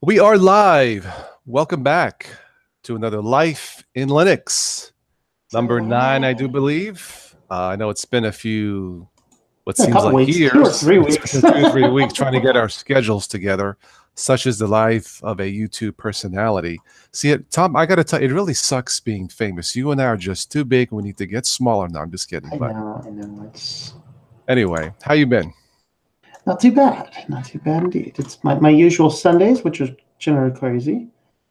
We are live. Welcome back to another Life in Linux, number 9, I do believe. I know it's been what a seems couple like weeks, years. 2 or 3 weeks. It's been 2 or 3 weeks trying to get our schedules together, such as the life of a YouTube personality. See, Tom, I got to tell you, it really sucks being famous. You and I are just too big. We need to get smaller. No, I'm just kidding. I know. It's Anyway, how you been? not too bad. Not too bad indeed. It's my usual Sundays, which is generally crazy.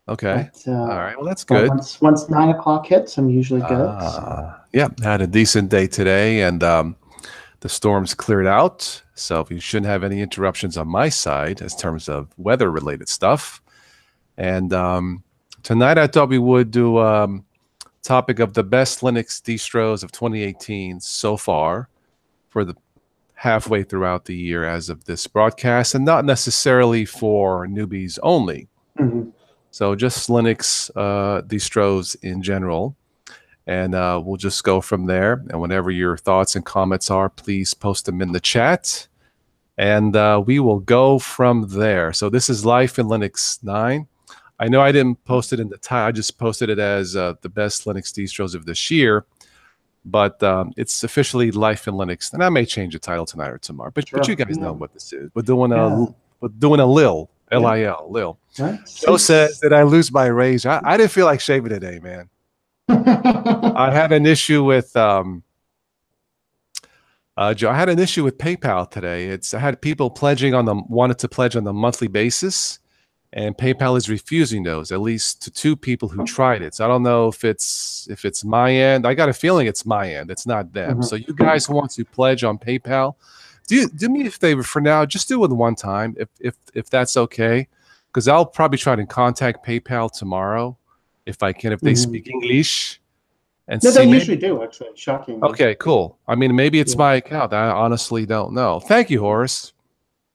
Okay. But, all right. Well, that's good. Once 9 o'clock hits, I'm usually good. Yeah, had a decent day today, and the storm's cleared out, so you shouldn't have any interruptions on my side in terms of weather-related stuff. And tonight I thought we would do topic of the best Linux distros of 2018 so far for the halfway throughout the year as of this broadcast, and not necessarily for newbies only. Mm-hmm. So just Linux distros in general. And we'll just go from there. And whenever your thoughts and comments are, please post them in the chat. And we will go from there. So this is Life in Linux 9. I know I didn't post it in the title. I just posted it as the best Linux distros of this year. But it's officially Life in Linux. And I may change the title tonight or tomorrow. But, Sure. but you guys know what this is. We're doing a Lil. L-I-L, Lil. Right. Joe says, did I lose my rage? I didn't feel like shaving today, man. I had an issue with Joe. I had an issue with PayPal today. I had people wanted to pledge on a monthly basis, and PayPal is refusing those, at least to 2 people who tried it. So I don't know if it's my end. I got a feeling it's my end. It's not them. Mm-hmm. So you guys who want to pledge on PayPal, do me a favor for now. Just do it one time, if that's okay, because I'll probably try to contact PayPal tomorrow if I can, if they speak English. And no, they usually do, actually. Shocking. Okay, cool. I mean, maybe it's my account. I honestly don't know. Thank you, Horace.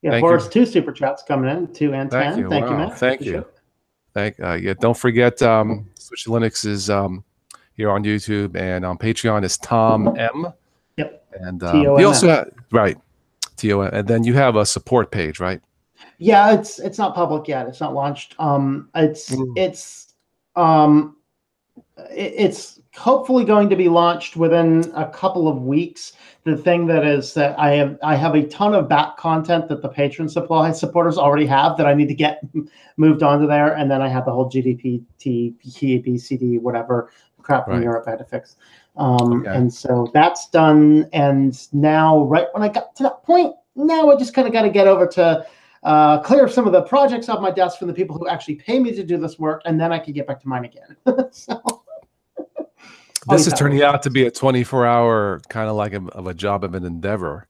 Yeah, Horace, 2 super chats coming in, 2 and 10. Thank you, Matt. Thank you. Yeah, don't forget, Switch Linux is here on YouTube, and on Patreon is Tom M. Yep. And he also TOM, and then you have a support page, right? Yeah, it's not public yet. It's not launched. It's hopefully going to be launched within a couple of weeks. The thing that is that I have a ton of back content that the patron supply supporters already have that I need to get moved onto there, and then I have the whole GDPT, PABCD, whatever crap from Europe I had to fix. And so that's done. And now, right when I got to that point, now I just kind of got to get over to clear some of the projects off my desk from the people who actually pay me to do this work, and then I can get back to mine again. This is turning out to be a 24-hour kind of like of a job of an endeavor,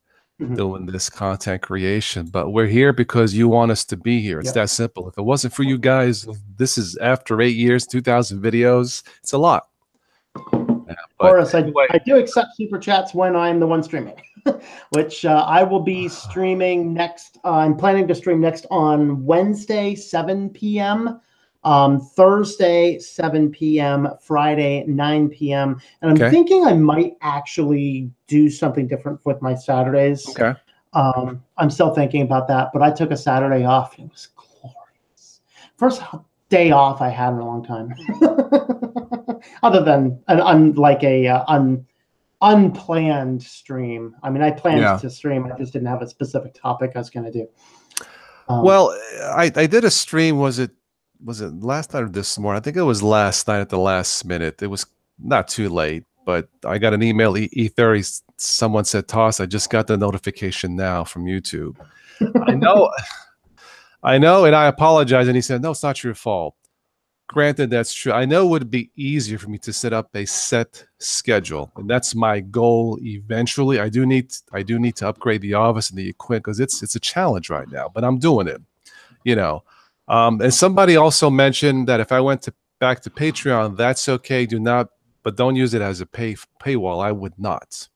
doing this content creation. But we're here because you want us to be here. It's that simple. If it wasn't for you guys, this is after 8 years, 2,000 videos. It's a lot. Horace, I do accept super chats when I'm the one streaming, which I will be streaming next. I'm planning to stream next on Wednesday, 7 p.m., Thursday, 7 p.m., Friday, 9 p.m. And I'm thinking I might actually do something different with my Saturdays. Okay. I'm still thinking about that, but I took a Saturday off. It was glorious. First day off I had in a long time. Other than unplanned stream. I mean, I planned to stream. I just didn't have a specific topic I was going to do. Well, I did a stream. Was it last night or this morning? I think it was last night at the last minute. It was not too late, but I got an email, E30. Someone said, Toss, I just got the notification now from YouTube. I know, and I apologize. And he said, no, it's not your fault. Granted, that's true. I know it would be easier for me to set up a set schedule, and that's my goal eventually. I do need to upgrade the office and the equipment because it's a challenge right now, but I'm doing it, And somebody also mentioned that if I went back to Patreon, that's okay. But don't use it as a paywall. I would not.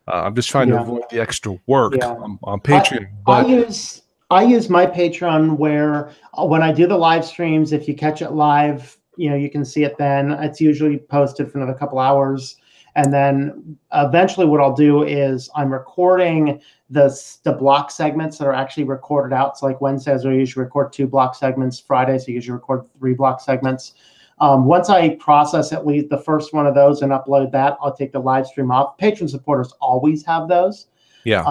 I'm just trying to avoid the extra work on Patreon. I use my Patreon where when I do the live streams, if you catch it live, you can see it then. It's usually posted for another couple hours. And then eventually what I'll do is I'm recording the block segments that are actually recorded out. So like Wednesdays, I usually record 2 block segments. Fridays, I usually record 3 block segments. Once I process at least the first one of those and upload that, I'll take the live stream off. Patron supporters always have those. Yeah.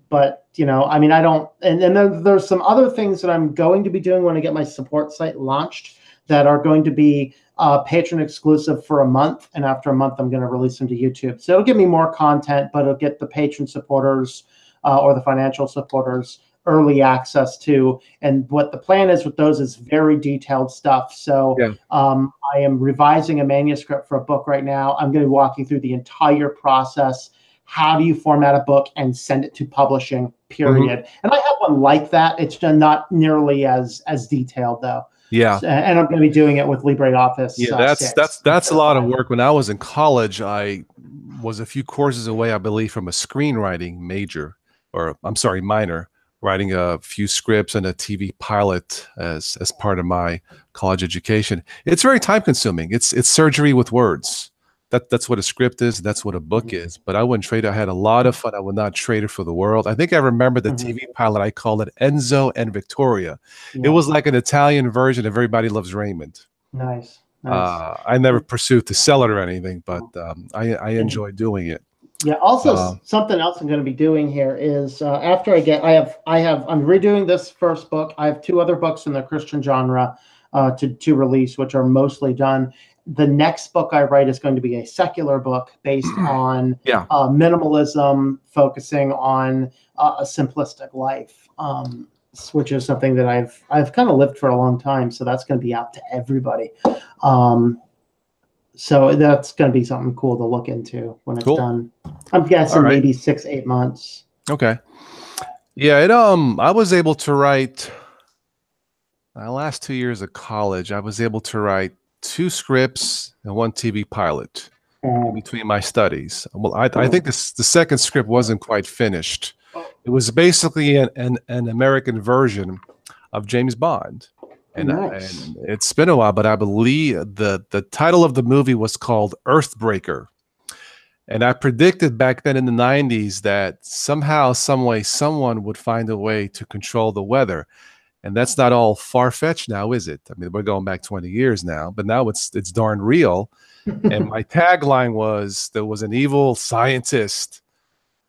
But, you know, I mean, I don't, and then there's some other things that I'm going to be doing when I get my support site launched that are going to be patron exclusive for a month. And after a month, I'm going to release them to YouTube. So it'll give me more content, but it'll get the patron supporters or the financial supporters early access to. And what the plan is with those is very detailed stuff. So Yeah. I am revising a manuscript for a book right now. I'm going to be walking through the entire process. How do you format a book and send it to publishing, period? And I have one like that. It's not nearly as detailed, though. Yeah. And I'm going to be doing it with LibreOffice. Yeah, 6. that's a lot of work. When I was in college, I was a few courses away, I believe, from a screenwriting major, or I'm sorry, minor, writing a few scripts and a TV pilot as part of my college education. It's very time consuming. It's surgery with words. That's what a script is. That's what a book is. But I wouldn't trade it. I had a lot of fun. I would not trade it for the world. I think I remember the TV pilot. I called it Enzo and Victoria. It was like an Italian version of Everybody Loves Raymond. Nice. I never pursued to sell it or anything, but I enjoy doing it. Yeah. Also, something else I'm going to be doing here is after I'm redoing this first book. I have 2 other books in the Christian genre to release, which are mostly done. The next book I write is going to be a secular book based on minimalism, focusing on a simplistic life, which is something that I've kind of lived for a long time. So that's going to be out to everybody. So that's going to be something cool to look into when it's done. I'm guessing maybe 6-8 months. Okay. Yeah. I was able to write my last 2 years of college. I was able to write 2 scripts and 1 TV pilot in between my studies. Well, I think the second script wasn't quite finished. It was basically an American version of James Bond. And, and it's been a while, but I believe the title of the movie was called Earthbreaker. And I predicted back then in the 90s that somehow, some way, someone would find a way to control the weather. And that's not all far-fetched now, is it? I mean, we're going back 20 years now, but now it's darn real. And my tagline was, there was an evil scientist.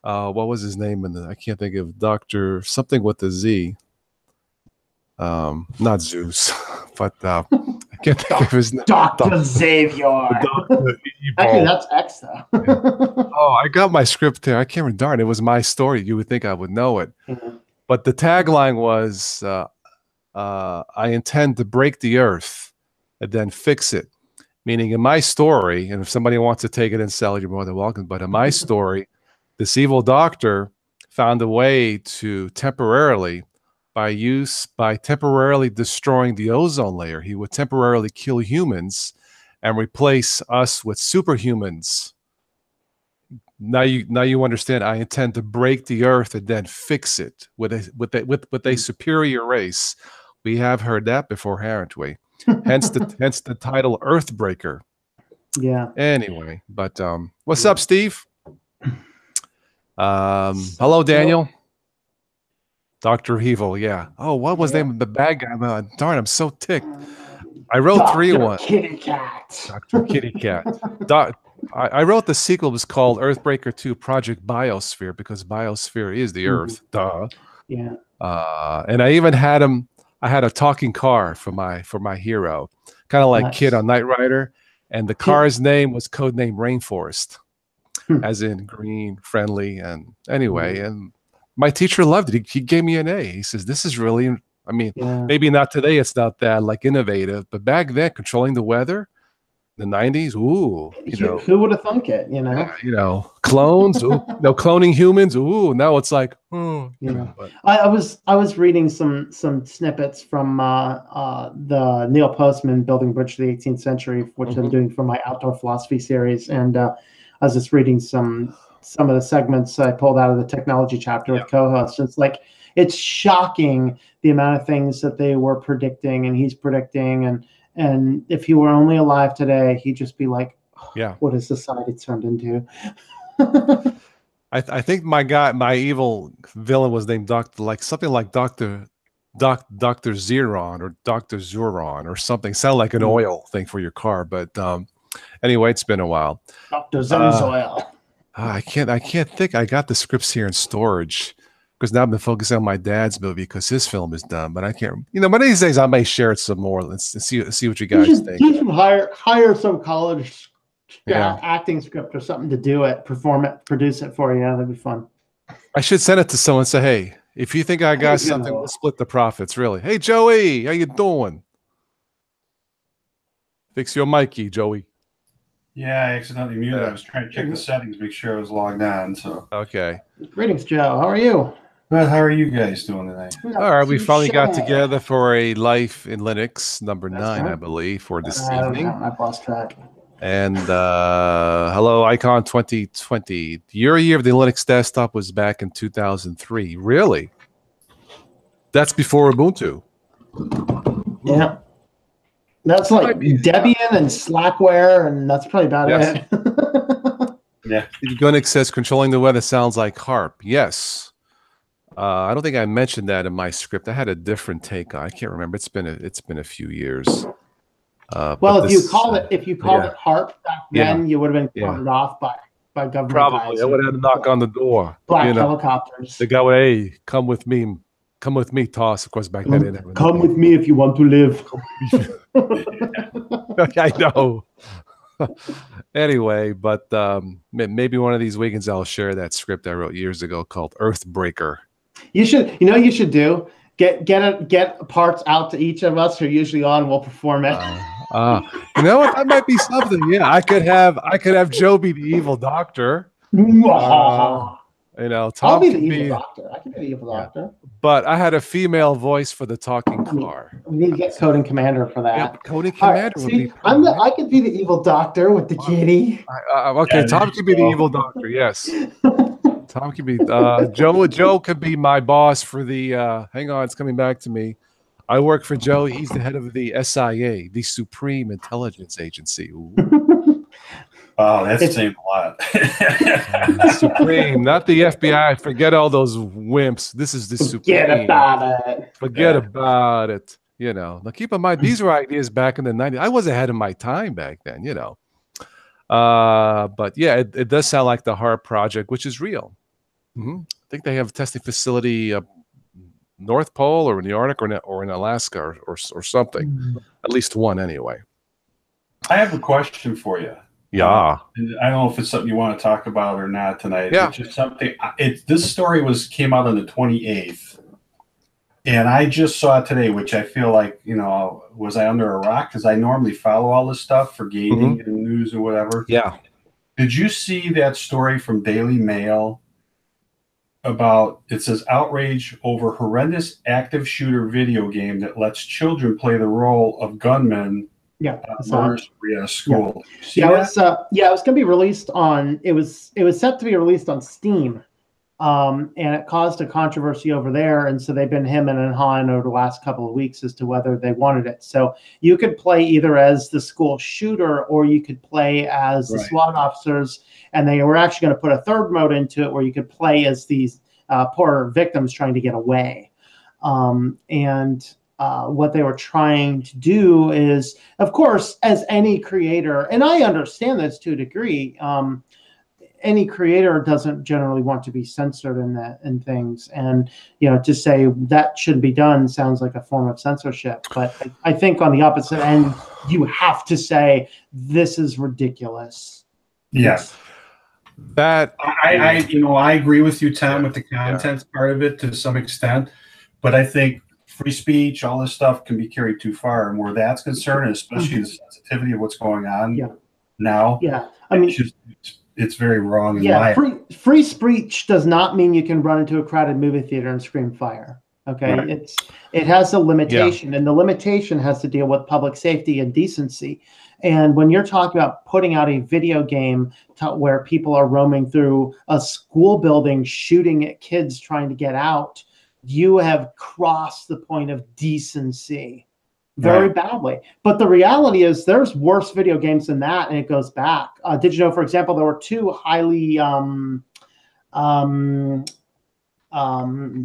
What was his name? I can't think of Dr. something with a Z. Not Zeus, but I can't think of his name. Dr. Xavier. Actually, that's X, though. Oh, I got my script there. I can't remember. Darn, it was my story. You would think I would know it. But the tagline was, I intend to break the earth and then fix it. Meaning in my story, and if somebody wants to take it and sell it, you're more than welcome. But in my story, this evil doctor found a way to temporarily, by temporarily destroying the ozone layer, he would temporarily kill humans and replace us with superhumans. Now you understand. I intend to break the earth and then fix it with a superior race. We have heard that before, haven't we? Hence the title Earthbreaker. Yeah. Anyway, but what's up, Steve? Hello, Daniel. Dr. Evil, yeah. Oh, what was the name of the bad guy? Darn, I'm so ticked. I wrote 3 1. Kitty Cat. Dr. Kitty Cat. I wrote the sequel. It was called Earthbreaker 2 Project Biosphere, because Biosphere is the Earth. Duh. Yeah. And I even had him. I had a talking car for my hero, kind of like Kid on Knight Rider, and the car's name was codename Rainforest, as in green, friendly, and anyway. And my teacher loved it. He gave me an A. He says, "This is really." I mean, maybe not today. It's not that like innovative, but back then, controlling the weather. The 90s, ooh, who would have thunk it? Clones, ooh, no, cloning humans, ooh. Now it's like, but. I was reading some snippets from the Neil Postman Building Bridge to the 18th Century, which I'm doing for my outdoor philosophy series, and I was just reading some of the segments I pulled out of the technology chapter with co-hosts. It's like, it's shocking the amount of things that they were predicting and he's predicting, and if he were only alive today, he'd just be like, Yeah. What has society turned into? I think my evil villain was named Doctor, like something like Doctor Zeron or Doctor Zuron or something. Sound like an oil thing for your car, but anyway, it's been a while. Dr. Zenzoil. I can't think. I got the scripts here in storage because now I've been focusing on my dad's movie because his film is done. But I can't. One of these days I may share it some more. Let's see what you guys think. You should hire some college acting script or something to do it, perform it, produce it for you. That'd be fun. I should send it to someone and say, hey, if you think I got something, we'll split the profits, really. Hey, Joey, how you doing? Fix your Mikey, Joey. Yeah, I accidentally muted. I was trying to check the settings, make sure I was logged on. So okay. Greetings, Joe. How are you? Well, how are you guys doing tonight? All right, we finally got together for a Life in Linux number 9, I believe, for this evening. I've lost track. And hello, Icon 2020. Your year of the Linux desktop was back in 2003. Really? That's before Ubuntu. Yeah. That's like Debian and Slackware, and that's probably about it. Yeah. Gunix says controlling the weather sounds like HARP. Yes. I don't think I mentioned that in my script. I had a different take on. I can't remember. It's been a few years. Well, if you called it HARP back then, you would have been quartered off by government. Probably. I would have had to knock on the door. Black helicopters. The guy would, hey, come with me. Come with me, Toss. Of course, back then. Come with me if you want to live. I know. Anyway, but maybe one of these weekends I'll share that script I wrote years ago called Earthbreaker. You should, you should do? Get parts out to each of us who are usually on. We'll perform it. You know what? That might be something. Yeah, I could have Joe be the evil doctor. Tom I'll be the evil doctor. I can be the evil doctor. But I had a female voice for the talking car. We need to get Coding Commander for that. Yep, Coding Commander would be perfect. I could be the evil doctor with the kitty. Okay, Tom could be the evil doctor. Yes. Tom could be Joe could be my boss for the hang on, it's coming back to me. I work for Joe. He's the head of the SIA, the Supreme Intelligence Agency. Wow, that's saying a lot. Supreme, not the FBI. Forget all those wimps. This is the Supreme. Forget about it. Forget about it. Now keep in mind, these were ideas back in the 90s. I was ahead of my time back then, But yeah, it does sound like the HARP project, which is real. I think they have a testing facility North Pole or in the Arctic or in Alaska or something. At least one anyway. I have a question for you. Yeah. I don't know if it's something you want to talk about or not tonight. Yeah. It's just something. This story came out on the 28th, and I just saw it today, which I feel like was I under a rock? Because I normally follow all this stuff for gaming and news or whatever. Yeah. Did you see that story from Daily Mail about? It says outrage over horrendous active shooter video game that lets children play the role of gunmen. Yeah, school. Yeah, it was going to be released on. It was set to be released on Steam, and it caused a controversy over there. And so they've been hemming and hawing over the last couple of weeks as to whether they wanted it. So you could play either as the school shooter or you could play as the SWAT officers. And they were actually going to put a third mode into it where you could play as these poor victims trying to get away. What they were trying to do is, of course, as any creator, and I understand this to a degree, any creator doesn't generally want to be censored in things. And, to say that shouldn't be done sounds like a form of censorship. But I think on the opposite end, you have to say, this is ridiculous. Yes. That I agree with you, Tom, with the content part of it to some extent. But I think free speech, all this stuff can be carried too far. And where that's concerned, especially the sensitivity of what's going on now. Yeah. I mean, it's very wrong. Free speech does not mean you can run into a crowded movie theater and scream fire. Okay. Right. It has a limitation, and the limitation has to deal with public safety and decency. And when you're talking about putting out a video game where people are roaming through a school building, shooting at kids trying to get out, you have crossed the point of decency. very badly. But the reality is there's worse video games than that, and it goes back. Did you know, for example, there were two highly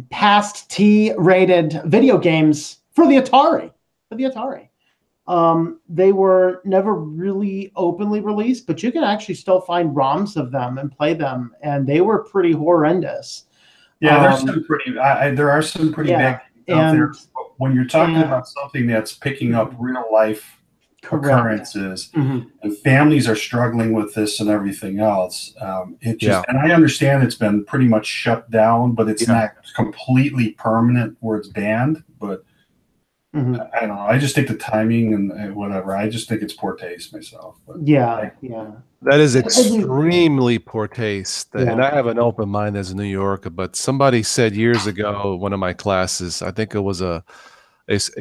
past T-rated video games for the Atari. They were never really openly released, but you can actually still find ROMs of them and play them, and they were pretty horrendous. Yeah, there's some pretty. There are some pretty big out there. When you're talking about something that's picking up real life occurrences, and families are struggling with this and everything else, it just. And I understand it's been pretty much shut down, but it's not completely permanent where it's banned. But I don't know. I just think the timing and whatever. I just think it's poor taste myself. But that is extremely poor taste. And I have an open mind as a New Yorker, but somebody said years ago, one of my classes, I think it was a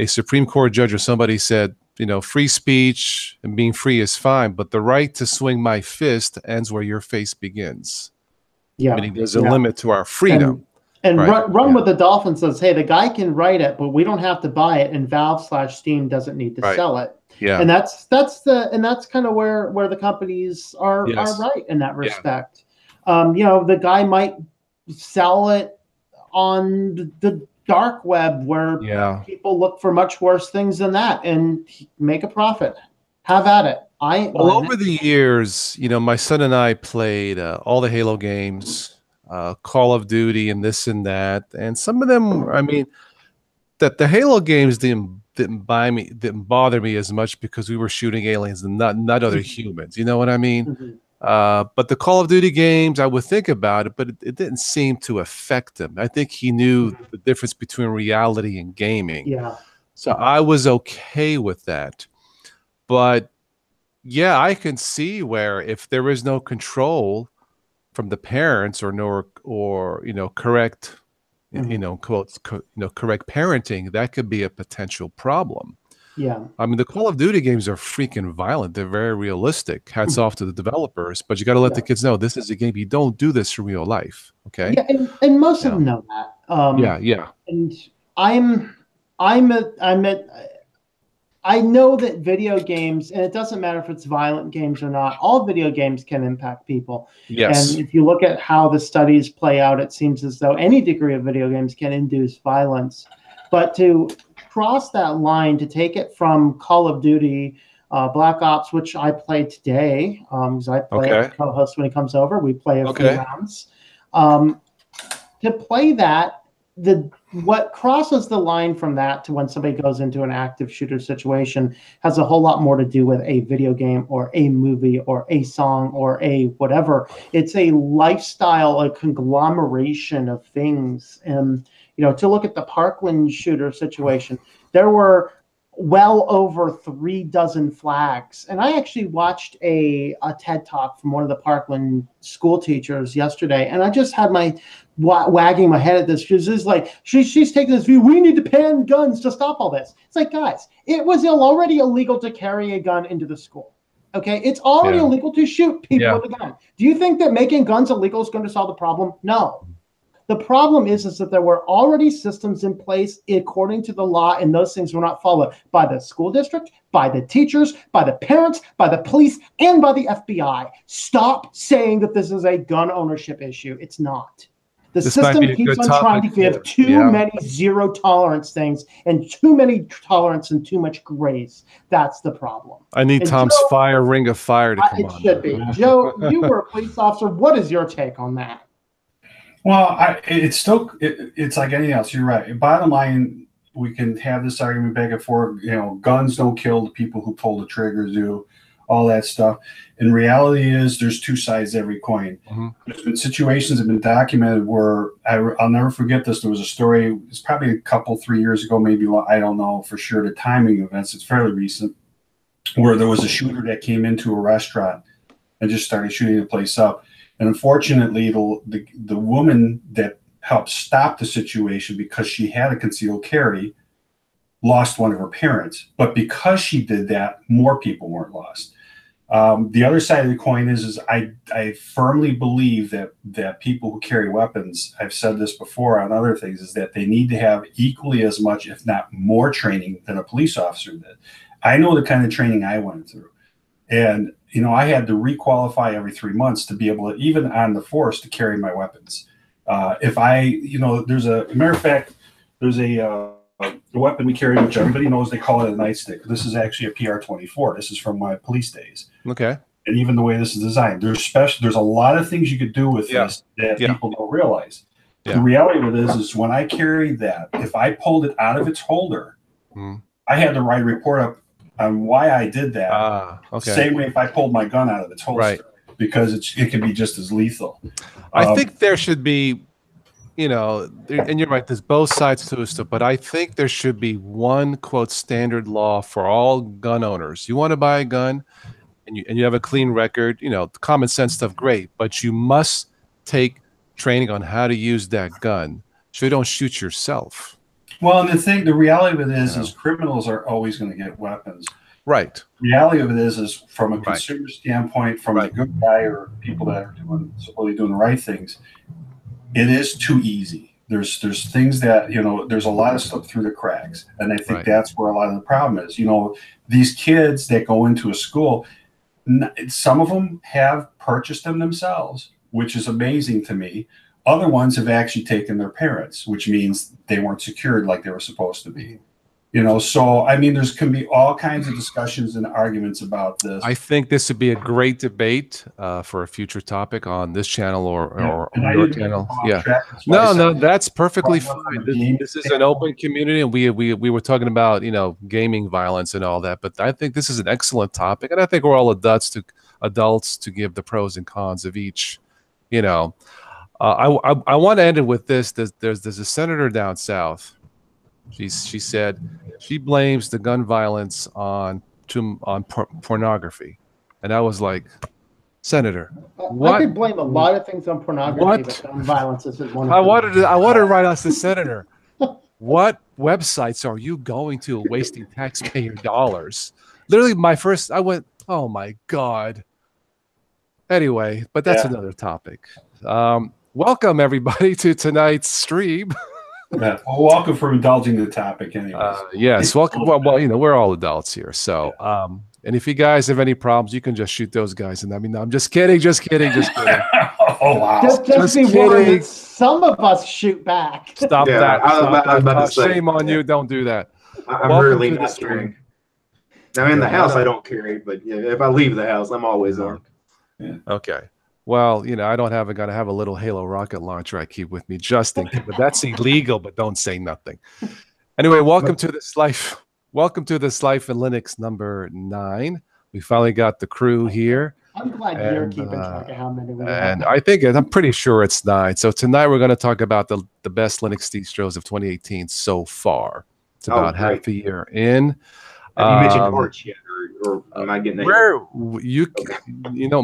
Supreme Court judge or somebody said, you know, free speech and being free is fine, but the right to swing my fist ends where your face begins. Meaning there's a limit to our freedom. And Run with the Dolphin says, hey, the guy can write it, but we don't have to buy it, and Valve/Steam doesn't need to sell it. And that's kind of where the companies are right in that respect. You know, the guy might sell it on the dark web where people look for much worse things than that and make a profit. Have at it. Over the years, you know, my son and I played all the Halo games, Call of Duty and this and that, and some of them, I mean, that the Halo games didn't bother me as much because we were shooting aliens and not other humans. You know what I mean? But the Call of Duty games, I would think about it, but it didn't seem to affect him. I think he knew the difference between reality and gaming. So I was okay with that. But yeah, I can see where if there is no control from the parents or you know, correct, you know, quotes, correct parenting, that could be a potential problem. I mean, the Call of Duty games are freaking violent. They're very realistic. Hats off to the developers, but you got to let the kids know this is a game. You don't do this in real life. Okay. And most of them know that. And I know that video games, and it doesn't matter if it's violent games or not, all video games can impact people. And if you look at how the studies play out, it seems as though any degree of video games can induce violence. But to cross that line, to take it from Call of Duty, Black Ops, which I play today, because I play it, co-host when he comes over, we play a few rounds. To play that, what crosses the line from that to when somebody goes into an active shooter situation has a whole lot more to do with a video game or a movie or a song or a whatever. It's a lifestyle, a conglomeration of things. And, you know, to look at the Parkland shooter situation, there were well over 36 flags. And I actually watched a TED Talk from one of the Parkland school teachers yesterday, and I just had my wagging my head at this. She's like, she's taking this view, we need to ban guns to stop all this. It's like, guys, it was already illegal to carry a gun into the school. Okay, it's already illegal to shoot people with a gun. Do you think that making guns illegal is going to solve the problem? No. The problem is that there were already systems in place according to the law, and those things were not followed by the school district, by the teachers, by the parents, by the police, and by the FBI. Stop saying that this is a gun ownership issue. It's not. The system keeps on trying to give too many zero tolerance things and too many tolerance and too much grace. That's the problem. I need Tom's ring of fire to come on. It should be. Joe, you were a police officer. What is your take on that? Well, it's like anything else. You're right. Bottom line, we can have this argument back and forth. You know, guns don't kill the people who pull the triggers do, all that stuff. And reality is there's two sides to every coin. There's been situations that have been documented where I'll never forget this. There was a story, it's probably a couple, 3 years ago, maybe, I don't know for sure the timing of events. It's fairly recent, where there was a shooter that came into a restaurant and just started shooting the place up. And unfortunately, the woman that helped stop the situation, because she had a concealed carry, lost one of her parents. But because she did that, more people weren't lost. The other side of the coin is I firmly believe that people who carry weapons, I've said this before on other things, is that they need to have equally as much, if not more, training than a police officer did. I know the kind of training I went through, and I had to requalify every 3 months to be able to, even on the force, to carry my weapons. If I, there's a matter of fact, there's a weapon we carry, which everybody knows, they call it a nightstick. This is actually a PR-24. This is from my police days. Okay. And even the way this is designed, there's a lot of things you could do with this that people don't realize. Yeah. The reality of it is when I carried that, if I pulled it out of its holder, I had to write a report up on why I did that. Okay. Same way if I pulled my gun out of its holster, because it can be just as lethal. I think there should be, and you're right, there's both sides to it, but I think there should be one, quote, standard law for all gun owners. You want to buy a gun and you have a clean record, common sense stuff, great, but you must take training on how to use that gun so you don't shoot yourself. Well, and the reality of it is criminals are always going to get weapons. Right. The reality of it is from a consumer standpoint, from the good guy or people that are supposedly doing the right things, it is too easy. There's things that, there's a lot of stuff through the cracks. And I think that's where a lot of the problem is. These kids that go into a school, some of them have purchased them themselves, which is amazing to me. Other ones have actually taken their parents, which means they weren't secured like they were supposed to be. So I mean, can be all kinds of discussions and arguments about this. I think this would be a great debate for a future topic on this channel or on your channel. Yeah. No, that's perfectly fine. This is an open community, and we were talking about gaming violence and all that. But I think this is an excellent topic, and I think we're all adults to give the pros and cons of each. I want to end it with this. There's a senator down south. She said she blames the gun violence on pornography, and I was like, Senator, what? I could blame a lot of things on pornography, but gun violence isn't one of them. I wanted to write us the senator. What websites are you going to wasting taxpayer dollars? Literally, I went, oh my God. Anyway, but that's another topic. Welcome everybody to tonight's stream. Well, welcome for indulging the topic anyways. Yes, welcome. Well, we're all adults here. So, and if you guys have any problems, you can just shoot those guys. And I mean, I'm just kidding. Oh, wow. Just be worried. Some of us shoot back. Stop that. I was about to say, shame on you. Don't do that. I'm really not carrying. Now, in the house, I don't carry. But if I leave the house, I'm always armed. Yeah. Okay. Well, I don't have a little Halo rocket launcher I keep with me just in case, but that's illegal, but don't say nothing. Anyway, welcome to this life in Linux number 9. We finally got the crew here. I'm glad you're keeping track of how many we have. And I'm pretty sure it's 9. So tonight we're going to talk about the best Linux distros of 2018 so far. It's about half a year in. Have you mentioned Arch yet? Or am I getting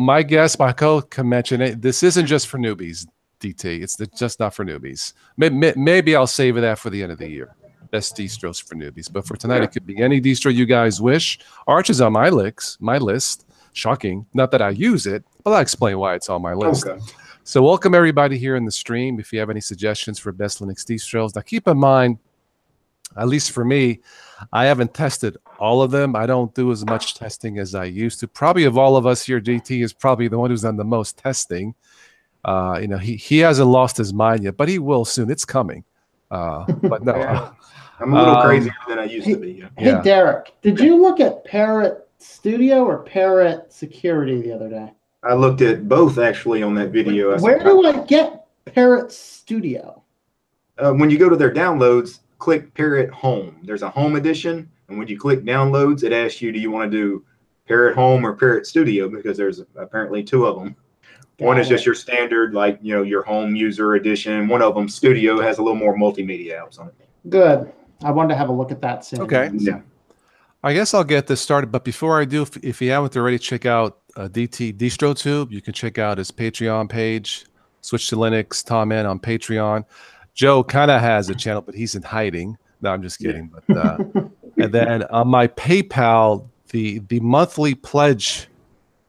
my guest, my co can mention it. This isn't just for newbies, DT. It's just not for newbies. Maybe I'll save that for the end of the year. Best distros for newbies. But for tonight, it could be any distro you guys wish. Arch is on my list. Shocking. Not that I use it, but I'll explain why it's on my list. Okay. So welcome everybody here in the stream. If you have any suggestions for best Linux distros, now keep in mind, at least for me, I haven't tested all of them. I don't do as much testing as I used to. Probably of all of us here, DT is probably the one who's done the most testing. He hasn't lost his mind yet, but he will soon. It's coming. But no, I'm a little crazier than I used to be. Hey, Derek, did you look at Parrot Studio or Parrot Security the other day? I looked at both actually on that video. Where do I get Parrot Studio? When you go to their downloads, click Parrot Home. There's a Home edition, and when you click Downloads, it asks you, do you want to do Parrot Home or Parrot Studio? Because there's apparently 2 of them. One is just your standard, like your home user edition. One of them, Studio, has a little more multimedia apps on it. Good. I wanted to have a look at that soon. Okay. Yeah. I guess I'll get this started, but before I do, if you haven't already, check out DT DistroTube. You can check out his Patreon page. Switch to Linux, Tom N on Patreon. Joe kind of has a channel, but he's in hiding. No, I'm just kidding. But and then on my PayPal, the monthly pledge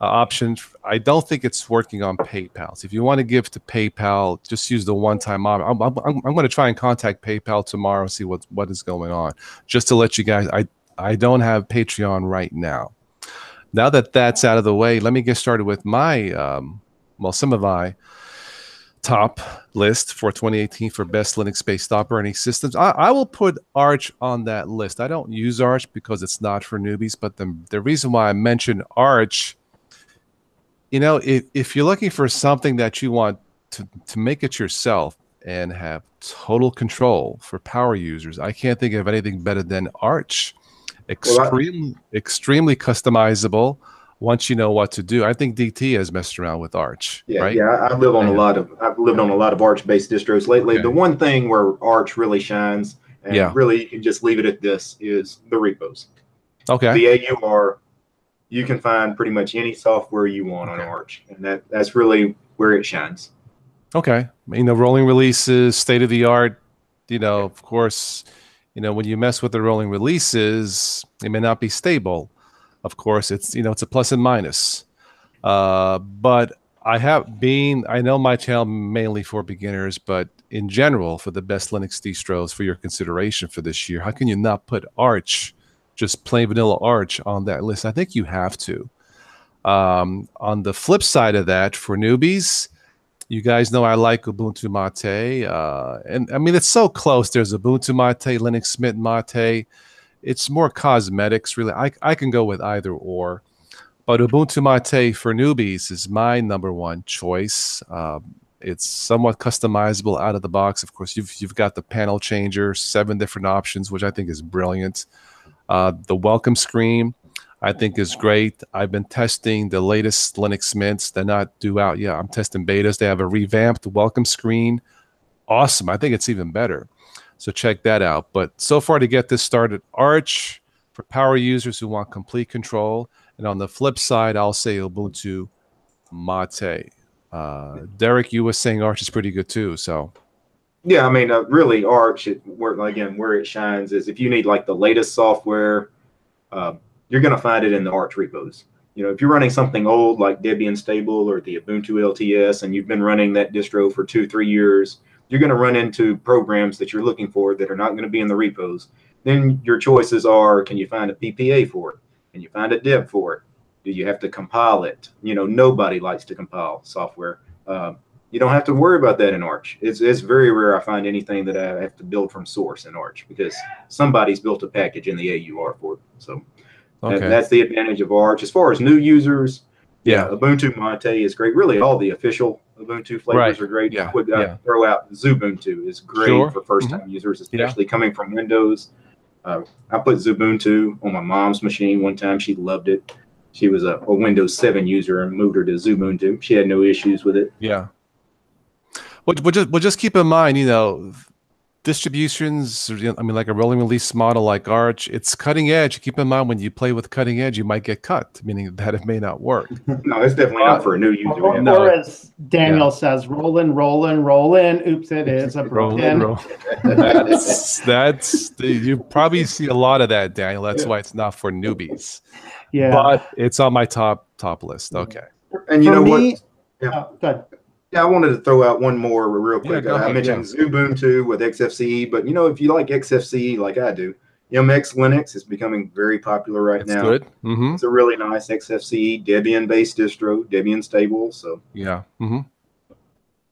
option. I don't think it's working on PayPal. So if you want to give to PayPal, just use the one-time option. I'm going to try and contact PayPal tomorrow and see what is going on. Just to let you guys, I don't have Patreon right now. Now that that's out of the way, let me get started with my some of my top list for 2018 for best Linux-based operating systems. I will put Arch on that list. I don't use Arch because it's not for newbies, but the reason why I mentioned Arch, you know, if you're looking for something that you want to make it yourself and have total control for power users, I can't think of anything better than Arch. Extremely customizable once you know what to do. I think DT has messed around with Arch. Yeah, right? yeah. I've lived on a lot of Arch-based distros lately. Okay. The one thing where Arch really shines, and really you can just leave it at this, is the repos. Okay. The AUR, you can find pretty much any software you want on Arch, and that's really where it shines. Okay. You know, rolling releases, state of the art. You know, of course, you know, when you mess with the rolling releases, it may not be stable. Of course, it's, you know, it's a plus and minus. But I know my channel mainly for beginners, but in general, for the best Linux distros for your consideration for this year, how can you not put Arch, just plain vanilla Arch, on that list? I think you have to. On the flip side of that, for newbies, you guys know I like Ubuntu Mate. And I mean, it's so close. There's Ubuntu Mate, Linux Mint Mate. It's more cosmetics, really. I can go with either or. But Ubuntu Mate for newbies is my #1 choice. It's somewhat customizable out of the box. Of course, you've got the panel changer, 7 different options, which I think is brilliant. The welcome screen, I think, is great. I've been testing the latest Linux Mints. They're not due out yet. I'm testing betas. They have a revamped welcome screen. Awesome. I think it's even better. So check that out. But so far, to get this started, Arch for power users who want complete control. And on the flip side, I'll say Ubuntu Mate. Derek, you were saying Arch is pretty good too. So yeah, I mean, really, Arch, where it shines is if you need like the latest software, you're going to find it in the Arch repos. You know, if you're running something old like Debian Stable or the Ubuntu LTS, and you've been running that distro for 2-3 years, you're going to run into programs that you're looking for that are not going to be in the repos. Then your choices are: can you find a PPA for it? Can you find a deb for it? Do you have to compile it? You know, nobody likes to compile software. You don't have to worry about that in Arch. It's very rare I find anything that I have to build from source in Arch, because somebody's built a package in the AUR for it. So that's the advantage of Arch. As far as new users, Ubuntu Mate is great. Really, all the official Ubuntu flavors are great. Yeah. Throw out Xubuntu is great for first-time users, especially coming from Windows. I put Xubuntu on my mom's machine one time. She loved it. She was a Windows 7 user and moved her to Xubuntu. She had no issues with it. Yeah. Well, just keep in mind, you know, distributions, I mean, like a rolling release model like Arch, it's cutting edge. Keep in mind, when you play with cutting edge, you might get cut, meaning that it may not work. No, it's definitely not for a new user. Or as Daniel says, roll in. Oops, it is a broken. You probably see a lot of that, Daniel. That's why it's not for newbies. Yeah. But it's on my top list. Okay. And you know what? Yeah. Good. Yeah, I wanted to throw out one more real quick. I mentioned Xubuntu with XFCE, but you know, if you like XFCE like I do, MX Linux is becoming very popular right now. Good. It's a really nice XFCE Debian-based distro, Debian stable. So yeah.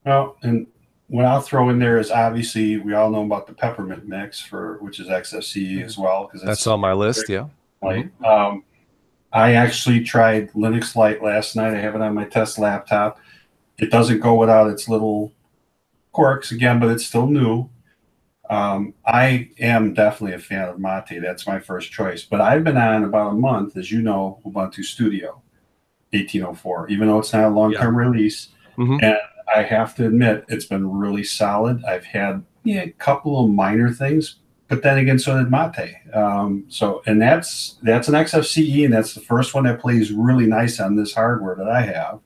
Well, and what I'll throw in there is, obviously we all know about the Peppermint Mix, which is XFCE as well, because that's on my list. Yeah. Light. I actually tried Linux Lite last night. I have it on my test laptop. It doesn't go without its little quirks again, but it's still new. I am definitely a fan of Mate. That's my first choice. But I've been on about a month, as you know, Ubuntu Studio 1804, even though it's not a long-term release. And I have to admit, it's been really solid. I've had a couple of minor things, but then again, so did Mate. And that's an XFCE, and that's the first one that plays really nice on this hardware that I have.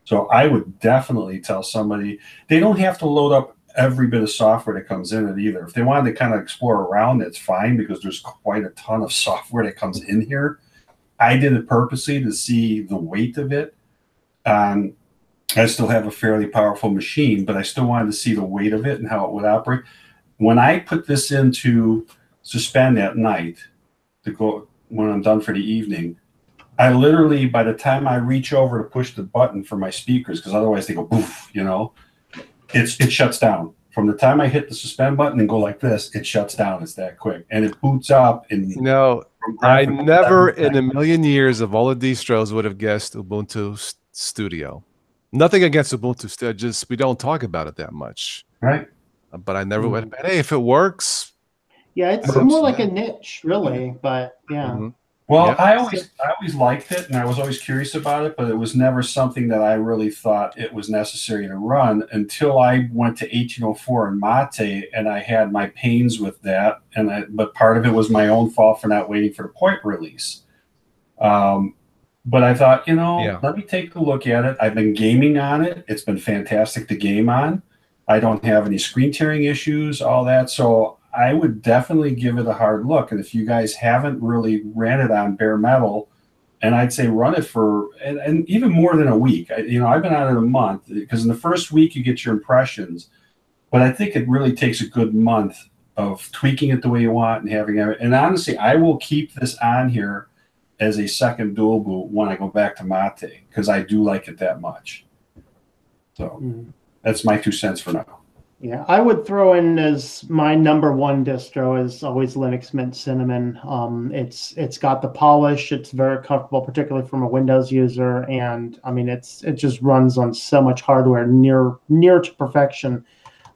So I would definitely tell somebody, they don't have to load up every bit of software that comes in it either. If they wanted to kind of explore around, it's fine, because there's quite a ton of software that comes in here. I did it purposely to see the weight of it. I still have a fairly powerful machine, but I still wanted to see the weight of it and how it would operate. When I put this into suspend at night to go when I'm done for the evening, I literally, by the time I reach over to push the button for my speakers, because otherwise they go poof, you know, it shuts down. From the time I hit the suspend button and go like this, it shuts down. It's that quick, and it boots up. And you know, I never in a million years of all the distros would have guessed Ubuntu Studio. Nothing against Ubuntu Studio, just we don't talk about it that much, right? But I never would have been. Hey, if it works, yeah, it's more like a niche, really. But yeah. Well, yeah. I always liked it, and I was always curious about it, but it was never something that I really thought it was necessary to run until I went to 1804 and Mate, and I had my pains with that. But part of it was my own fault for not waiting for the point release. But I thought, you know, let me take a look at it. I've been gaming on it. It's been fantastic to game on. I don't have any screen tearing issues, all that. So I would definitely give it a hard look. And if you guys haven't really ran it on bare metal, and I'd say run it for, and even more than a week. I've been on it a month, because in the first week you get your impressions. But I think it really takes a good month of tweaking it the way you want and having it. And honestly, I will keep this on here as a second dual boot when I go back to Mate, because I do like it that much. So that's my 2 cents for now. Yeah, I would throw in as my #1 distro is always Linux Mint Cinnamon. It's got the polish. It's very comfortable, particularly from a Windows user, and I mean it just runs on so much hardware, near to perfection,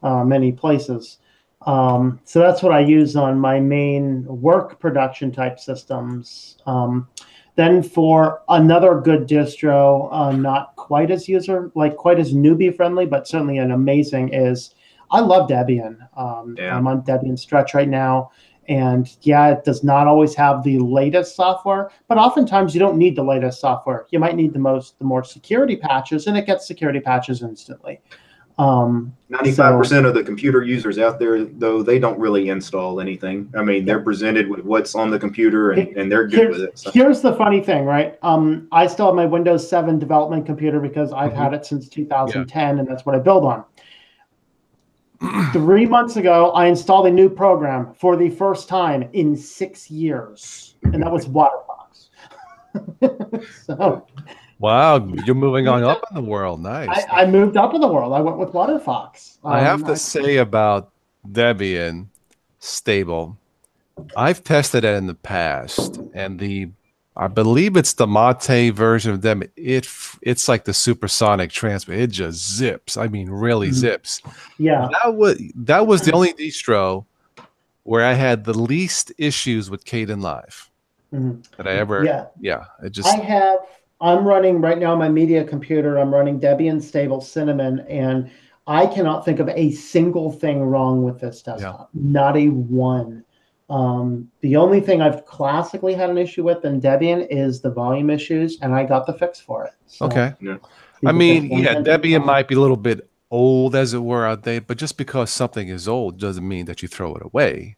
many places. So that's what I use on my main work production type systems. Then for another good distro, not quite as quite as newbie friendly, but certainly an amazing is. I love Debian. I'm on Debian Stretch right now. And yeah, it does not always have the latest software, but oftentimes you don't need the latest software. You might need the more security patches, and it gets security patches instantly. 95% of the computer users out there, though, they don't really install anything. I mean, they're presented with what's on the computer, and they're good with it. So. Here's the funny thing, right? I still have my Windows 7 development computer because I've had it since 2010, and that's what I build on. 3 months ago, I installed a new program for the first time in 6 years, and that was WaterFox. So, wow, you're moving on up in the world. Nice. I moved up in the world. I went with WaterFox. I have to say about Debian stable, I've tested it in the past, and I believe it's the Mate version of them. It's like the supersonic transfer. It just zips. I mean, really zips. Yeah. That was the only distro where I had the least issues with Kden Live that I ever. Yeah. It just. I'm running right now on my media computer. I'm running Debian stable Cinnamon, and I cannot think of a single thing wrong with this desktop. Yeah. Not a one. The only thing I've classically had an issue with in Debian is the volume issues, and I got the fix for it. So okay. Yeah. I mean, Debian might be a little bit old, as it were, outdated, but just because something is old doesn't mean that you throw it away,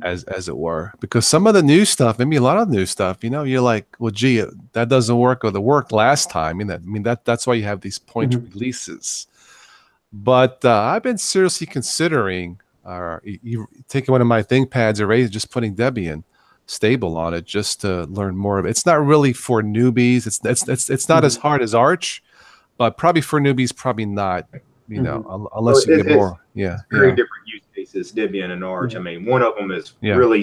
as it were. Because some of the new stuff, maybe a lot of new stuff, you're like, well, gee, that doesn't work, or the worked last time. That's why you have these point releases. But I've been seriously considering. Taking one of my ThinkPads arrays, just putting Debian stable on it, just to learn more of it. It's not really for newbies. It's not as hard as Arch, but probably for newbies, probably not. Unless you get more. Yeah, very different use cases, Debian and Arch. I mean, one of them is really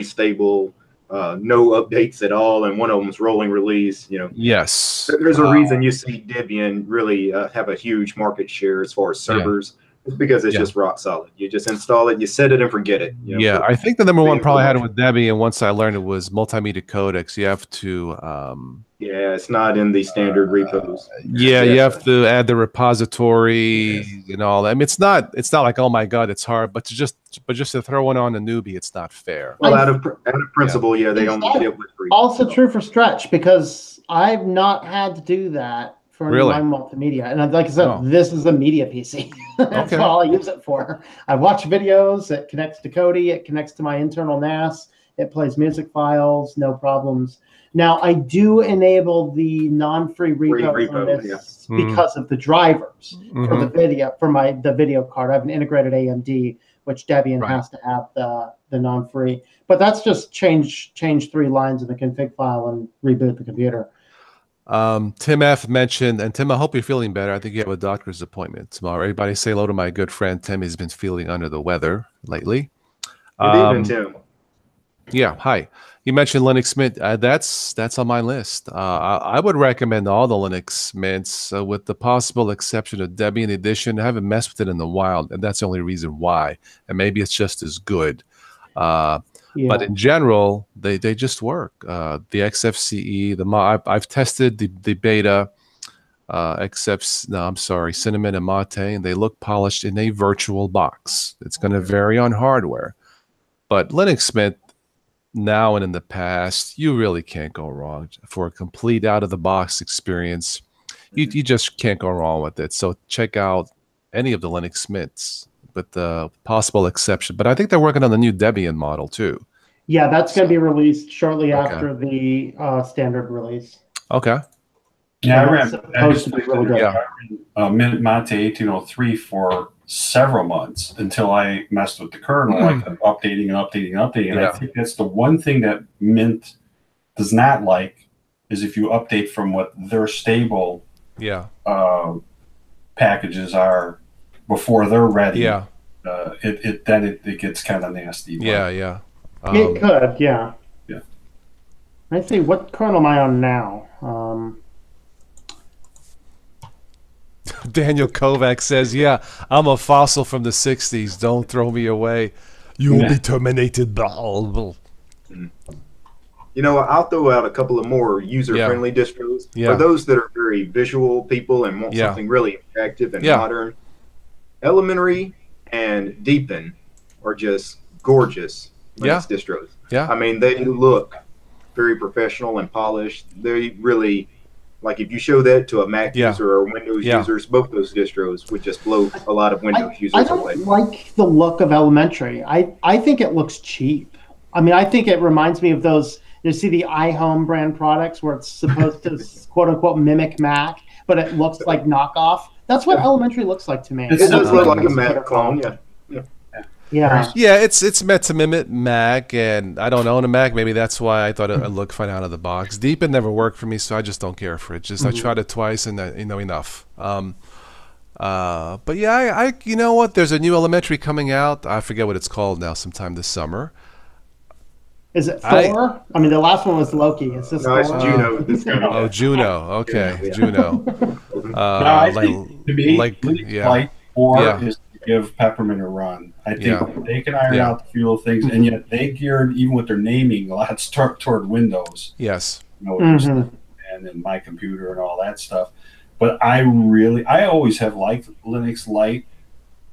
stable, no updates at all, and one of them is rolling release. Yes. There's a reason you see Debian really have a huge market share as far as servers. It's because it's just rock solid. You just install it, you set it, and forget it. I think the number one problem I had with Debian, once I learned it, was multimedia codecs. You have to. It's not in the standard repos. You have to add the repository and all that. I mean, it's not like, oh my god, it's hard, but just to throw one on a newbie, it's not fair. Well, out of principle, they don't deal with free. Also true for Stretch, because I've not had to do that. For my multimedia, and like I said, this is a media PC. That's all I use it for. I watch videos. It connects to Kodi. It connects to my internal NAS. It plays music files, no problems. Now, I do enable the non-free repo on this because of the drivers for the video, the video card. I have an integrated AMD, which Debian has to have the non-free. But that's just change 3 lines in the config file and reboot the computer. Tim F mentioned, and Tim, I hope you're feeling better. I think you have a doctor's appointment tomorrow. Everybody say hello to my good friend Tim. He's been feeling under the weather lately. Good evening, Tim. Yeah, hi. You mentioned Linux Mint. That's on my list. I would recommend all the Linux Mints, with the possible exception of Debian Edition. I haven't messed with it in a while, and that's the only reason why. And maybe it's just as good. But in general, they just work. The XFCE, I've tested the beta, Cinnamon and Mate, and they look polished in a virtual box. It's going to vary on hardware. But Linux Mint, now and in the past, you really can't go wrong. For a complete out-of-the-box experience, you just can't go wrong with it. So check out any of the Linux Mints, with the possible exception. But I think they're working on the new Debian model, too. Yeah, that's going to be released shortly after the standard release. Okay. Yeah, I ran supposed to be really good. Mint Mate 1803 for several months until I messed with the kernel. I kept updating. And I think that's the one thing that Mint does not like, is if you update from what their stable packages are before they're ready. Yeah. It gets kind of nasty. It could, yeah. Let's see, what kernel am I on now? Daniel Kovac says, "Yeah, I'm a fossil from the '60s. Don't throw me away. You will be terminated." Blah. You know, I'll throw out a couple of more user-friendly distros for those that are very visual people and want something really attractive and modern. Elementary and Deepin are just gorgeous Linux distros. Yeah, I mean, they look very professional and polished. They really, like, if you show that to a Mac user or Windows users, both those distros would just blow a lot of Windows users away. I don't like the look of Elementary. I think it looks cheap. I mean, I think it reminds me of those, you see the iHome brand products where it's supposed to quote unquote mimic Mac, but it looks like knockoff. That's what Elementary looks like to me. It does look like a Mac clone, Yeah, it's meant to mimic Mac, and I don't own a Mac. Maybe that's why I thought it looked fine out of the box. Deepin never worked for me, so I just don't care for it. I tried it twice, and enough. But yeah, you know what? There's a new Elementary coming out. I forget what it's called now. Sometime this summer. Is it Thor? I mean, the last one was Loki. Is this Thor? It's Juno. Juno. Okay, Juno. I think to me, Thor is to give Peppermint a run. I think they can iron out a few little things, and yet they geared, even with their naming, a lot toward Windows. Yes. And then my computer and all that stuff. But I always have liked Linux Lite.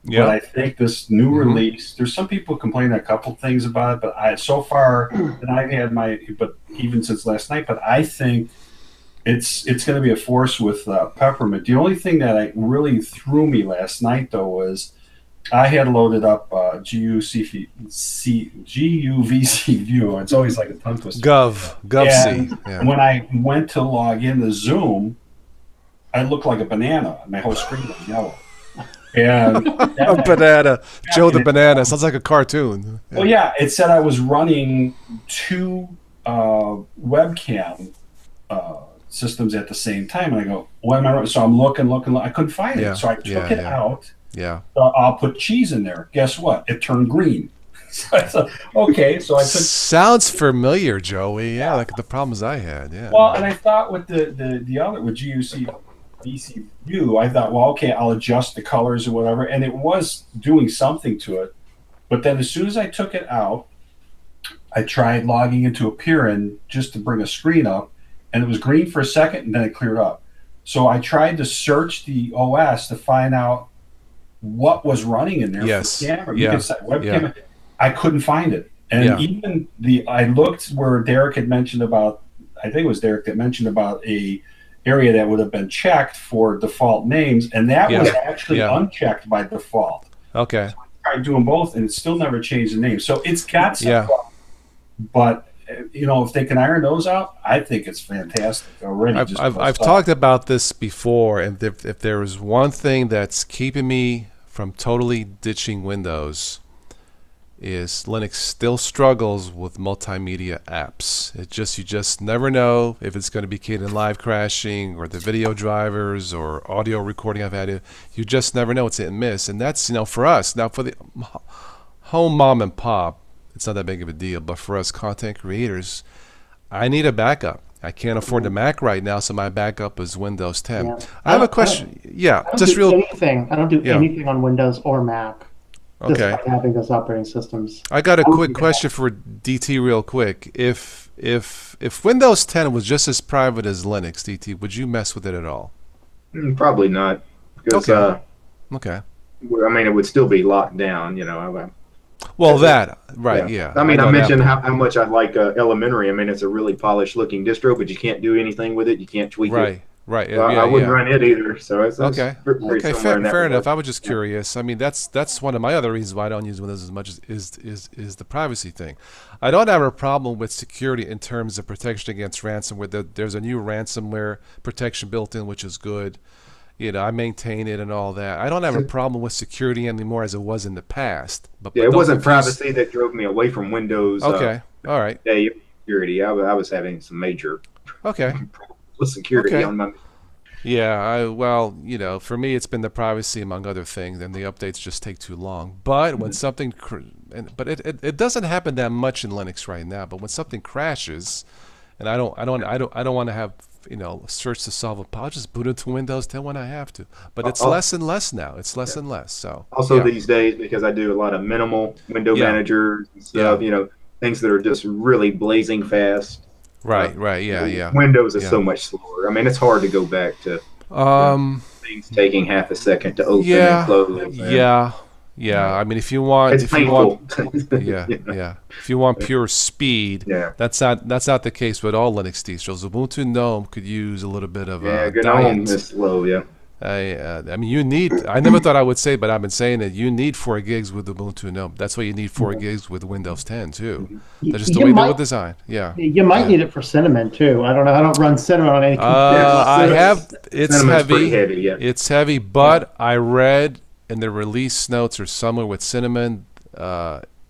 Yeah. But I think this new release, there's some people complaining a couple things about it, but so far, and I've had but even since last night, but I think it's going to be a force with Peppermint. The only thing that really threw me last night, though, was I had loaded up GUVC View. It's always like a tongue twister. GovC. Yeah. When I went to log into Zoom, I looked like a banana. My whole screen was yellow. And a banana. Joe the Banana. Sounds like a cartoon. Well, yeah. It said I was running 2 webcam systems at the same time. And I go, what am I running? So I'm looking. I couldn't find it. So I took it out. Yeah. So I'll put cheese in there. Guess what? It turned green. So I thought, okay. So I put. Sounds familiar, Joey. Yeah, like the problems I had. Yeah. Well, and I thought with the other, with VC View, I thought, well, okay, I'll adjust the colors or whatever, and it was doing something to it. But then as soon as I took it out, I tried logging into Appearin just to bring a screen up, and it was green for a second, and then it cleared up. So I tried to search the OS to find out what was running in there for the camera. You could set webcam. I couldn't find it. And even I looked where Derek had mentioned about, I think it was Derek that mentioned about a area that would have been checked for default names, and that was actually unchecked by default. Okay. So I tried doing both, and it still never changed the name. So it's got some problems. But if they can iron those out, I think it's fantastic already. I've talked about this before, and if there is one thing that's keeping me from totally ditching Windows, is Linux still struggles with multimedia apps. You just never know if it's going to be Kdenlive live crashing, or the video drivers, or audio recording I've had. You just never know. It's hit and miss, and that's for us. Now for the home mom and pop, it's not that big of a deal. But for us content creators, I need a backup. I can't afford the Mac right now, so my backup is Windows 10. Yeah. I have a question. I don't do anything on Windows or Mac. Okay. Having those operating systems. I got a quick question for DT real quick. If Windows 10 was just as private as Linux, DT, would you mess with it at all? Probably not. Because, okay. I mean, it would still be locked down, Well, yeah. I mean, I mentioned how much I like Elementary. I mean, it's a really polished looking distro, but you can't do anything with it. You can't tweak it. Right. So I wouldn't run it either. So it's okay. Fair enough. I was just curious. I mean, that's one of my other reasons why I don't use Windows as much is the privacy thing. I don't have a problem with security in terms of protection against ransomware. There's a new ransomware protection built in, which is good. I maintain it and all that. I don't have a problem with security anymore as it was in the past. But it wasn't privacy that drove me away from Windows. Okay. All right. Security. I was having some major. Okay. With security on my. Yeah, for me, it's been the privacy among other things, and the updates just take too long. But when something, it doesn't happen that much in Linux right now. But when something crashes, and I don't want to have search to solve a. I'll just boot into Windows 10 when I have to. But it's less and less now. It's less and less. So also these days, because I do a lot of minimal window managers and stuff, things that are just really blazing fast. Right. Yeah. Windows is so much slower. I mean, it's hard to go back to things taking half a second to open and close. Yeah. I mean, if you want, it's painful. If you want pure speed, that's not the case with all Linux distros. Ubuntu GNOME could use a little bit of GNOME is slow. Yeah. I mean, you need. I never thought I would say, but I've been saying it. You need 4 gigs with Ubuntu GNOME. That's why you need 4 gigs with Windows 10 too. That's just the way they were designed. Yeah. You might need it for Cinnamon too. I don't know. I don't run Cinnamon on any computer. I have. It's Cinnamon's heavy. It's heavy, but I read in the release notes or somewhere with Cinnamon,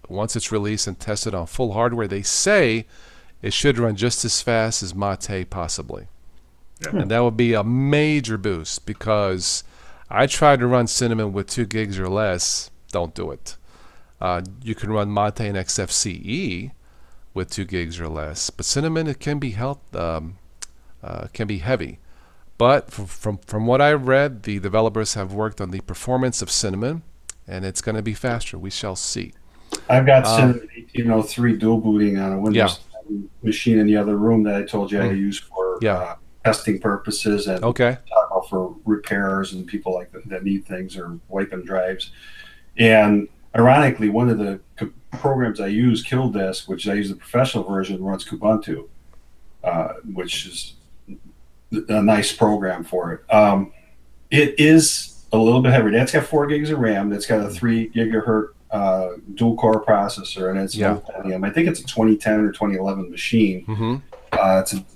once it's released and tested on full hardware, they say it should run just as fast as Mate possibly. And that would be a major boost, because I tried to run Cinnamon with 2 gigs or less. Don't do it. You can run Mate and XFCE with 2 gigs or less, but Cinnamon, it can be heavy. But from what I read, the developers have worked on the performance of Cinnamon, and it's going to be faster. We shall see. I've got Cinnamon 1803 dual booting on a Windows machine in the other room that I told you I use for testing purposes and for repairs and people like that need things or wiping drives. And ironically, one of the programs I use, Kill Disk, which I use the professional version, runs Kubuntu, which is a nice program for it. It is a little bit heavier. That's got 4 gigs of RAM. That's got a 3 gigahertz dual core processor, and it's I think it's a 2010 or 2011 machine.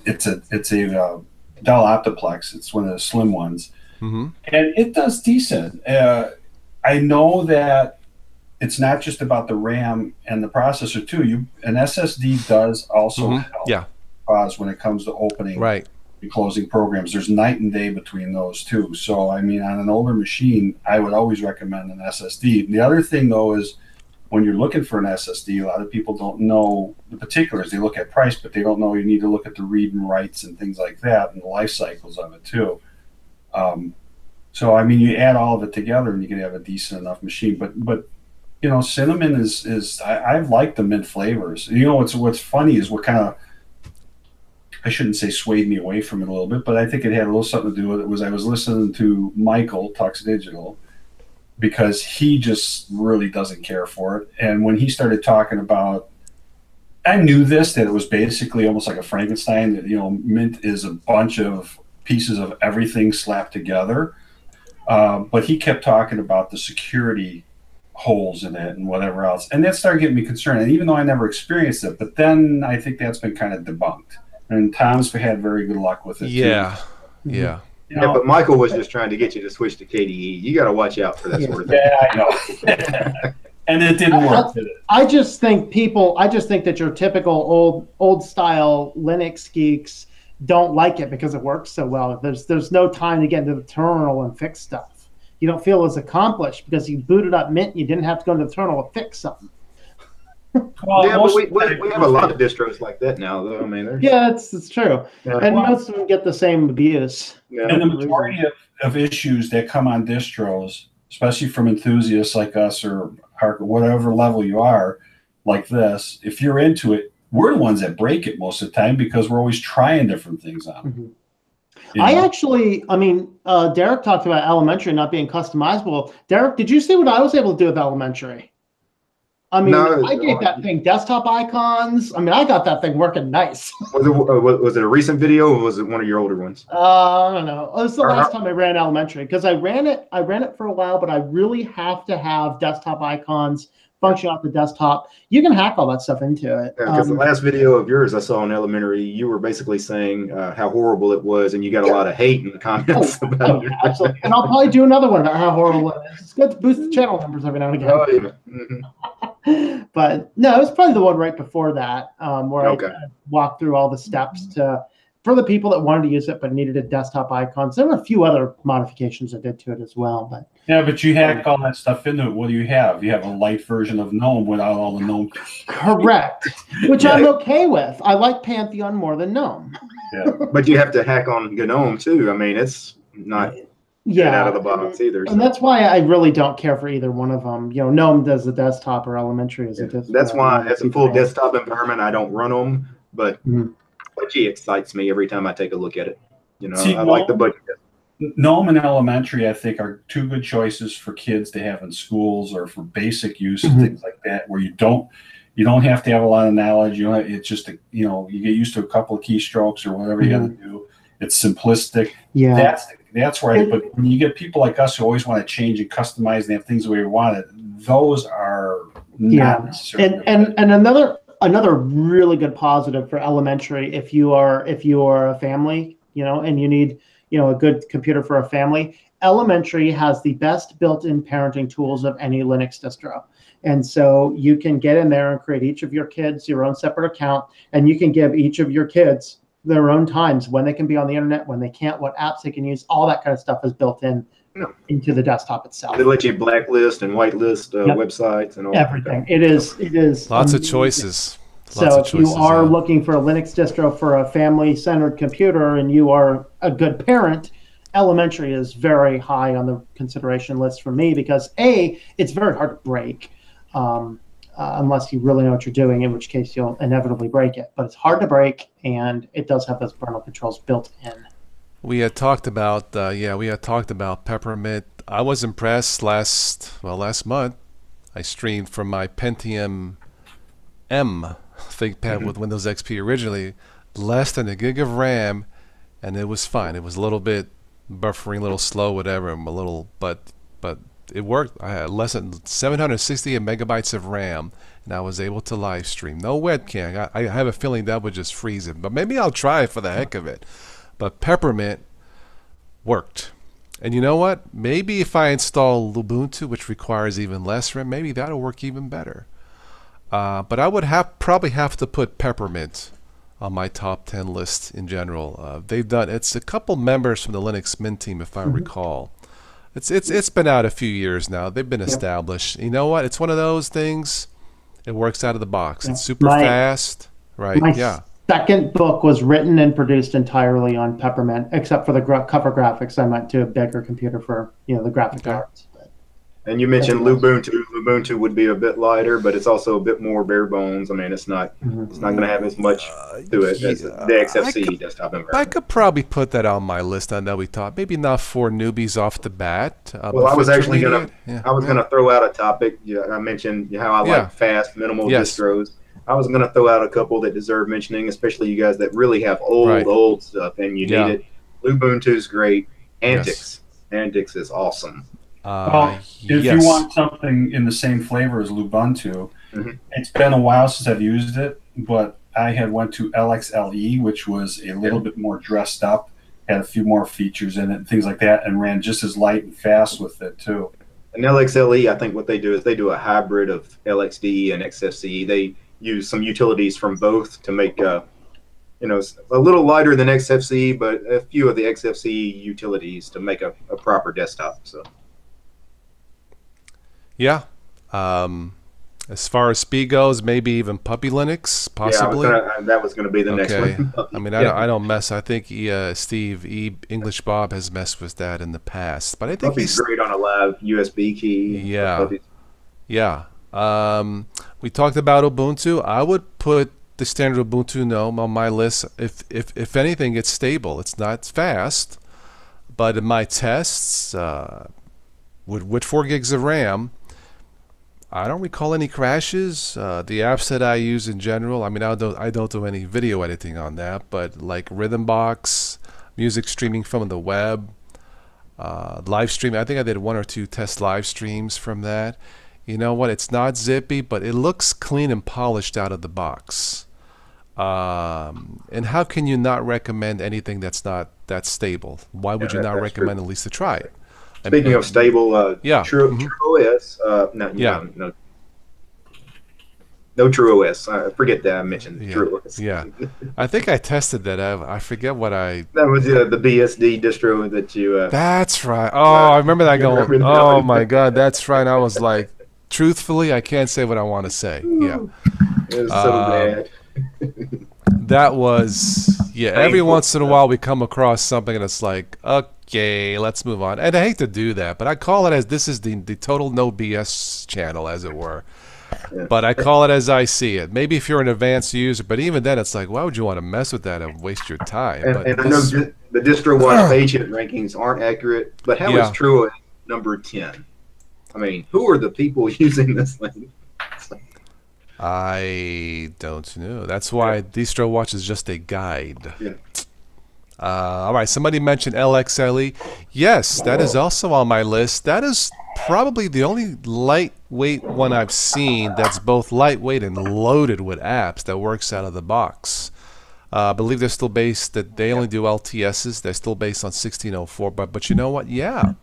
It's a Dell Optiplex. It's one of the slim ones, and it does decent. I know that it's not just about the RAM and the processor too. An SSD does also help. Cause when it comes to opening and closing programs, there's night and day between those two. So I mean, on an older machine, I would always recommend an SSD. The other thing though is, when you're looking for an SSD, a lot of people don't know the particulars. They look at price, but they don't know you need to look at the read and writes and things like that, and the life cycles of it too. So I mean, you add all of it together, and you can have a decent enough machine. But Cinnamon is I like the mint flavors. What's funny is what kind of, I shouldn't say swayed me away from it a little bit, but I think it had a little something to do with it. I was listening to Michael Tux Digital, because he just really doesn't care for it. And when he started talking about, I knew that it was basically almost like a Frankenstein, that, Mint is a bunch of pieces of everything slapped together. But he kept talking about the security holes in it and whatever else. And that started getting me concerned. And even though I never experienced it, but then I think that's been kind of debunked. And Tom's had very good luck with it. Yeah. Too. Yeah. You know, yeah, but Michael was just trying to get you to switch to KDE. You got to watch out for that sort of thing. Yeah, I know. And it didn't work, did it? I just think that your typical old style Linux geeks don't like it because it works so well. There's no time to get into the terminal and fix stuff. You don't feel as accomplished because you booted up Mint and you didn't have to go into the terminal to fix something. Well, Yeah, but we have a lot of distros like that now, though. I mean, yeah, it's true. Yeah. And most of them get the same abuse. Yeah. And the majority of issues that come on distros, especially from enthusiasts like us or whatever level you are, like this, if you're into it, we're the ones that break it most of the time because we're always trying different things on it. Mm-hmm. You know? Derek talked about elementary not being customizable. Derek, did you see what I was able to do with elementary? I mean, No, I gave that thing desktop icons. I mean, I got that thing working nice. Was it a recent video or was it one of your older ones? I don't know. It was the last time I ran elementary because I ran it for a while, but I really have to have desktop icons function off the desktop. You can hack all that stuff into it. Because the last video of yours I saw on elementary, you were basically saying how horrible it was, and you got a lot of hate in the comments about it. Absolutely. And I'll probably do another one about how horrible it is. It's good to boost the channel numbers every now and again. Oh, yeah. Mm-hmm. But no, it was probably the one right before that, where I walked through all the steps for the people that wanted to use it but needed a desktop icons. There were a few other modifications I did to it as well. But yeah, but you hack all that stuff into it. What do you have? You have a light version of GNOME without all the GNOME. Correct, which I'm okay with. I like Pantheon more than GNOME. Yeah, but you have to hack on GNOME too. I mean, it's not out of the box either. And that's why I really don't care for either one of them. You know, GNOME does the desktop or elementary as a desktop. That's why as a full desktop environment, I don't run them, but Budgie excites me every time I take a look at it. You know, I like the Budgie. GNOME and elementary, I think, are two good choices for kids to have in schools or for basic use and things like that, where you don't have to have a lot of knowledge. It's just you get used to a couple of keystrokes or whatever you got to do. It's simplistic. Yeah, that's right. But when you get people like us who always want to change and customize and have things the way we want it, those are not necessarily. And another really good positive for elementary, if you are a family, and you need a good computer for a family, elementary has the best built-in parenting tools of any Linux distro. And so you can get in there and create each of your kids your own separate account, and you can give each of your kids their own times when they can be on the internet, when they can't, what apps they can use. All that kind of stuff is built in into the desktop itself. They let you blacklist and whitelist websites and all everything. It is lots of choices. So if you are looking for a Linux distro for a family-centered computer and you are a good parent, elementary is very high on the consideration list for me because it's very hard to break unless you really know what you're doing, in which case you'll inevitably break it. But it's hard to break, and it does have those parental controls built in. We had talked about Peppermint. I was impressed last month. I streamed from my Pentium M ThinkPad with Windows XP originally, less than a gig of RAM, and it was fine. It was a little bit buffering, a little slow, whatever, but it worked. I had less than 768 megabytes of RAM, and I was able to live stream. No webcam. I have a feeling that would just freeze it, but maybe I'll try it for the heck of it. But Peppermint worked. And you know what? Maybe if I install Ubuntu, which requires even less RAM, maybe that'll work even better. But I would probably have to put Peppermint on my top 10 list in general. It's a couple members from the Linux Mint team, if I recall. It's been out a few years now. They've been established. You know what? It's one of those things. It works out of the box. It's super fast, right? My second book was written and produced entirely on Peppermint, except for the cover graphics. I went to a bigger computer for the graphic arts. And you mentioned Ubuntu. Ubuntu would be a bit lighter, but it's also a bit more bare bones. I mean, it's not going to have as much to it as the XFC desktop environment. I could probably put that on my list. I know we talked. Maybe not for newbies off the bat. Well, I was actually going to throw out a topic. I mentioned how I like fast, minimal distros. I was going to throw out a couple that deserve mentioning, especially you guys that really have old stuff and you need it. Ubuntu's great. Antics is awesome. Well, if yes. you want something in the same flavor as Lubuntu, it's been a while since I've used it, but I had went to LXLE, which was a little bit more dressed up, had a few more features in it and things like that, and ran just as light and fast with it too. And LXLE, I think what they do is they do a hybrid of LXDE and XFCE. They use some utilities from both to make a little lighter than XFCE, but a few of the XFCE utilities to make a proper desktop. So, yeah. As far as speed goes, maybe even Puppy Linux, possibly. Yeah, that was going to be the next one. I mean, I don't mess. I think Steve English Bob has messed with that in the past, but I think Puppy's great on a live USB key. Yeah, yeah. We talked about Ubuntu. I would put the standard Ubuntu GNOME on my list. If anything, it's stable. It's not fast, but in my tests, with 4 gigs of RAM, I don't recall any crashes. The apps that I use in general, I mean, I don't do any video editing on that, but like Rhythmbox, music streaming from the web, live streaming. I think I did 1 or 2 test live streams from that. You know what? It's not zippy, but it looks clean and polished out of the box. And how can you not recommend anything that's not that stable? Why would you not recommend at least to try it? Speaking of stable, True OS, no True OS. I forget that I mentioned True OS. Yeah, I think I tested that. I forget what I. That was the BSD distro that you. That's right. Oh, I remember that going. Oh my God, that's right. I was like, truthfully, I can't say what I want to say. Yeah, it was so bad. That was every once in a while we come across something and it's like, okay, let's move on. And I hate to do that, but I call it as this is the total no BS channel, as it were. Yeah. But I call it as I see it. Maybe if you're an advanced user, but even then it's like, why would you want to mess with that and waste your time? And I know the DistroWatch page hit rankings aren't accurate, but how is True number 10? I mean, who are the people using this thing? I don't know. That's why DistroWatch is just a guide. Yeah. All right. Somebody mentioned LXLE. Yes, that is also on my list. That is probably the only lightweight one I've seen that's both lightweight and loaded with apps that works out of the box. I believe they're still based that they only do LTSs. They're still based on 1604. But you know what? Yeah,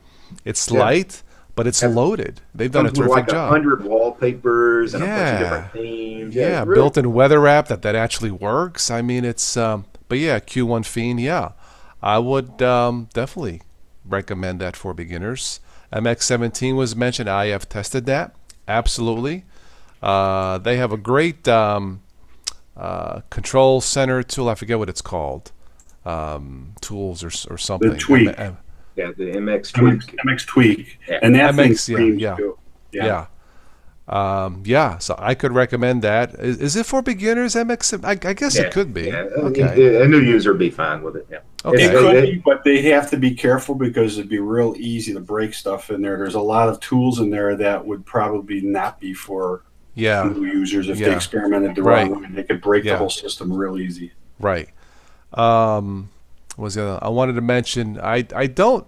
it's light. But it's loaded. They've done a terrific job. 100 wallpapers and a bunch of different themes. Yeah, really built-in weather app that actually works. I mean, it's but yeah, Q1 Fiend. Yeah, I would definitely recommend that for beginners. MX17 was mentioned. I have tested that. Absolutely. They have a great control center tool. I forget what it's called. Tools or something. The Tweak. Yeah, the MX Tweak. MX Tweak. Yeah. And that MX, thing too. So I could recommend that. Is it for beginners, MX? I guess it could be. Yeah. Okay. A new user would be fine with it. Yeah. Okay. It could be, but they have to be careful because it'd be real easy to break stuff in there. There's a lot of tools in there that would probably not be for new users if they experimented the wrong way. They could break the whole system real easy. Right. I wanted to mention I don't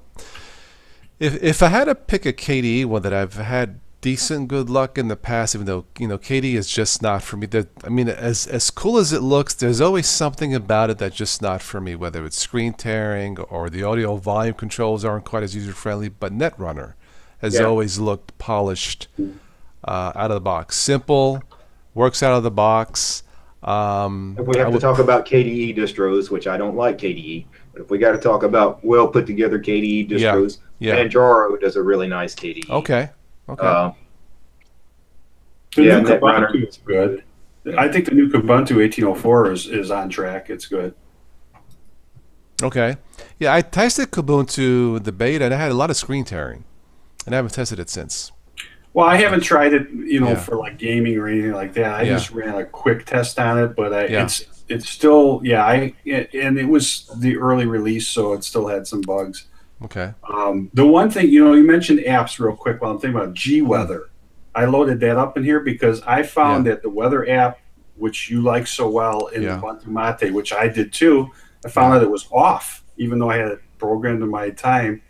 if I had to pick a KDE one that I've had decent good luck in the past, even though KDE is just not for me. I mean, as cool as it looks, there's always something about it that's just not for me, whether it's screen tearing or the audio volume controls aren't quite as user friendly. But Netrunner has always looked polished out of the box, simple, works out of the box. If we have to talk about KDE distros, which I don't like KDE, but if we got to talk about well put together KDE distros, Manjaro does a really nice KDE. Okay. The new Kubuntu is good. I think the new Kubuntu 1804 is on track. It's good. Okay. Yeah, I tested Kubuntu the beta and I had a lot of screen tearing, and I haven't tested it since. Well, I haven't tried it, for like gaming or anything like that. I just ran a quick test on it, but it's still, and it was the early release, so it still had some bugs. Okay. The one thing, you mentioned apps real quick while I'm thinking about G-Weather. I loaded that up in here because I found that the weather app, which you like so well in Ubuntu Mate, which I did too, I found that it was off, even though I had it programmed in my time.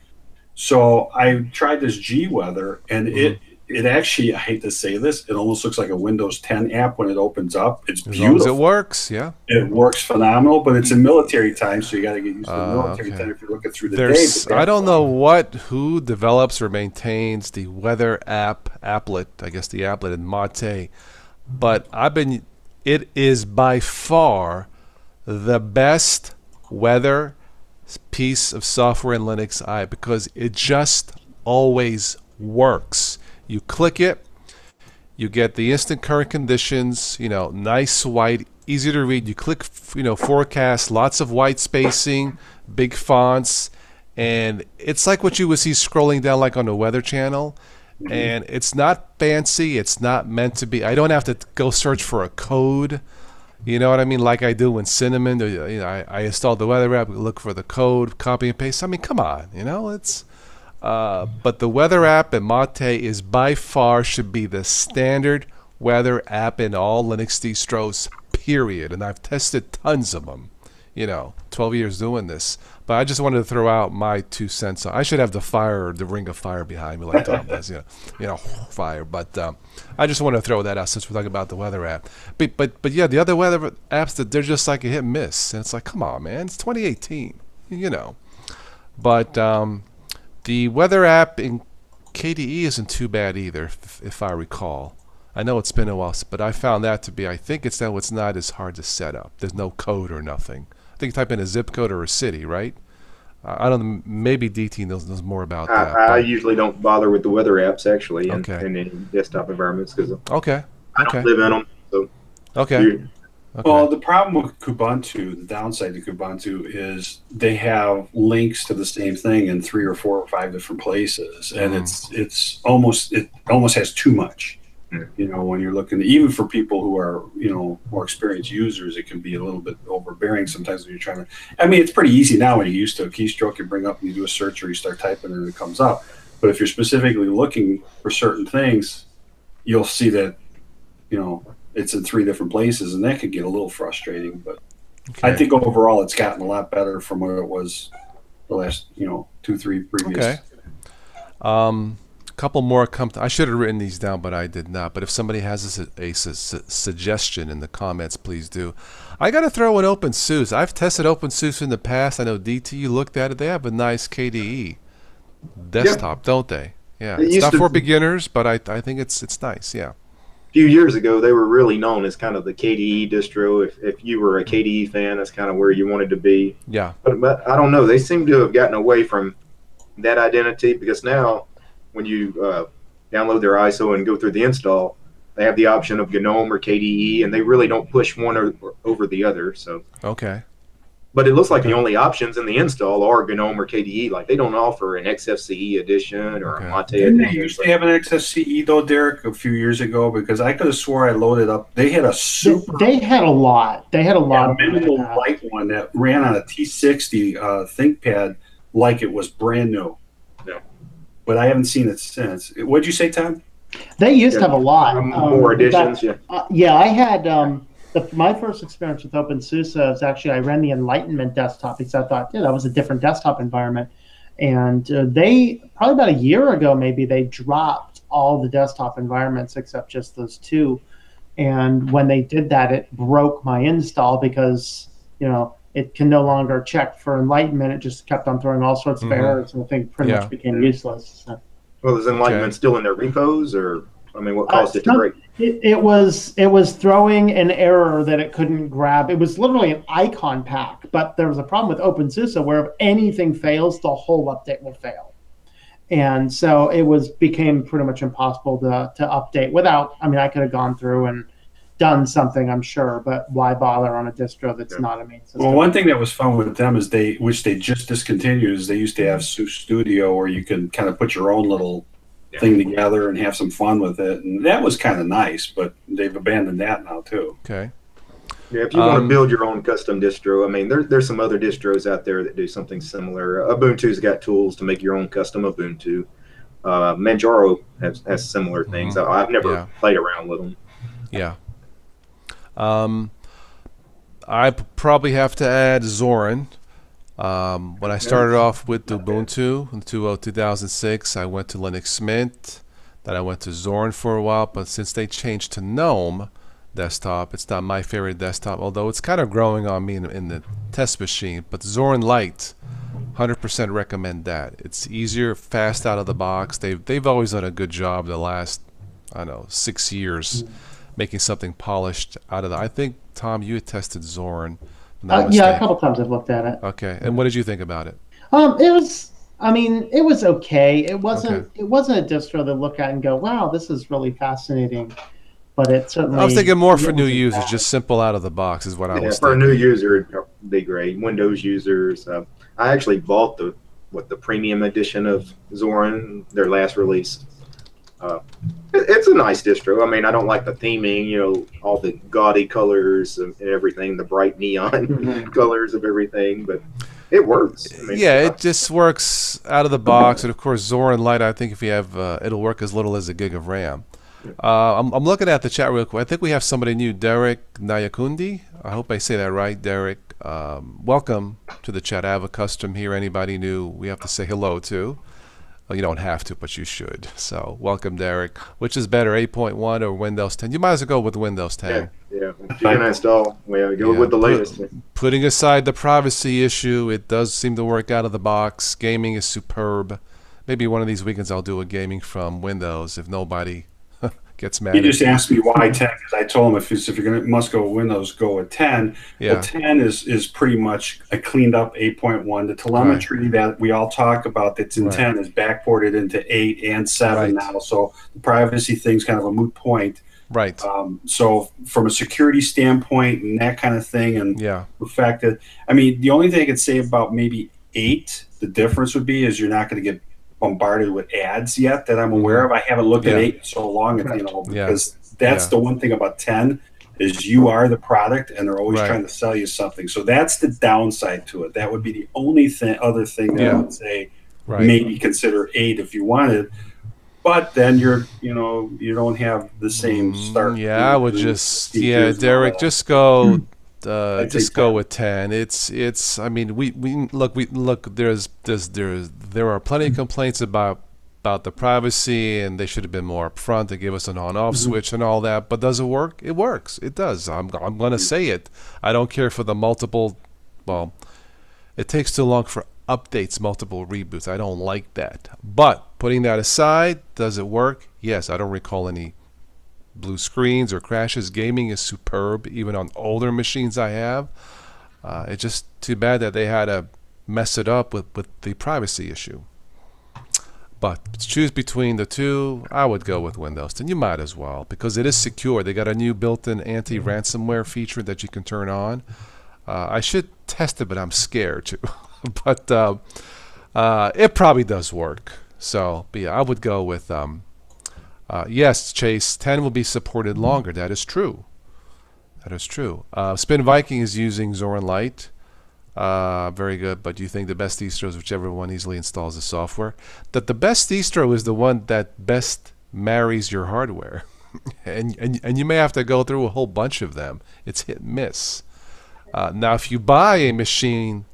So I tried this G Weather, and it actually, I hate to say this, it almost looks like a Windows 10 app when it opens up. It's beautiful. As long as it works, yeah. It works phenomenal, but it's in military time, so you got to get used to the military time if you're looking through the day. I don't know who develops or maintains the weather applet, I guess the applet in Mate, but it is by far the best weather piece of software in Linux because it just always works. You click it, you get the instant current conditions, nice white, easy to read. You click, forecast, lots of white spacing, big fonts, and it's like what you would see scrolling down like on the Weather Channel. And it's not fancy. It's not meant to be. I don't have to go search for a code. You know what I mean? Like I do in Cinnamon. I installed the weather app, look for the code, copy and paste. I mean, come on. It's. But the weather app in Mate is by far should be the standard weather app in all Linux distros, period. And I've tested tons of them, 12 years doing this. But I just wanted to throw out my 2 cents. I should have the ring of fire behind me like Tom does, fire. But I just want to throw that out since we're talking about the weather app. But yeah, the other weather apps, they're just like a hit and miss. And it's like, come on, man, it's 2018, But the weather app in KDE isn't too bad either, if I recall. I know it's been a while, but I found that to be, I think it's not as hard to set up. There's no code or nothing. I think you type in a zip code or a city, right? I don't know, maybe DT knows more about that. I usually don't bother with the weather apps, actually, in desktop environments, because I don't live in them. So Okay. Well, the problem with Kubuntu, the downside to Kubuntu is they have links to the same thing in 3 or 4 or 5 different places, and it almost has too much. When you're looking, even for people who are more experienced users, it can be a little bit overbearing sometimes when you're trying to. I mean, it's pretty easy now when you're used to a keystroke. You bring up, and you do a search, or you start typing, and it comes up. But if you're specifically looking for certain things, you'll see that it's in 3 different places, and that could get a little frustrating. But I think overall it's gotten a lot better from what it was the last 2-3 previous. Okay. Couple more I should have written these down, but I did not. But if somebody has a suggestion in the comments, please do. I got to throw in OpenSUSE. I've tested OpenSUSE in the past. I know DT, you looked at it. They have a nice KDE desktop, don't they? Yeah. It's not for beginners, but I think it's nice. Yeah. A few years ago, they were really known as kind of the KDE distro. If you were a KDE fan, that's kind of where you wanted to be. Yeah. But I don't know. They seem to have gotten away from that identity, because now when you download their ISO and go through the install, they have the option of GNOME or KDE, and they really don't push one over the other. So okay. But it looks like the only options in the install are GNOME or KDE. Like, they don't offer an XFCE edition or a Mate edition. Didn't they used to have an XFCE though, Derek, a few years ago? Because I could have swore I loaded up. They had a super. They had a lot. They had a lot of minimal light one that ran on a T60 ThinkPad like it was brand new. Yeah. But I haven't seen it since. What'd you say, Tom? They used to have a lot. More editions, I had. My first experience with OpenSUSE was actually, I ran the Enlightenment desktop because I thought, that was a different desktop environment. And they, probably about a year ago, maybe, they dropped all the desktop environments except just those 2. And when they did that, it broke my install because, it can no longer check for Enlightenment. It just kept on throwing all sorts of errors, and the thing pretty much became useless. So. Well, is Enlightenment still in their repos, or? I mean, what caused it to break? It was throwing an error that it couldn't grab. It was literally an icon pack, but there was a problem with OpenSUSE where if anything fails, the whole update will fail. And so became pretty much impossible to update without. I mean, I could have gone through and done something, I'm sure, but why bother on a distro that's not a main system? Well, one thing that was fun with them is which they just discontinued, is they used to have SUSE Studio where you can kind of put your own little thing together and have some fun with it, and that was kind of nice, but they've abandoned that now too. Okay. Yeah, if you want to build your own custom distro, I mean, there's some other distros out there that do something similar. Ubuntu's got tools to make your own custom Ubuntu. Manjaro has similar things. I've never played around with them. Yeah. I probably have to add Zorin. When I started off with Ubuntu in 2006, I went to Linux Mint. Then I went to Zorn for a while, but since they changed to GNOME desktop, it's not my favorite desktop, although it's kind of growing on me in the test machine. But Zorn Lite, 100% recommend that. It's easier, fast out of the box. They've always done a good job the last, I don't know, 6 years, making something polished out of that. I think, Tom, you had tested Zorn. Yeah, a couple times I've looked at it. Okay, and what did you think about it? It was, I mean, it was okay. It wasn't a distro to look at and go, wow, this is really fascinating. But it certainly. I was thinking more for new users, just simple out of the box is what I was for thinking. a new user, it'd be great. Windows users. I actually bought the premium edition of Zorin, their last release. It's a nice distro. I mean, I don't like the theming, you know, all the gaudy colors and everything, the bright neon colors of everything, but it works. I mean, yeah, it just works out of the box. And of course, Zorin Lite, I think if you have, it'll work as little as a gig of RAM. I'm looking at the chat real quick. I think we have somebody new, Derek Nayakundi. I hope I say that right, Derek. Welcome to the chat. I have a custom here. Anybody new, we have to say hello to. Well, you don't have to, but you should. So, welcome, Derek. Which is better, 8.1 or Windows 10? You might as well go with Windows 10. Yeah. If you're gonna install, go with the latest. Putting aside the privacy issue, it does seem to work out of the box. Gaming is superb. Maybe one of these weekends I'll do a gaming from Windows if nobody gets mad. He just asked me why 10, because I told him if you're gonna must go with Windows, go with 10. Yeah. Well, 10 is pretty much a cleaned up 8.1. The telemetry that we all talk about that's in 10 is backported into 8 and 7 now. So the privacy thing's kind of a moot point. Right. So from a security standpoint and that kind of thing, and yeah, the fact that, I mean, the only thing I could say about maybe 8, the difference would be is you're not going to get bombarded with ads yet that I'm aware of. I haven't looked at 8 in so long, you know, because that's the one thing about 10 is you are the product and they're always trying to sell you something. So that's the downside to it. That would be the only other thing that I would say maybe consider 8 if you wanted. But then you don't have the same start. Yeah, I would just Derek, just go with 10. It's I mean we look there are plenty of complaints about the privacy, and they should have been more upfront to give us an on-off switch and all that. But does it work? It works. It does. I'm going to say it. I don't care for the multiple. Well, it takes too long for updates, multiple reboots. I don't like that. But putting that aside, does it work? Yes. I don't recall any blue screens or crashes. Gaming is superb, even on older machines I have. It's just too bad that they had to mess it up with the privacy issue. But to choose between the two, I would go with Windows 10. You might as well, because it is secure. They got a new built-in anti-ransomware feature that you can turn on. I should test it, but I'm scared to. But it probably does work. So, but yeah, I would go with yes, Chase, 10 will be supported longer. That is true. That is true. Spin Viking is using Zorin Lite. Very good. But do you think the best distro is whichever one easily installs the software? That the best distro is the one that best marries your hardware. and you may have to go through a whole bunch of them. It's hit and miss. Now, if you buy a machine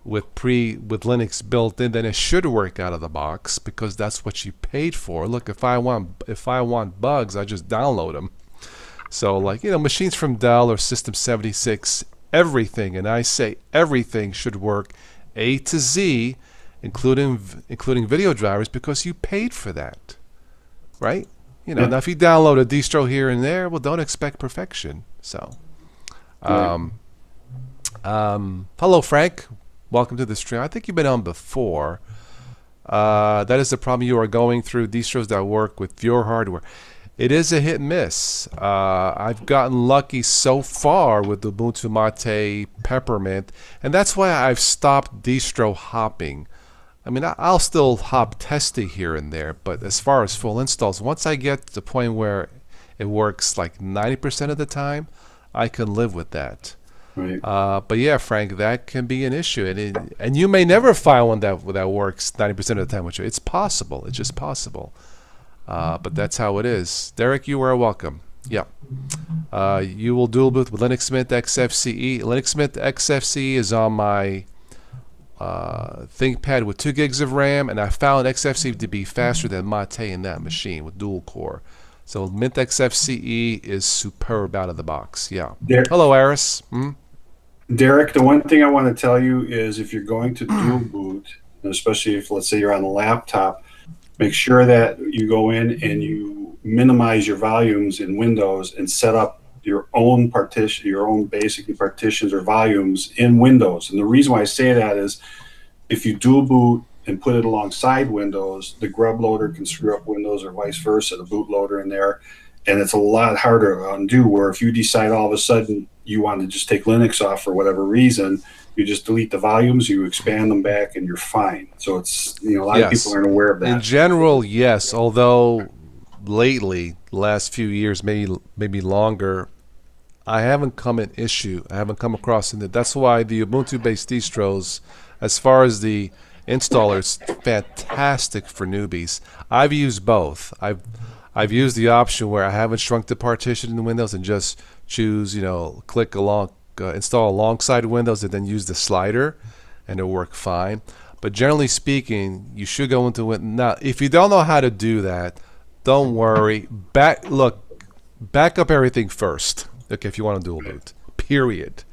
with Linux built in, then it should work out of the box, because that's what you paid for. Look, if I want bugs, I just download them. So, like, machines from Dell or System 76, everything, and I say everything, should work A to Z, including video drivers, because you paid for that, right? Now if you download a distro here and there, well, don't expect perfection. So, hello, Frank. Welcome to the stream. I think you've been on before. That is the problem. You are going through distros that work with your hardware. It is a hit and miss. I've gotten lucky so far with Ubuntu Mate Peppermint, and that's why I've stopped distro hopping. I mean, I'll still hop testy here and there, but as far as full installs, once I get to the point where it works like 90% of the time, I can live with that. Right. But yeah, Frank, that can be an issue, and you may never find one that works 90% of the time with you. It's possible. It's just possible. But that's how it is. Derek, you are welcome. Yeah. You will dual boot with Linux Mint XFCE. Linux Mint XFCE is on my ThinkPad with 2 gigs of RAM, and I found XFCE to be faster than Mate in that machine with dual core. So Mint XFCE is superb out of the box. Yeah. Hello, Aris. Derek, the one thing I want to tell you is if you're going to dual boot, and especially if, let's say, you're on a laptop, make sure that you go in and you minimize your volumes in Windows and set up your own partition, your own basically partitions or volumes in Windows. And the reason why I say that is if you dual boot and put it alongside Windows, the grub loader can screw up Windows or vice versa, the bootloader in there. And it's a lot harder to undo, where if you decide all of a sudden you want to just take Linux off for whatever reason, you just delete the volumes, you expand them back, and you're fine. So it's, you know, a lot of people aren't aware of that. In general, yes, although lately, last few years, maybe longer, I haven't come across in it. That's why the Ubuntu-based distros, as far as the installer, is fantastic for newbies. I've used both. I've used the option where I haven't shrunk the partition in Windows and just choose, click along, install alongside Windows, and then use the slider, and it'll work fine. But generally speaking, you should go into Windows. Now, if you don't know how to do that, don't worry. Back up everything first. Okay, if you want to dual boot, period.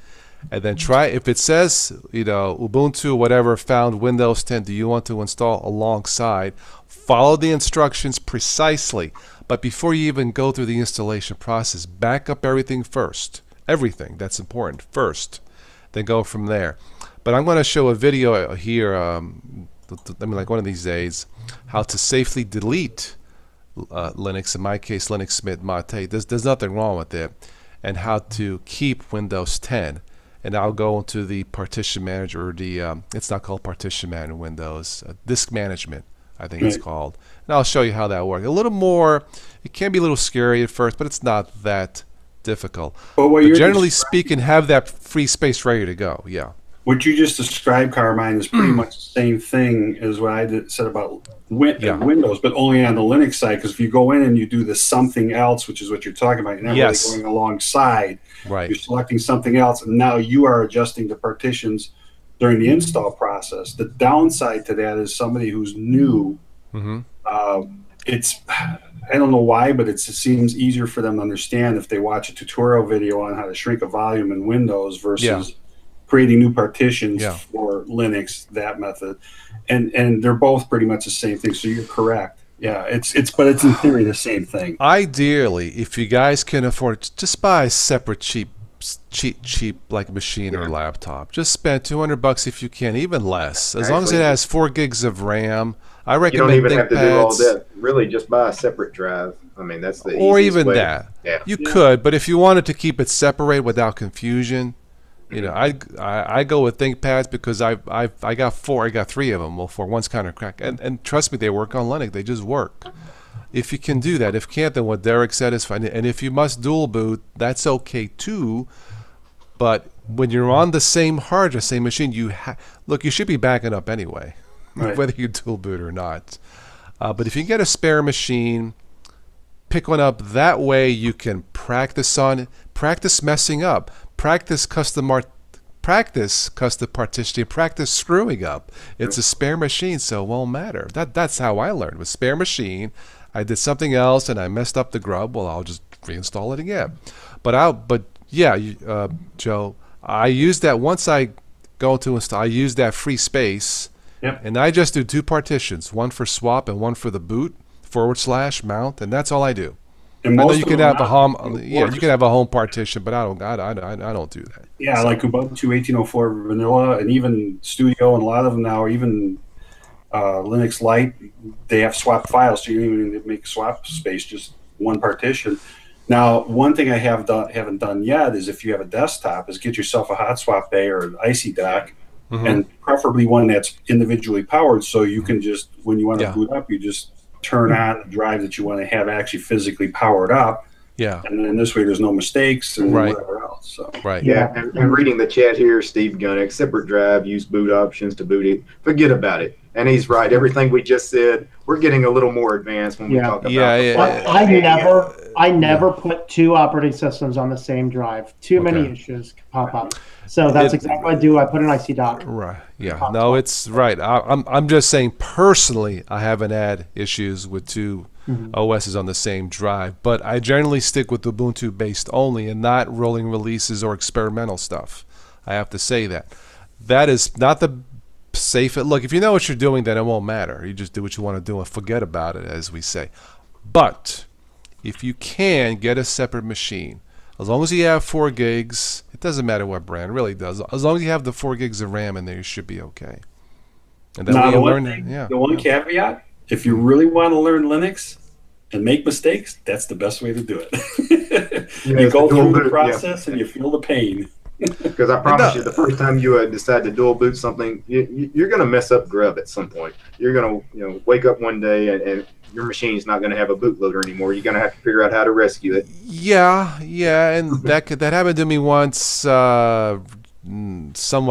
And then try, if it says, Ubuntu, whatever, found Windows 10, do you want to install alongside? Follow the instructions precisely. But before you even go through the installation process, back up everything first. Everything that's important first. Then go from there. But I'm going to show a video here, like one of these days, how to safely delete Linux, in my case, Linux Mint Mate. There's nothing wrong with it. And how to keep Windows 10. And I'll go into the partition manager, or it's not called partition manager in Windows, disk management, I think it's called. And I'll show you how that works. A little more, it can be a little scary at first, but it's not that difficult. But generally speaking, have that free space ready to go, yeah. What you just described, Carmine, is pretty much the same thing as what I said about Windows, but only on the Linux side. Because if you go in and you do the something else, which is what you're talking about, you're not really going alongside. Right. You're selecting something else, and now you are adjusting the partitions during the install process. The downside to that is somebody who's new. I don't know why, but it seems easier for them to understand if they watch a tutorial video on how to shrink a volume in Windows versus creating new partitions for Linux, that method. And they're both pretty much the same thing, so you're correct. Yeah, but it's in theory the same thing. Ideally, if you guys can afford it, just buy a separate cheap like machine or laptop. Just spend $200 if you can, even less. As long as it has 4 gigs of RAM. I recommend you don't even have to do all that. Really, just buy a separate drive. I mean, that's the easiest way. Or even that. Yeah. You could, but if you wanted to keep it separate without confusion, I go with ThinkPads because I got 4. I got 3 of them. Well, one's kind of cracked, and trust me, they work on Linux. They just work. If you can do that, if you can't, then what Derek said is fine. And if you must dual boot, that's okay too. But when you're on the same hard drive, same machine, you should be backing up anyway, whether you dual boot or not. But if you can get a spare machine, pick one up. That way you can practice on it, practice messing up, practice custom partitioning, practice screwing up. It's a spare machine, so it won't matter. That's how I learned. With spare machine, I did something else and I messed up the grub. Well, I'll just reinstall it again. Joe, I use that once I go to install. I use that free space, and I just do 2 partitions, one for swap and one for the boot / mount, and that's all I do. And I know you can have a home, you can have a home partition, but I don't do that. Yeah, so. Like Ubuntu 1804 Vanilla and even Studio, and a lot of them now, even Linux Lite, they have swap files, so you don't even need to make swap space, just one partition. Now, one thing I haven't done yet is if you have a desktop, is get yourself a hot swap bay or an icy dock, and preferably one that's individually powered, so you can just, when you want to boot up, you just turn on the drive that you want to have actually physically powered up. Yeah. And then this way there's no mistakes and whatever else. So. Right. Yeah. And reading the chat here, Steve Gunnick, separate drive, use boot options to boot it. Forget about it. And he's right. Everything we just said, we're getting a little more advanced when we talk about I never put two operating systems on the same drive. Too many issues pop up. So that's exactly what I do. I put an IC dock. Right. Yeah. No, it's right. I'm just saying personally, I haven't had issues with two OSs on the same drive, but I generally stick with Ubuntu based only and not rolling releases or experimental stuff. I have to say that. That is not the safe. Look, if you know what you're doing, then it won't matter. You just do what you want to do and forget about it, as we say. But if you can get a separate machine, as long as you have 4 gigs, it doesn't matter what brand, it really does. As long as you have the 4 gigs of RAM in there, you should be okay. And then the one caveat, if you really want to learn Linux and make mistakes, that's the best way to do it. You go through the process and you feel the pain. Because I promise you, the first time you decide to dual boot something, you're going to mess up Grub at some point. You're going to wake up one day and your machine's not going to have a bootloader anymore. You're going to have to figure out how to rescue it. Yeah, and that happened to me once, somewhat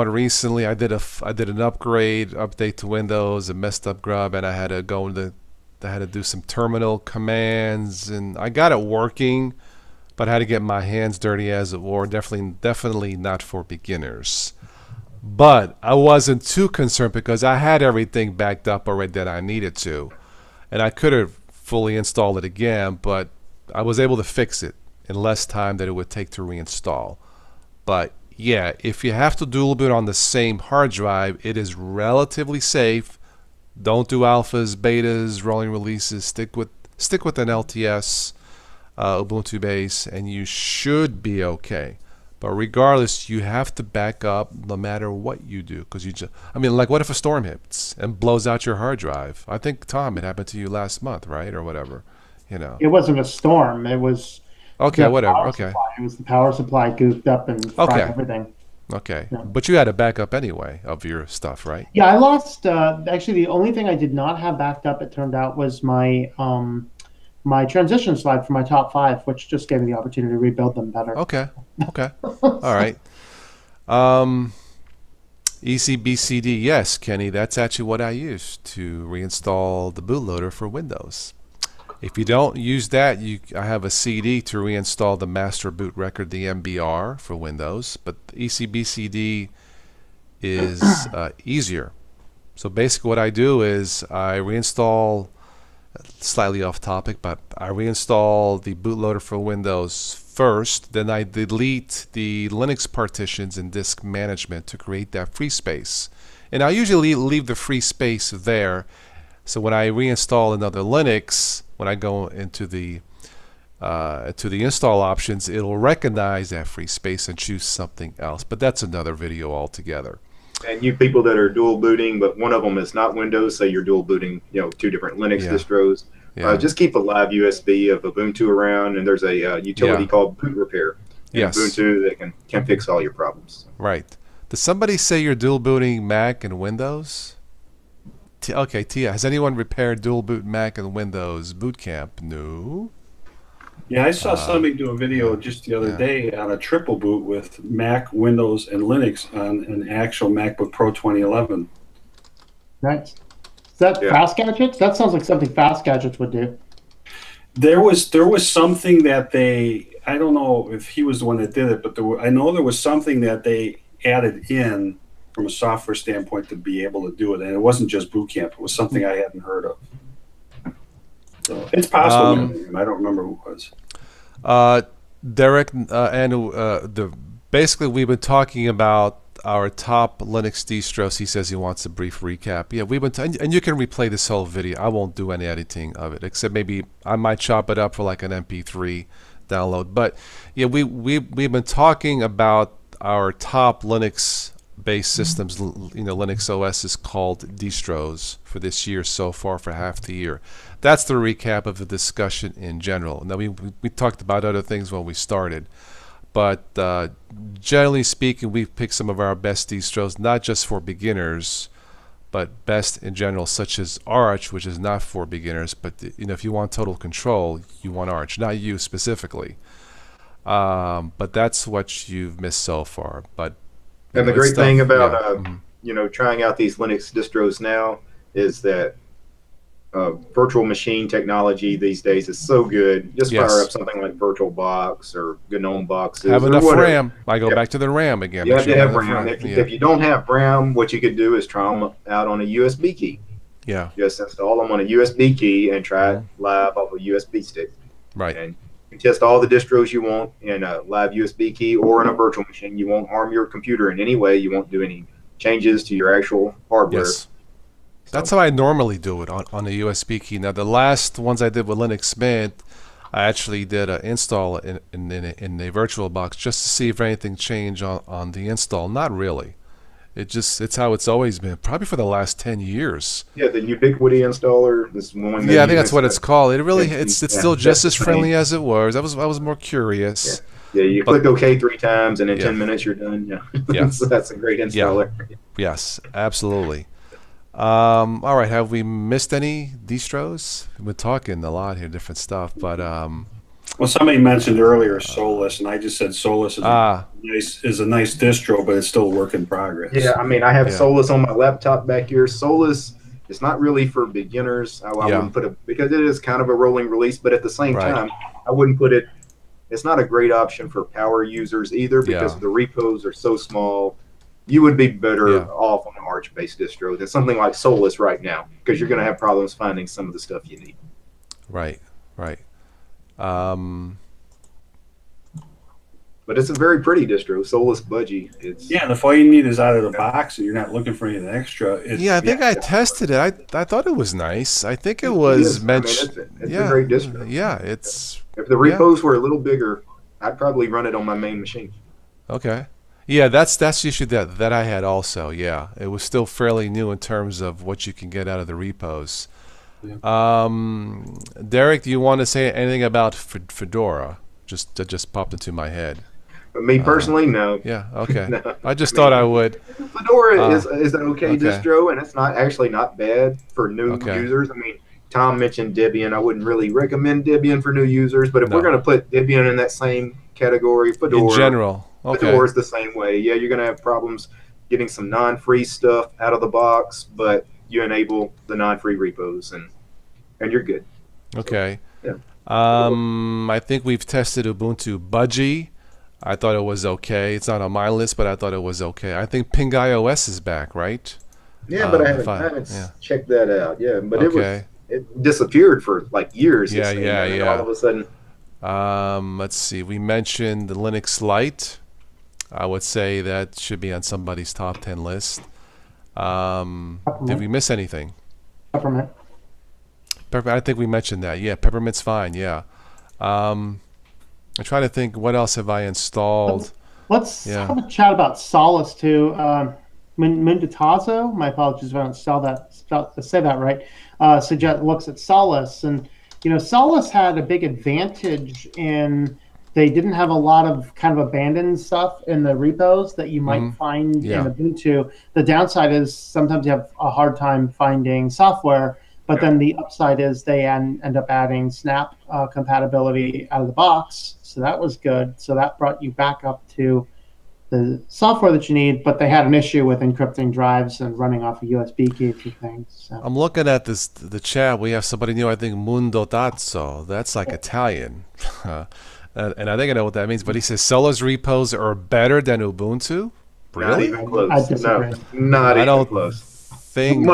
recently. I did an update to Windows, and messed up Grub, and I had to do some terminal commands, and I got it working, but I had to get my hands dirty, as it were. Definitely not for beginners. But I wasn't too concerned because I had everything backed up already that I needed to. And I could have fully installed it again, but I was able to fix it in less time than it would take to reinstall. But yeah, if you have to dual boot on the same hard drive, it is relatively safe. Don't do alphas, betas, rolling releases. Stick with an LTS, Ubuntu base, and you should be okay. But regardless, you have to back up no matter what you do, because like, what if a storm hits and blows out your hard drive? I think, Tom, it happened to you last month, right, or whatever. It wasn't a storm. It was whatever. Okay, supply. It was the power supply goofed up and fried everything. Okay, yeah. But you had a backup anyway of your stuff, right? Yeah, I lost. Actually, the only thing I did not have backed up, it turned out, was my transition slide for my top 5, which just gave me the opportunity to rebuild them better. Okay. All right. ECBCD, yes, Kenny, that's actually what I use to reinstall the bootloader for Windows. If you don't use that, I have a CD to reinstall the master boot record, the MBR, for Windows, but ECBCD is easier. So basically what I do is I reinstall, slightly off topic, but I reinstall the bootloader for Windows first, then I delete the Linux partitions in disk management to create that free space. And I usually leave the free space there, so when I reinstall another Linux, when I go into the install options, it'll recognize that free space and choose something else. But that's another video altogether. And you people that are dual booting, but one of them is not Windows, say you're dual booting, 2 different Linux distros. Just keep a live USB of Ubuntu around, and there's a utility called Boot Repair in Ubuntu that can fix all your problems. Right. Does somebody say you're dual booting Mac and Windows? Okay, Tia, has anyone repaired dual boot Mac and Windows Boot Camp? No. Yeah, I saw somebody do a video just the other day on a triple boot with Mac, Windows, and Linux on an actual MacBook Pro 2011. Nice. Is that Fast Gadgets? That sounds like something Fast Gadgets would do. There was something that I don't know if he was the one that did it, but I know there was something that they added in from a software standpoint to be able to do it, and it wasn't just Boot Camp. It was something I hadn't heard of. So it's possible. I don't remember who it was. Derek and basically we've been talking about our top Linux distros. He says he wants a brief recap. Yeah, we've been and you can replay this whole video. I won't do any editing of it, except maybe I might chop it up for like an MP3 download. But yeah, we've been talking about our top Linux-based systems. Linux OS is called distros for this year so far, for half the year. That's the recap of the discussion in general. Now, we talked about other things when we started, but generally speaking, we've picked some of our best distros, not just for beginners, but best in general, such as Arch, which is not for beginners, but if you want total control, you want Arch, not you specifically. But that's what you've missed so far. But and the great thing about trying out these Linux distros now, is that virtual machine technology these days is so good. Just fire up something like VirtualBox or GNOME boxes. Have enough RAM. I go back to the RAM again. You have to have RAM. If you don't have RAM, what you could do is try them out on a USB key. Yeah. Just install them on a USB key and try it live off a USB stick. Right. And you test all the distros you want in a live USB key or in a virtual machine. You won't harm your computer in any way. You won't do any changes to your actual hardware. Yes. That's how I normally do it on a USB key. Now, the last ones I did with Linux Mint, I actually did an install in a VirtualBox just to see if anything changed on the install. Not really. It's how it's always been, probably for the last 10 years. Yeah, the Ubiquity installer. This one. Yeah, I think that's what it's called. It really, it's still just as friendly as it was. I was more curious. Yeah, you click OK 3 times, and in 10 minutes you're done. Yeah, so that's a great installer. Yeah. Yes, absolutely. All right, have we missed any distros? We've been talking a lot here, different stuff, but well, somebody mentioned earlier Solus, and I just said Solus is a nice distro, but it's still a work in progress. Yeah, I mean, I have Solus on my laptop back here. Solus is not really for beginners. I wouldn't put it, because it is kind of a rolling release, but at the same time, I wouldn't put it. It's not a great option for power users either, because the repos are so small. You would be better off on an Arch-based distro than something like Solus right now, because you're going to have problems finding some of the stuff you need. Right. But it's a very pretty distro, Solus Budgie. And if all you need is out of the box and you're not looking for anything extra. I think I tested it. I thought it was nice. I think it was mentioned. It's a great distro. Yeah, it's. If the repos were a little bigger, I'd probably run it on my main machine. Okay. Yeah, that's the issue that I had also. Yeah, it was still fairly new in terms of what you can get out of the repos. Yeah. Derek, do you want to say anything about Fedora? That just popped into my head. But me personally, no. Yeah. Okay. No. I just thought I would. Fedora is an okay distro, and it's not bad for new users. I mean, Tom mentioned Debian. I wouldn't really recommend Debian for new users, but if we're going to put Debian in that same category, Fedora. In general. Fedora is the same way. Yeah, you're going to have problems getting some non-free stuff out of the box, but you enable the non-free repos, and you're good. Okay. So, yeah. I think we've tested Ubuntu Budgie. I thought it was okay. It's not on my list, but I thought it was okay. I think Ping iOS is back, right? Yeah, but I haven't checked that out. Yeah, but it disappeared for like years. Yeah. All of a sudden. Let's see. We mentioned the Linux Lite. I would say that should be on somebody's top 10 list. Did we miss anything? Peppermint. I think we mentioned that. Yeah, Peppermint's fine. Yeah. I'm trying to think, what else have I installed? Let's have a chat about Solus too. Mundatazo, my apologies if I don't say that right, looks at Solus. And, Solus had a big advantage in they didn't have a lot of kind of abandoned stuff in the repos that you might find in Ubuntu. The downside is sometimes you have a hard time finding software, but then the upside is they end up adding Snap compatibility out of the box. So that was good. So that brought you back up to the software that you need, but they had an issue with encrypting drives and running off a USB key for things. So. I'm looking at the chat. We have somebody new, I think, Mundotazzo. That's like Italian. And I think I know what that means, but he says Solus repos are better than Ubuntu? Really? Not even close. I disagree. Not even close. Think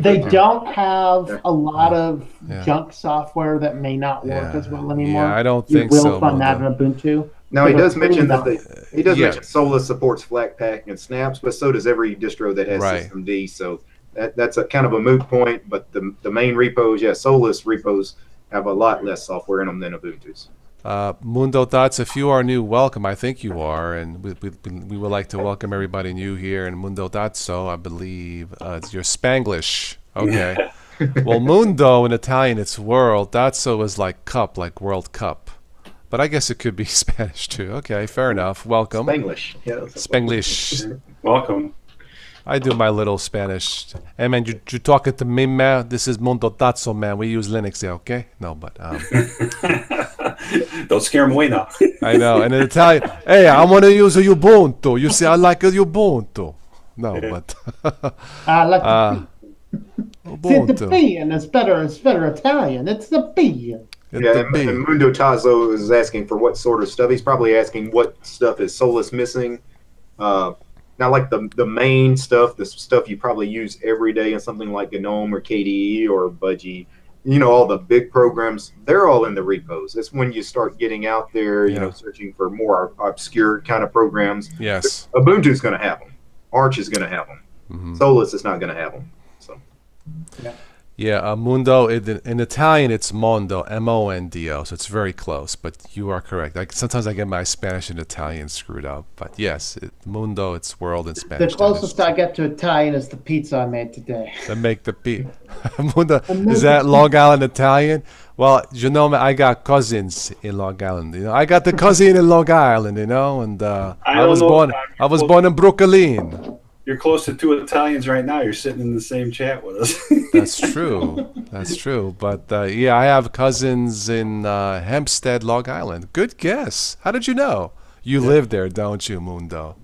they don't have a lot of junk software that may not work as well anymore. Yeah, I don't think so. You will find that in Ubuntu. Now he does mention mention Solus supports Flatpak and Snaps, but so does every distro that has systemd. So that's a kind of a moot point. But the main repos, Solus repos have a lot less software in them than Ubuntu's. Mundo Thoughts, if you are new, welcome. I think you are, and we would like to welcome everybody new here. And Mundo Thoughts, I believe it's your Spanglish. Okay. Well, Mundo in Italian, it's world. Dazzo is like cup, like World Cup. But I guess it could be Spanish too. Okay, fair enough. Welcome. Spanglish. Yeah, Spanglish. Welcome. I do my little Spanish. Hey man, you talking to me, man? This is Mundo Dazzo, man. We use Linux here, okay? No, but don't scare him away now. I know. And in Italian, hey, I want to use a Ubuntu. You see, I like a Ubuntu. No, but I like See, the B, and it's better Italian. It's the B. And Mundo Tazo is asking for what sort of stuff. He's probably asking what stuff is Solus missing. Not like the main stuff, the stuff you probably use every day in something like GNOME or KDE or Budgie. All the big programs, they're all in the repos. It's when you start getting out there, searching for more obscure kind of programs. Yes. Ubuntu's going to have them. Arch is going to have them. Mm-hmm. Solus is not going to have them. So. Yeah, Mundo, in Italian, it's Mondo, M-O-N-D-O, so it's very close, but you are correct. Sometimes I get my Spanish and Italian screwed up, but yes, Mundo, it's world in Spanish. The closest I get to Italian is the pizza I made today. They make the pizza. Mundo, is that Long Island Italian? Well, I got cousins in Long Island. I got the cousin in Long Island, and I was born in Brooklyn. You're close to two Italians right now. You're sitting in the same chat with us. That's true. But I have cousins in Hempstead, Long Island. Good guess. How did you know? You live there, don't you, Mundo?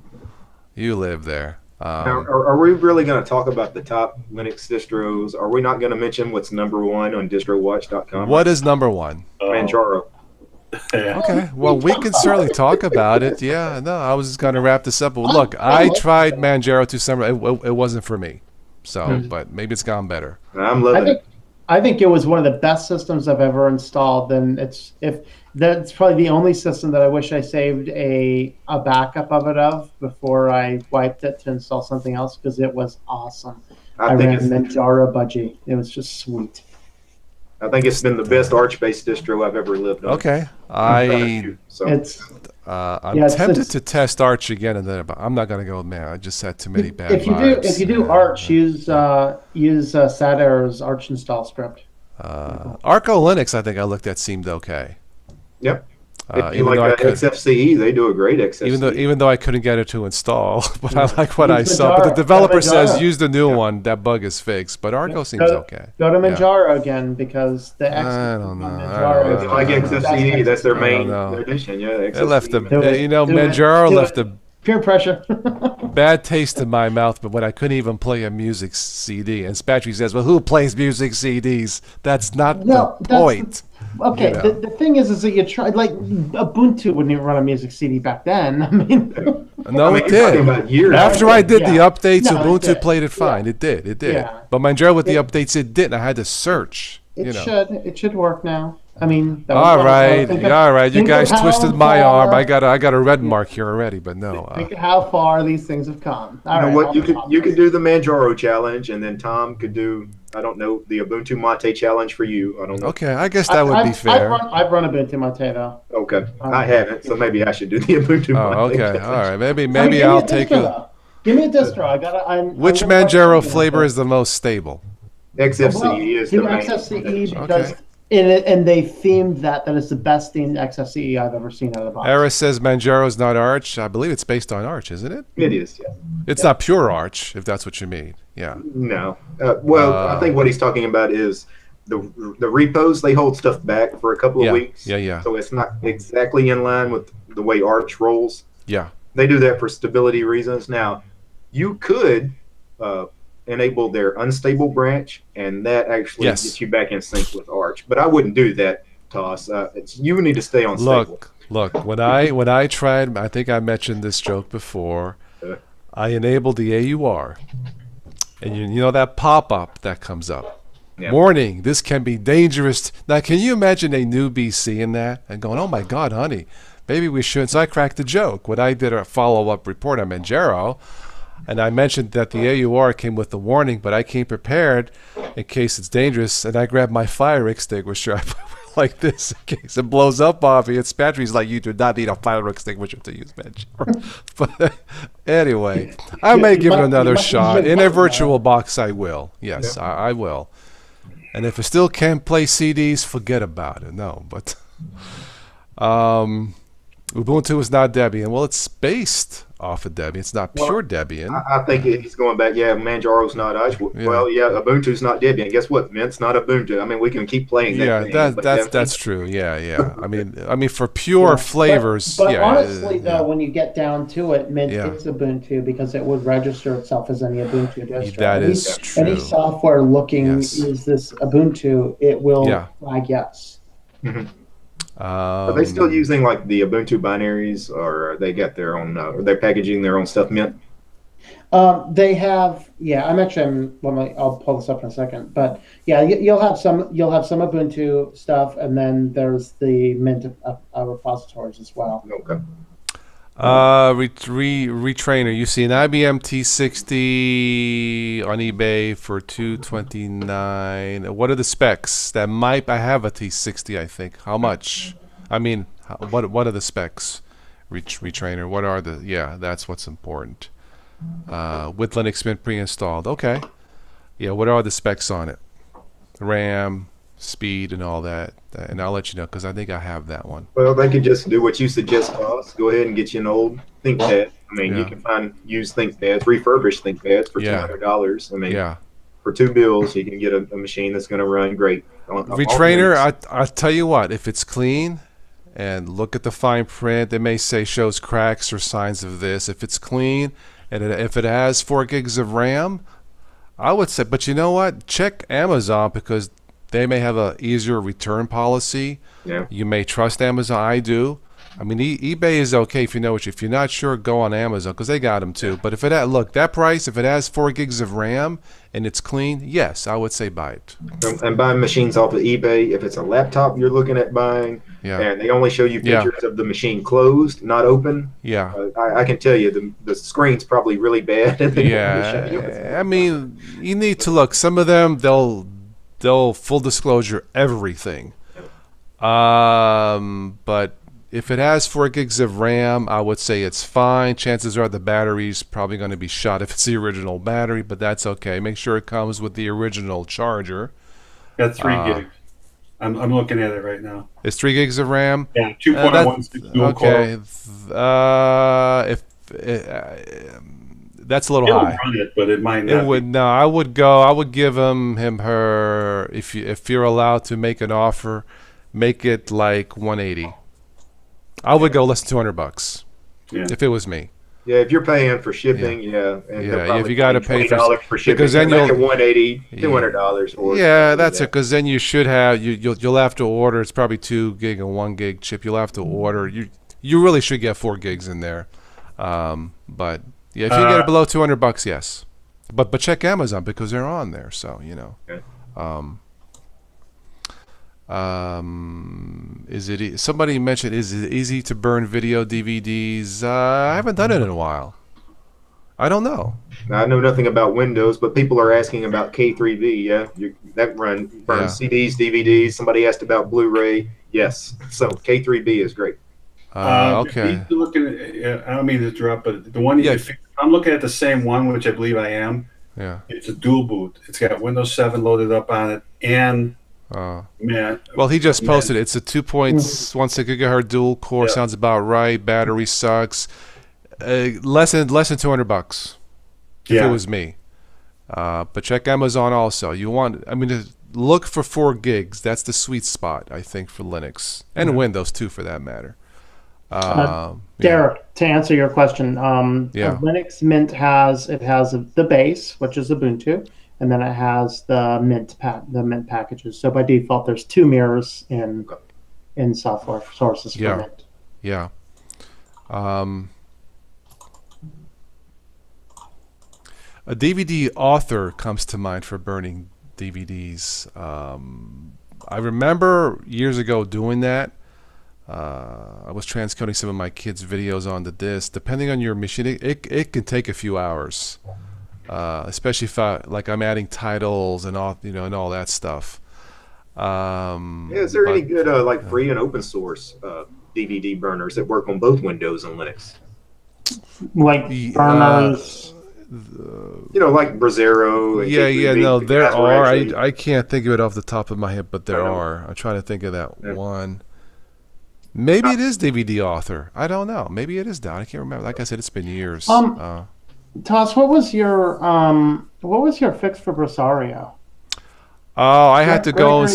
You live there. Are we really going to talk about the top Linux distros? Are we not going to mention what's #1 on distrowatch.com? What is #1? Manjaro. Okay, well, we can certainly talk about it. Yeah, no, I was just going to wrap this up. Well, look, I tried Manjaro 2 summer. It wasn't for me. So, but maybe it's gone better. I'm loving it. I think it was one of the best systems I've ever installed. And that's probably the only system that I wish I saved a backup of before I wiped it to install something else, because it was awesome. I ran Manjaro Budgie. It was just sweet. I think it's been the best Arch-based distro I've ever lived on. Okay, I'm tempted to test Arch again, and then I'm not going to go. Man, I just had too many bad vibes. If you do Arch, use Sater's Arch install script. Arco Linux, I think I looked at, seemed okay. Yep. If you like XFCE, they do a great XFCE. Even though I couldn't get it to install, but I like what I saw. But the developer says use the new one. That bug is fixed. But Arco seems okay. Go to Manjaro again, because the I don't know. If you like XFCE, that's their main edition. Yeah, they left Manjaro left a peer pressure. bad taste in my mouth. But when I couldn't even play a music CD, and Spatry says, "Well, who plays music CDs?" That's not the point. Okay, the thing is that you try, like, Ubuntu wouldn't even run a music CD back then. I mean, it did. After I did the updates, Ubuntu played it fine. It did. Yeah. But Manjaro with the updates, it didn't. I had to search. It should work now. I mean, all right. You guys twisted my arm. I got a red mark here already, but no. Think of how far these things have come. You could do the Manjaro challenge, and then Tom could do, I don't know, the Ubuntu Mate challenge for you. I don't know. Okay, I guess that would be fair. I've run Ubuntu Mate though. Okay, I haven't, so maybe I should do the Ubuntu Mate. Okay, challenge. All right. Maybe I'll take it. Give me a distro. Which Manjaro flavor is the most stable? XFCE is the main. XFCE because. And they themed that is the best themed XFCE I've ever seen out of the box. Eris says Manjaro's not Arch. I believe it's based on Arch, isn't it? It is, yeah. It's not pure Arch, if that's what you mean. Yeah. No. I think what he's talking about is the repos. They hold stuff back for a couple of weeks. Yeah. So it's not exactly in line with the way Arch rolls. Yeah. They do that for stability reasons. Now, you could enable their unstable branch, and that actually gets you back in sync with Arch. But I wouldn't do that, Toss. You need to stay on stable. Look. When I tried, I think I mentioned this joke before. I enabled the AUR, and you know that pop-up that comes up. Yeah. Warning: this can be dangerous. Now, can you imagine a newbie seeing that and going, "Oh my God, honey, maybe we should." So I cracked the joke. When I did a follow-up report on Manjaro, and I mentioned that the AUR came with the warning, but I came prepared in case it's dangerous, and I grabbed my fire extinguisher. I put it like this in case it blows up on me. It's batteries like you do not need a fire extinguisher to use Manjaro. But anyway, I may give it another shot. In a virtual box, I will. Yes, I will. And if it still can't play CDs, forget about it. No, but Ubuntu is not Debian. Well, it's based off of Debian. It's not pure Debian. I think he's going back. Yeah, Manjaro's not us. Well, yeah, Ubuntu's not Debian. Guess what? Mint's not Ubuntu. I mean, we can keep playing that. Yeah, that's true. Yeah. I mean, for pure flavors. But honestly, though, when you get down to it, Mint is Ubuntu because it would register itself as any Ubuntu distro. That is true. Any software looking is this Ubuntu, it will flag yes. Mm-hmm. Are they still using like the Ubuntu binaries, or they got their own? Are they packaging their own stuff, Mint? They have. Yeah, I'll pull this up in a second. But yeah, you'll have some Ubuntu stuff, and then there's the Mint repositories as well. Okay. Retrainer. You see an IBM T60 on eBay for $229. What are the specs? I have a T60. I think. How much? I mean, what are the specs? Retrainer. What are the? Yeah, that's what's important. With Linux Mint pre-installed. Okay. Yeah. What are the specs on it? RAM, speed, and all that. And I'll let you know because I think I have that one. Well, they could just do what you suggest to us. Go ahead and get you an old ThinkPad. I mean, you can find used ThinkPads, refurbished ThinkPads for $200. I mean, for $2 you can get a machine that's going to run great. Retrainer, I tell you what, if it's clean and look at the fine print, they may say shows cracks or signs of this. If it's clean and if it has 4 gigs of RAM, I would say, but you know what? Check Amazon because they may have a easier return policy. Yeah. You may trust Amazon. I do. I mean, eBay is okay if you're not sure, go on Amazon because they got them too. But if it look that price, if it has 4 gigs of RAM and it's clean, yes, I would say buy it. And buying machines off of eBay, if it's a laptop you're looking at buying, and they only show you pictures of the machine closed, not open. Yeah, I can tell you the screen's probably really bad. I mean, you need to look. Some of them they'll full disclosure everything, but if it has 4 gigs of RAM, I would say it's fine. Chances are the battery's probably going to be shot if it's the original battery, but that's okay. Make sure it comes with the original charger. Got 3 gigs. I'm looking at it right now. It's 3 gigs of RAM. Yeah, 2.16 dual core. That's a little high. Run it, but it might not. I would give her. If you're allowed to make an offer, make it like 180. I would go less than $200 if it was me. Yeah, if you're paying for shipping, and if you got to pay for shipping, because then you'll $180, $200. That's it. Because then you should have you'll have to order. It's probably 2 gig and 1 gig chip. You'll have to order. You really should get 4 gigs in there, but. Yeah, if you get it below $200, yes, but check Amazon because they're on there. So Okay. Somebody mentioned is it easy to burn video DVDs? I haven't done it in a while. I don't know. I know nothing about Windows, but people are asking about K3V. Yeah, that burns CDs, DVDs. Somebody asked about Blu-ray. Yes, so K3V is great. Okay. Looking at, I don't mean to interrupt, but the one I'm looking at the same one, which I believe I am. Yeah. It's a dual boot. It's got Windows 7 loaded up on it, and well, he just posted it. It's a 2.16 gigahertz dual core. Sounds about right. Battery sucks. Less than $200 if it was me. But check Amazon also. Look for 4 gigs. That's the sweet spot, I think, for Linux and Windows too, for that matter. Derek, to answer your question, Linux Mint has the base, which is Ubuntu, and then it has the Mint packages. So by default, there's 2 mirrors in software sources for Mint. Yeah. A DVD author comes to mind for burning DVDs. I remember years ago doing that. I was transcoding some of my kids' videos onto disc. Depending on your machine, it can take a few hours, especially if I'm adding titles and all and all that stuff. Is there any good free and open source DVD burners that work on both Windows and Linux? Like burners. Like Brasero. There are. I can't think of it off the top of my head, but there are. I'm trying to think of that one. Maybe it is DVD author. I don't know. Maybe it is down. I can't remember. Like I said, it's been years. Toss, what was your fix for Presario? Oh, I had to go.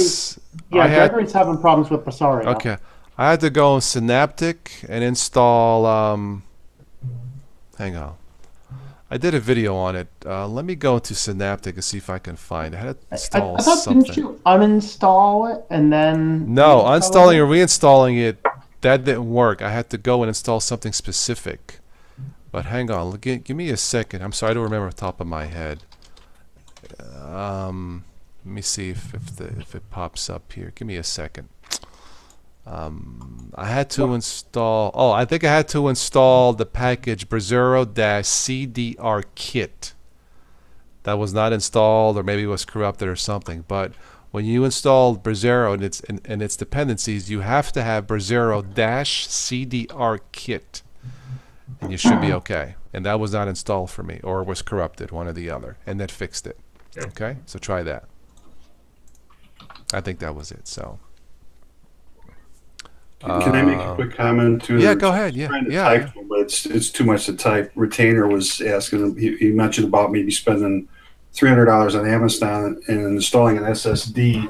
Gregory's having problems with Presario. Okay, I had to go on Synaptic and install. Hang on, I did a video on it. Let me go into Synaptic and see if I can find it. I had to install I thought, something. didn't you uninstall it and then? No, uninstalling or reinstalling it, that didn't work. I had to go and install something specific. But hang on, give me a second. I'm sorry, I don't remember off the top of my head. Let me see if it pops up here. Give me a second. I had to install. Oh, I think I had to install the package Brasero-CDR kit. That was not installed, or maybe it was corrupted or something. But when you install Brasero and its dependencies, you have to have Brasero-CDR kit, and you should be okay. And that was not installed for me, or it was corrupted, one or the other, and that fixed it. Okay, so try that. I think that was it. So. Can I make a quick comment too? Yeah, go ahead. Yeah, type, but it's too much to type. Retainer was asking. He mentioned about maybe spending $300 on Amazon and installing an SSD.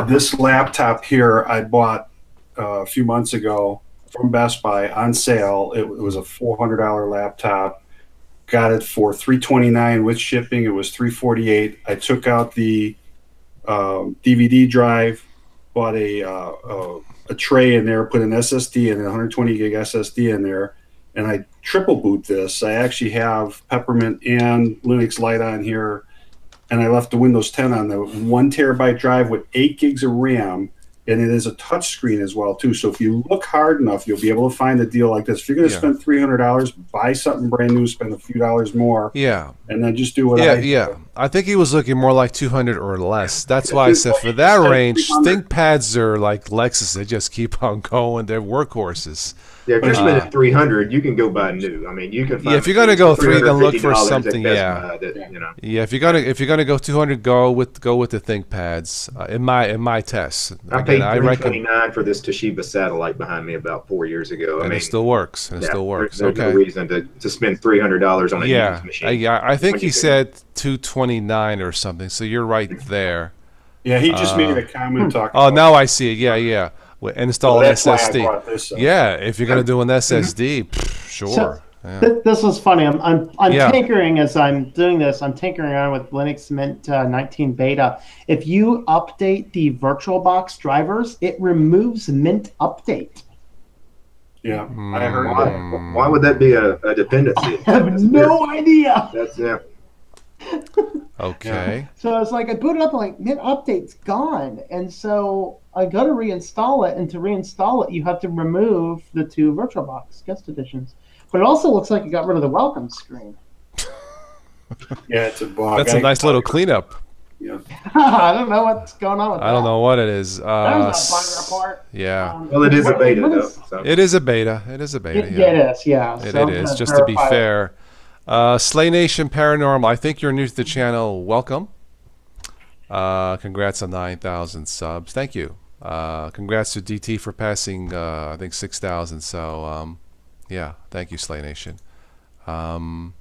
This laptop here I bought a few months ago from Best Buy on sale. It was a $400 laptop. Got it for $329 with shipping. It was $348. I took out the DVD drive, bought a tray in there, put an SSD and a 120 gig SSD in there, and I triple boot this. I actually have Peppermint and Linux Lite on here, and I left the Windows 10 on the 1 terabyte drive with 8 gigs of RAM, and it is a touch screen as well too. So if you look hard enough, you'll be able to find a deal like this. If you're going to spend $300, buy something brand new, spend a few dollars more, and then just do what I think he was looking more like 200 or less. That's why I said for that range, ThinkPads are like Lexus. They just keep on going. They're workhorses. Yeah, if you're spending $300, you can go buy new. I mean, you can. Find if you're gonna go $300, then look for something. That, if you're gonna go $200, go with the ThinkPads. In my tests, I paid $329 for this Toshiba satellite behind me about 4 years ago. And it still works. There's no reason to spend $300 on a used machine. I think he said $229 or something. So you're right there. Yeah, he just made a comment talking. Oh, now I see it. Yeah. Install an SSD. Yeah, if you're gonna do an SSD, sure. So, this was funny. I'm tinkering as I'm doing this. I'm tinkering around with Linux Mint 19 beta. If you update the VirtualBox drivers, it removes Mint Update. Yeah, I heard. Why would that be a dependency? I have no idea. Okay. So it's like I boot it up, and like Mint Update's gone, and so I got to reinstall it. And to reinstall it, you have to remove the 2 VirtualBox guest editions. But it also looks like you got rid of the welcome screen. Yeah, it's a bug. That's a nice little cleanup. Yeah. I don't know what's going on with that. I don't know what it is. There's a bug report. Yeah. Well, it is a beta, though. So. It is a beta. It is. Yeah. It is. Just to be fair. Slay Nation Paranormal, I think you're new to the channel. Welcome. Congrats on 9,000 subs. Thank you. Congrats to DT for passing, I think, 6,000. So, yeah, thank you, Slay Nation. ThinkPad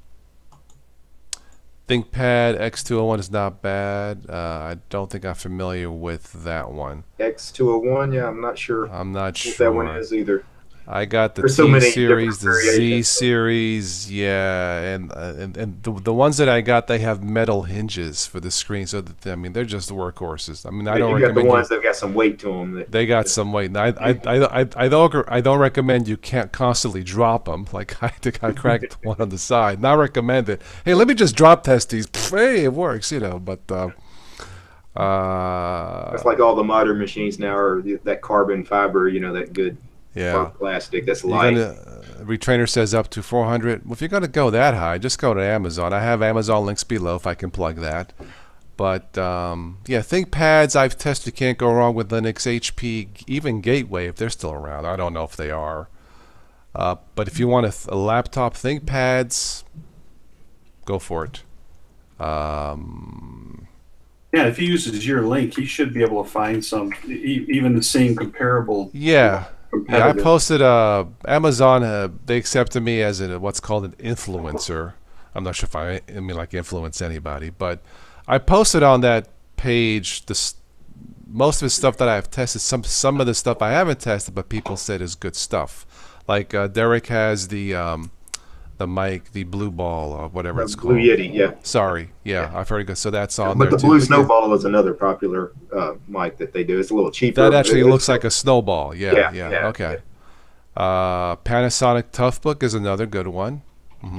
X201 is not bad. I don't think I'm familiar with that one. X201, yeah, I'm not sure. I'm not sure. What that one is either. I got the There's T series, the Z series, and the ones that I got, they have metal hinges for the screen, so that they're just workhorses. I mean, I don't recommend the ones that got some weight to them. They got some weight. I don't recommend you can't constantly drop them. Like I cracked one on the side. Not recommended. Hey, let me just drop test these. Hey, it works, But it's like all the modern machines now are that carbon fiber, that good. Yeah, plastic. That's light. Retrainer says up to 400. Well, if you're going to go that high, just go to Amazon. I have Amazon links below if I can plug that. But ThinkPads I've tested. Can't go wrong with Linux, HP, even Gateway if they're still around. I don't know if they are. But if you want a laptop, ThinkPads, go for it. Yeah, if he uses your link, he should be able to find some, even the same comparable. Yeah. Yeah, I posted. Amazon. They accepted me as what's called an influencer. I'm not sure if I mean like influence anybody, but I posted on that page most of the stuff that I've tested. Some of the stuff I haven't tested, but people said is good stuff. Like Derek has the mic, the blue ball, or whatever it's Blue called. Yeti, yeah. Sorry, yeah, I've heard it. So that's on but there the too. Blue Snowball is another popular mic that they do. It's a little cheaper. That actually looks like a snowball. Yeah. Yeah. Okay. Panasonic Toughbook is another good one.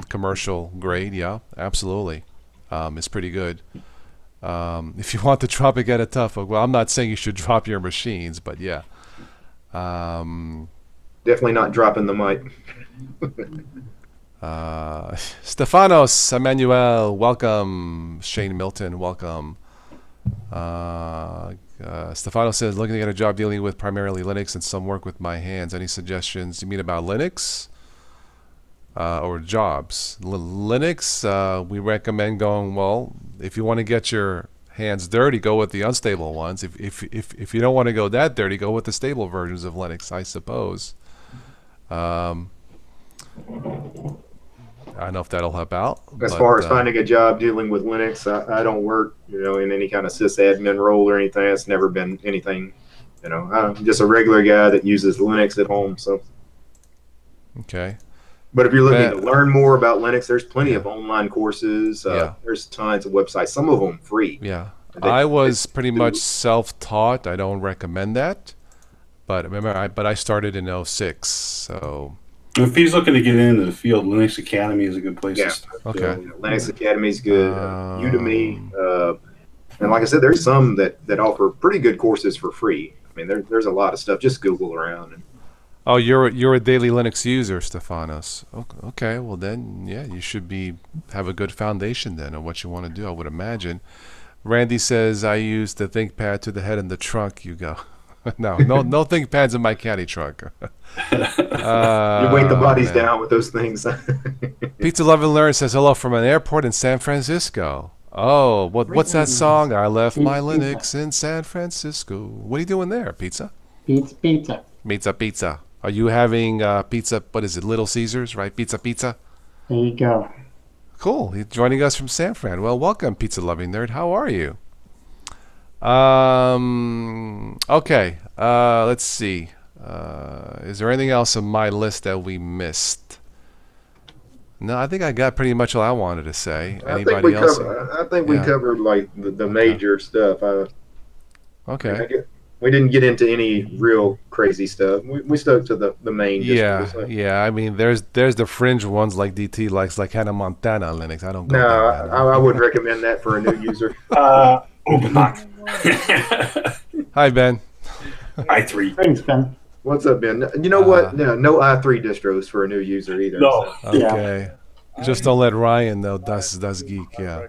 Commercial grade, yeah, absolutely. It's pretty good. If you want to drop it, get a Toughbook. Well, I'm not saying you should drop your machines, but yeah. Definitely not dropping the mic. Stefanos, Emmanuel, welcome. Shane Milton, welcome. Stefano says, looking to get a job dealing with primarily Linux and some work with my hands. Any suggestions? You mean about Linux or jobs? Linux, we recommend going, well, if you want to get your hands dirty, go with the unstable ones. If you don't want to go that dirty, go with the stable versions of Linux, I suppose. I don't know if that'll help out. As far as finding a job dealing with Linux, I don't work, in any kind of sysadmin role or anything. It's never been anything, I'm just a regular guy that uses Linux at home. So. Okay. But if you're looking to learn more about Linux, there's plenty of online courses. There's tons of websites, some of them free. Yeah. I was pretty much self-taught. I don't recommend that. But remember, I started in 2006, so... If he's looking to get into the field, Linux Academy is a good place to start. Okay. Linux Academy is good. Udemy. And like I said, there's some that offer pretty good courses for free. I mean, there's a lot of stuff. Just Google around. Oh, you're a daily Linux user, Stefanos. Okay, well then, yeah, you should have a good foundation then of what you want to do, I would imagine. Randy says, I use the ThinkPad to the head in the trunk. You go. No ThinkPads in my caddy trunk. You weight the bodies down with those things. Pizza Love and Learn says hello from an airport in San Francisco. Oh, what's that song? I left my Linux in San Francisco. What are you doing there, Pizza? Pizza. Are you having pizza? What is it? Little Caesars, right? Pizza. There you go. Cool. You're joining us from San Fran. Well, welcome, Pizza Loving Nerd. How are you? Okay. Let's see. Is there anything else on my list that we missed? No, I think I got pretty much all I wanted to say. Anybody else? I think we covered like the major stuff. Okay. We didn't get into any real crazy stuff. We stuck to the main. Yeah. I mean, there's the fringe ones like DT likes, like Hannah Montana Linux. I don't go there. No, I wouldn't recommend that for a new user. Open box. Hi, Ben. i3. Thanks, Ben. What's up, Ben? You know what? No i3 distros for a new user either. No. So. Okay. Just don't let Ryan know. Das Geek. Yeah.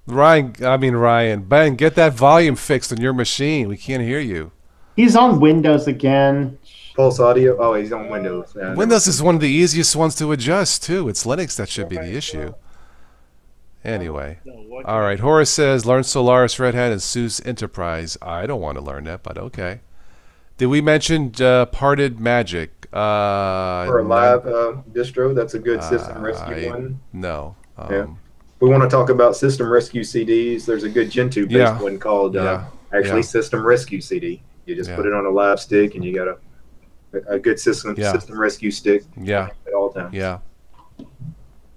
Ryan. Ben, get that volume fixed on your machine. We can't hear you. He's on Windows again. Pulse Audio. Oh, he's on Windows. Windows is one of the easiest ones to adjust too. It's Linux that should be the issue. Anyway, all right. Horace says, learn Solaris, Red Hat, and SUSE Enterprise. I don't want to learn that, but okay. Did we mention Parted Magic? For a live distro, that's a good system rescue one. No. We want to talk about system rescue CDs. There's a good Gentoo-based one called System Rescue CD. You just put it on a live stick, and you got a good system rescue stick. Yeah. At all times. Yeah.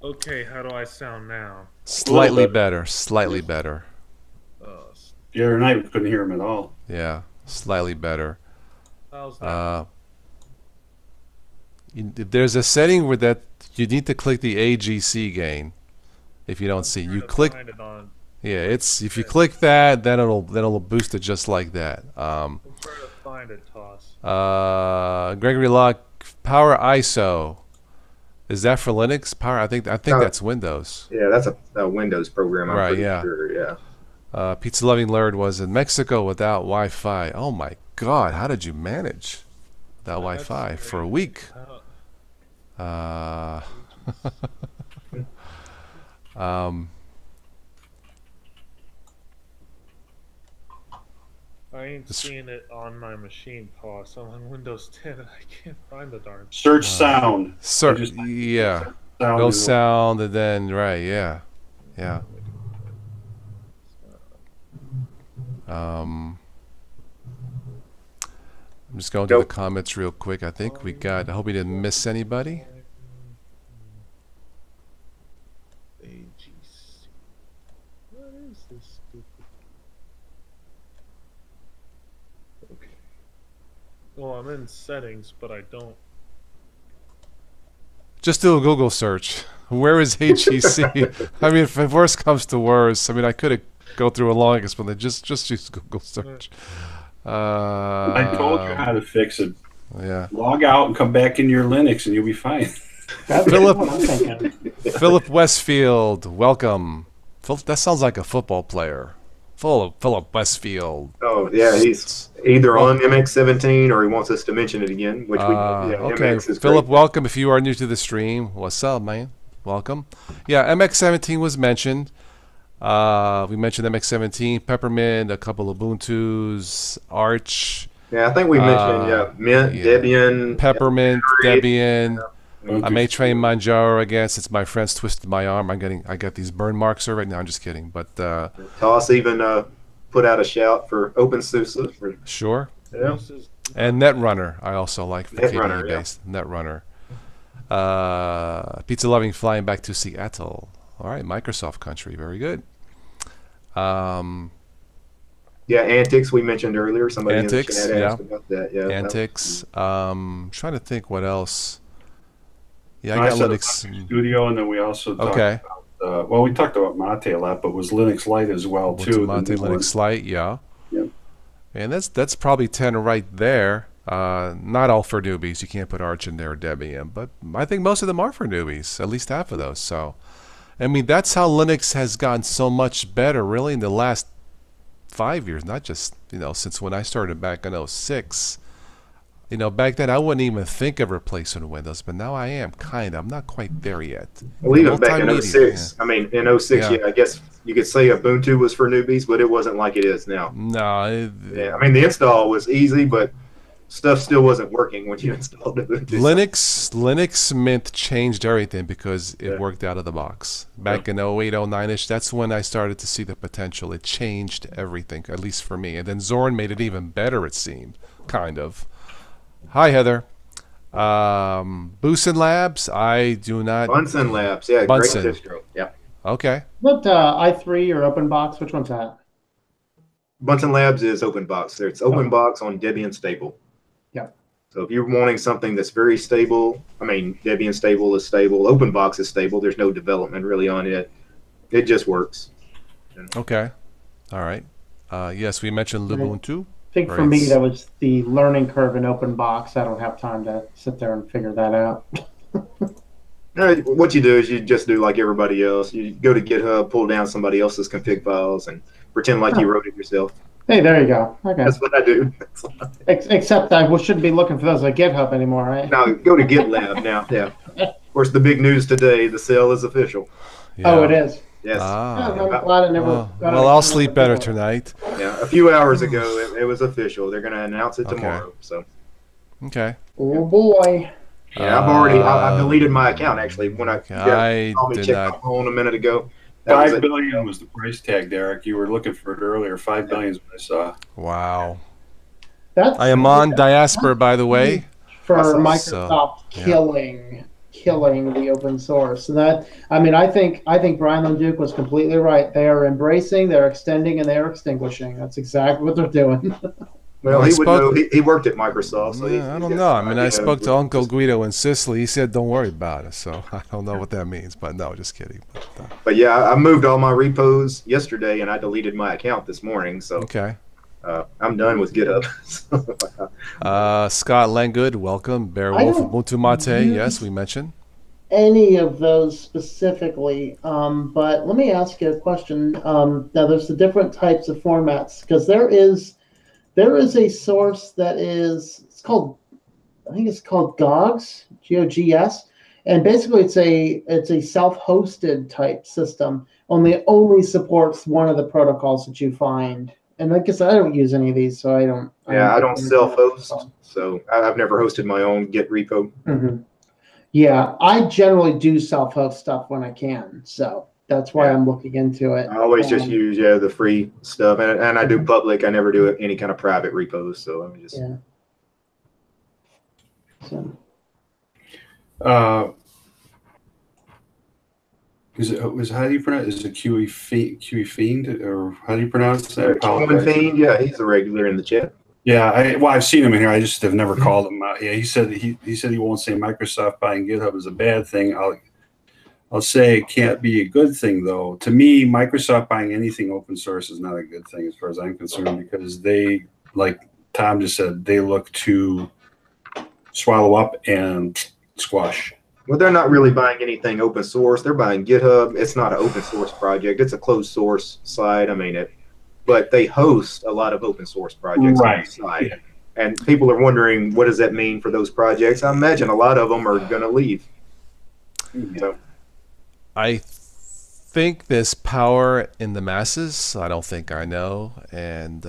Okay, how do I sound now? Slightly better. The other night we couldn't hear him at all. Yeah, slightly better. How's that? There's a setting where that you need to click the AGC gain. If you don't see, you click. Yeah, it's if you click that, then it'll boost it just like that. I'm trying to find it, Toss. Gregory Locke, Power ISO. Is that for Linux? Power? I think that's Windows. Yeah, that's a Windows program. I'm pretty yeah. sure. Yeah. Pizza Loving Lord was in Mexico without Wi-Fi. Oh my God! How did you manage without Wi-Fi for a week? I ain't seeing it on my machine, Paul. So I'm on Windows 10 and I can't find the darn. Search sound. Yeah. No sound, and then yeah. I'm just going to the comments real quick. I think we got. I hope we didn't miss anybody. What is this stupid? Okay. Well, I'm in settings, but I don't. Just do a Google search. Where is HEC? I mean, if worse comes to worse, I mean, I could go through a long explanation. Just use Google search. I told you how to fix it. Yeah. Log out and come back in your Linux, and you'll be fine. Philip Westfield, welcome. That sounds like a football player. Philip Westfield. Oh yeah, he's either on MX17 or he wants us to mention it again. Which okay, MX is Philip, great. welcome. If you are new to the stream, what's up, man? Welcome. Yeah, MX17 was mentioned. We mentioned MX17, Peppermint, a couple of Ubuntu's, Arch. Yeah, I think we mentioned Mint, Debian, Peppermint, Debian. Yeah. I may train Manjaro again since my friends twisted my arm. I got these burn marks right now. I'm just kidding, but Toss even put out a shout for OpenSUSE. Sure. Yeah. And Netrunner, I also like for Netrunner, KDE-based Netrunner. Pizza Loving flying back to Seattle. All right, Microsoft country, very good. Yeah, Antics we mentioned earlier. Somebody Antics, in the chat asked about that. Yeah, Antics. Trying to think what else. Yeah, I got said Linux Studio, and then we also talked about, well, we talked about Mate a lot, but was Linux Lite as well too. Mate Linux Lite, yeah. Yep. And that's probably 10 right there. Not all for newbies. You can't put Arch in there or Debian, but I think most of them are for newbies. At least half of those. So, I mean, that's how Linux has gotten so much better, really, in the last 5 years. Not just since when I started back in 06. Back then I wouldn't even think of replacing Windows, but now I am kind of. I'm not quite there yet. Well, even back in 06, I mean, in 06, I guess you could say Ubuntu was for newbies, but it wasn't like it is now. No. I mean, the install was easy, but stuff still wasn't working when you installed Ubuntu. Linux Mint changed everything because it worked out of the box. Back in 08, 09-ish, that's when I started to see the potential. It changed everything, at least for me. And then Zorn made it even better, it seemed, kind of. Hi, Heather. Bunsen Labs, I do not. Bunsen Labs, yeah, Bunsen. great distro. Yeah. Okay. What i3 or OpenBox? Which one's that? Bunsen Labs is OpenBox. It's OpenBox on Debian stable. Yeah. So if you're wanting something that's very stable, I mean, Debian stable is stable. OpenBox is stable. There's no development really on it. It just works. Okay. All right. Yes, we mentioned Ubuntu. I think for me, that was the learning curve in OpenBox. I don't have time to sit there and figure that out. What you do is you just do like everybody else. You go to GitHub, pull down somebody else's config files, and pretend like you wrote it yourself. Hey, there you go. Okay. That's what I do. Except I shouldn't be looking for those at GitHub anymore, right? Now, go to GitLab now. Yeah. Of course, the big news today, the sale is official. Yeah. Oh, it is? Yes. I'm glad I never well, I'll sleep better tonight. Yeah, a few hours ago, it was official. They're going to announce it tomorrow. So. Okay. Oh, boy. Yeah, I've deleted my account, actually. When I saw me check my phone a minute ago. $5 billion was the price tag, Derek. You were looking for it earlier. $5 billion is what I saw. Wow. I am on Diaspora, by the way. For Microsoft killing the open source. And that, I mean, I think Brian Leduc was completely right. They are embracing, they're extending, and they're extinguishing. That's exactly what they're doing. Well, he would know. He worked at Microsoft. So I don't know. I mean, I spoke to Uncle Guido in Sicily. He said, "Don't worry about it." So I don't know what that means, but no, just kidding. But yeah, I moved all my repos yesterday, and I deleted my account this morning. So okay, I'm done with GitHub. Scott Langgood, welcome. Bearwolf, Ubuntu Mate. Yes, we mentioned any of those specifically, but let me ask you a question. Now, there's the different types of formats because there is a source that is, I think it's called GOGS, GOGS, and basically it's a self-hosted type system. Only supports one of the protocols that you find, And like I said, I don't use any of these, so I don't. Yeah, I don't self-host, so I've never hosted my own Git repo. Yeah, I generally do self-host stuff when I can, so that's why I'm looking into it. I always just use the free stuff, and I do public. I never do any kind of private repos. So let me just. Yeah. So. How do you pronounce? Is it QE Fiend, or how do you pronounce that? Fiend, yeah, he's a regular in the chat. Yeah, I've seen him in here. I just have never called him. Yeah, he said he won't say Microsoft buying GitHub is a bad thing. I'll say it can't be a good thing, though. To me, Microsoft buying anything open source is not a good thing as far as I'm concerned, because they, like Tom just said, they look to swallow up and squash. Well, they're not really buying anything open source. They're buying GitHub. It's not an open source project. It's a closed source site. I mean, but they host a lot of open source projects on the site. Yeah. And people are wondering, what does that mean for those projects? I imagine a lot of them are going to leave. So. I think there's power in the masses. I don't think I know. And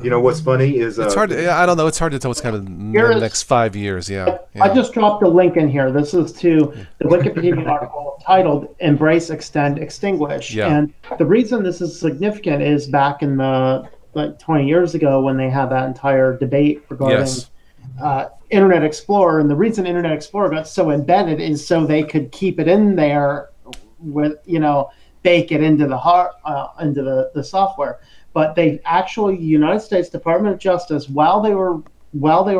you know what's funny is it's hard. I don't know. It's hard to tell what's kind of in the next 5 years. Yeah. I just dropped a link in here. This is to the Wikipedia article titled "Embrace, Extend, Extinguish." Yeah. And the reason this is significant is back in the 20 years ago when they had that entire debate regarding Internet Explorer, and the reason Internet Explorer got so embedded is so they could keep it in there with bake it into the software. But they actually, United States Department of Justice, while they were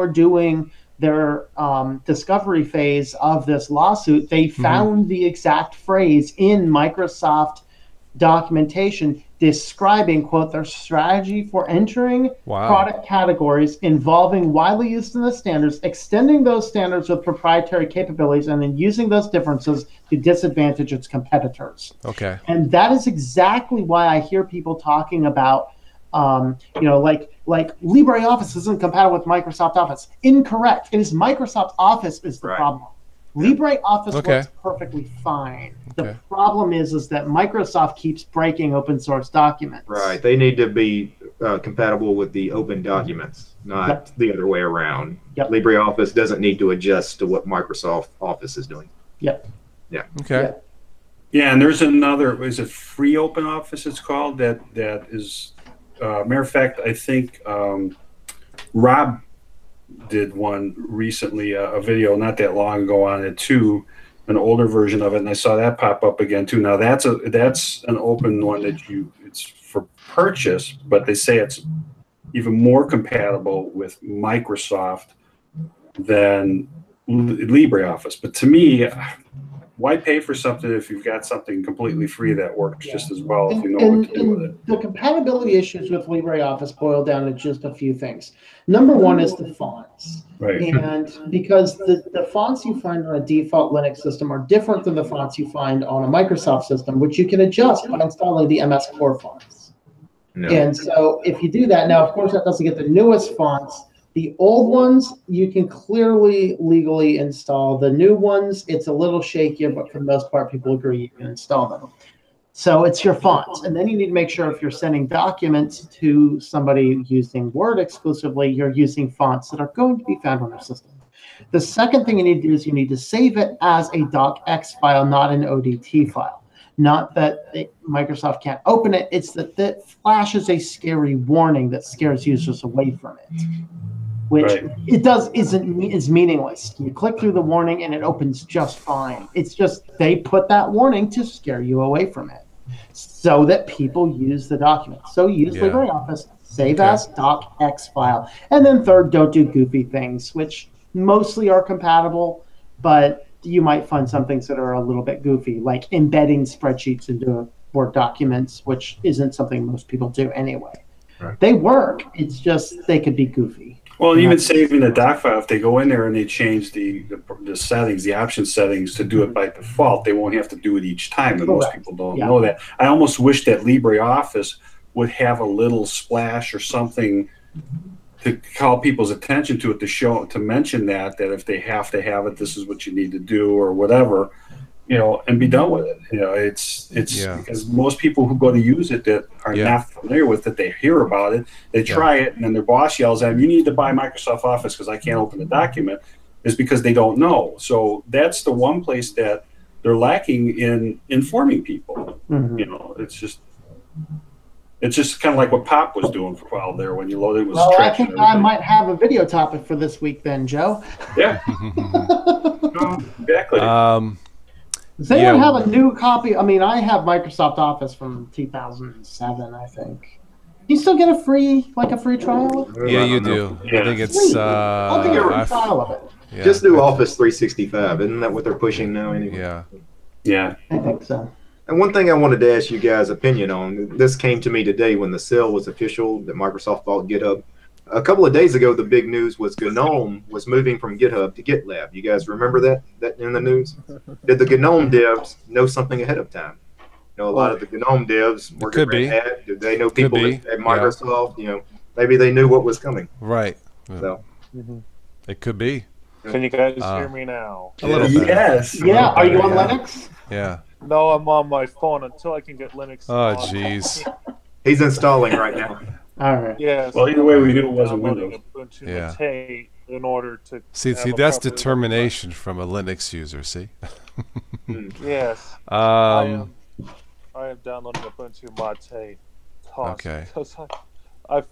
doing their discovery phase of this lawsuit, they found the exact phrase in Microsoft documentation describing, quote, their strategy for entering product categories involving widely used in the standards, extending those standards with proprietary capabilities, and then using those differences to disadvantage its competitors. Okay. And that is exactly why I hear people talking about, like LibreOffice isn't compatible with Microsoft Office. Incorrect. It is Microsoft Office is the problem. LibreOffice works perfectly fine. The problem is that Microsoft keeps breaking open source documents. Right. They need to be compatible with the open documents, not the other way around. LibreOffice doesn't need to adjust to what Microsoft Office is doing. Yeah. Okay. Yeah, and there's another, is it Free Open Office it's called, that is, matter of fact, I think Rob did one recently, a video not that long ago on it too, an older version of it, and I saw that pop up again too. Now that's an open one that it's for purchase, but they say it's even more compatible with Microsoft than LibreOffice. But to me, why pay for something if you've got something completely free that works just as well if you know what to do with it? The compatibility issues with LibreOffice boil down to just a few things. Number one is the fonts. Right. And because the fonts you find on a default Linux system are different than the fonts you find on a Microsoft system, which you can adjust by installing the MS Core fonts. No. And so if you do that, now, of course, that doesn't get the newest fonts. The old ones, you can clearly legally install. The new ones, it's a little shakier, but for the most part, people agree you can install them. So it's your fonts. And then you need to make sure if you're sending documents to somebody using Word exclusively, you're using fonts that are going to be found on their system. The second thing you need to do is you need to save it as a docx file, not an ODT file. Not that Microsoft can't open it, it's that it flashes a scary warning that scares users away from it. Which is meaningless. You click through the warning and it opens just fine. It's just they put that warning to scare you away from it so that people use the document. So use LibreOffice, save as docx file. And then third, don't do goofy things, which mostly are compatible, but you might find some things that are a little bit goofy, like embedding spreadsheets into Word documents, which isn't something most people do anyway. Right. They work. It's just they could be goofy. Well, even saving the doc file, if they go in there and they change the settings, the option settings to do it by default, they won't have to do it each time, and most people don't know that. I almost wish that LibreOffice would have a little splash or something to call people's attention to it, to mention that if they have to have it, this is what you need to do or whatever. and be done with it. It's because most people who go to use it that are not familiar with it, they hear about it, they try it, and then their boss yells at them, "You need to buy Microsoft Office because I can't open the document," is because they don't know. So that's the one place that they're lacking in informing people. It's just kind of like what Pop was doing for a while there when you loaded. Well, I think I might have a video topic for this week then, Joe. Yeah. Exactly. Does anyone have a new copy? I mean, I have Microsoft Office from 2007, I think. You still get a free trial? Yeah, you do. I think it's. I'll do a trial of it. Yeah. Just do Office 365. Isn't that what they're pushing now anyway? Yeah. I think so. And one thing I wanted to ask you guys' opinion on, this came to me today when the sale was official that Microsoft bought GitHub. A couple of days ago, the big news was GNOME was moving from GitHub to GitLab. You guys remember that in the news? Did the GNOME devs know something ahead of time? A lot of the GNOME devs work at Red Hat. Did they know people at Microsoft? Maybe they knew what was coming. Right. So it could be. Can you guys hear me now? A little bit. Yes. Yeah. Are you on Linux? Yeah. No, I'm on my phone until I can get Linux. Oh, jeez. He's installing right now. All right. Yeah. Well, either way, we knew it wasn't Windows. In order to see, that's determination from a Linux user. See. Yes. I am downloading Ubuntu Mate. Okay.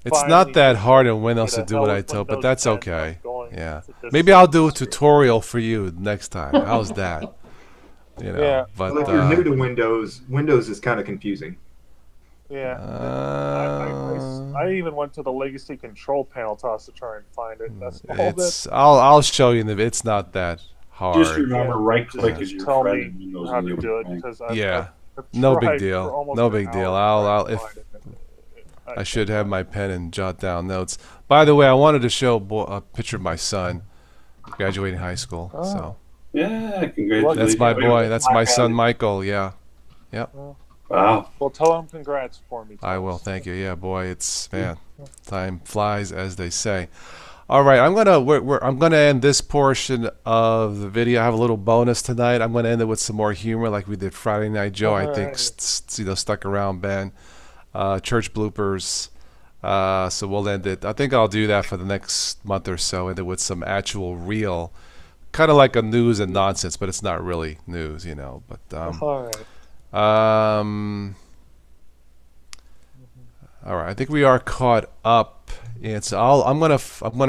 It's not that hard in Windows to do what I told, but that's okay. Yeah. Maybe I'll do a tutorial for you next time. How's that? But if you're new to Windows, Windows is kind of confusing. Yeah. I even went to the legacy control panel to try and find it. That's all I'll show you. It's not that hard. Just remember, right-click is your tell friend me in Windows. how to do it because no big deal. No big deal. I should have my pen and jot down notes. By the way, I wanted to show a picture of my son graduating high school. So. Yeah, congratulations. That's my boy. That's my son, Michael. Yeah. Yep. Wow. Well, tell him congrats for me. I will. Thank you. Yeah, boy. Time flies, as they say. All right. I'm gonna end this portion of the video. I have a little bonus tonight. I'm gonna end it with some more humor, like we did Friday Night Joe. I think stuck around, Ben. Church bloopers. So we'll end it. I think I'll do that for the next month or so. End it with some actual real. Kind of like a news and nonsense, but it's not really news, But all right. All right. I think we are caught up, and so I'm gonna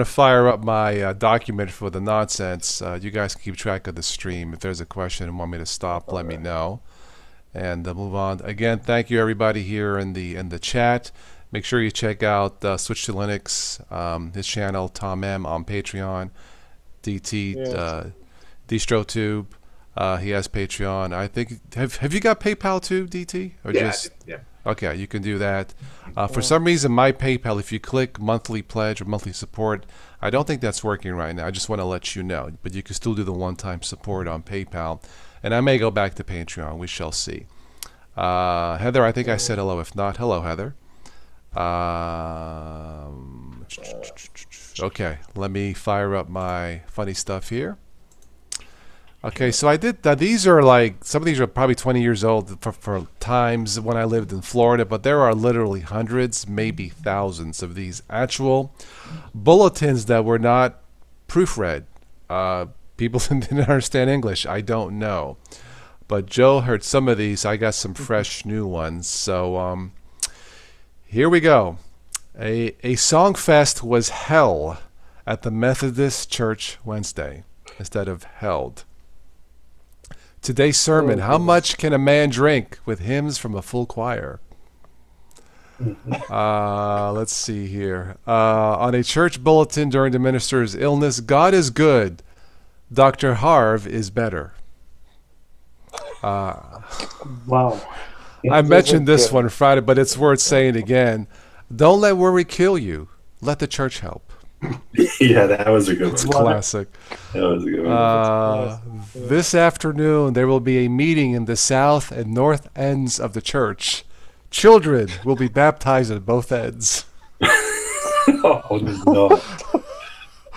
fire up my document for the nonsense. You guys can keep track of the stream. If there's a question and want me to stop, let me know, and move on. Again, thank you everybody here in the chat. Make sure you check out Switch to Linux, his channel, Tom M on Patreon. DT DistroTube. He has Patreon. I think have you got PayPal too, DT? Or yeah. Okay, you can do that. For some reason, my PayPal, if you click monthly pledge or monthly support, I don't think that's working right now. I just want to let you know. But you can still do the one-time support on PayPal, and I may go back to Patreon. We shall see. Heather, I think I said hello. If not, hello, Heather. Okay, let me fire up my funny stuff here. Okay, so I did these are like, some of these are probably 20 years old for times when I lived in Florida, but there are literally hundreds, maybe thousands of these actual bulletins that were not proofread. People didn't understand English. I don't know. But Joe heard some of these. I got some fresh new ones. So here we go. A song fest was hell at the Methodist Church Wednesday instead of held. Today's sermon, how much can a man drink with hymns from a full choir? Let's see here. On a church bulletin during the minister's illness, God is good. Dr. Harv is better. Wow. I mentioned this one Friday, but it's worth saying again. Don't let worry kill you. Let the church help. Yeah, that was a good one. It's classic. That was a good one. This afternoon, there will be a meeting in the south and north ends of the church. Children will be baptized at both ends. Oh, no.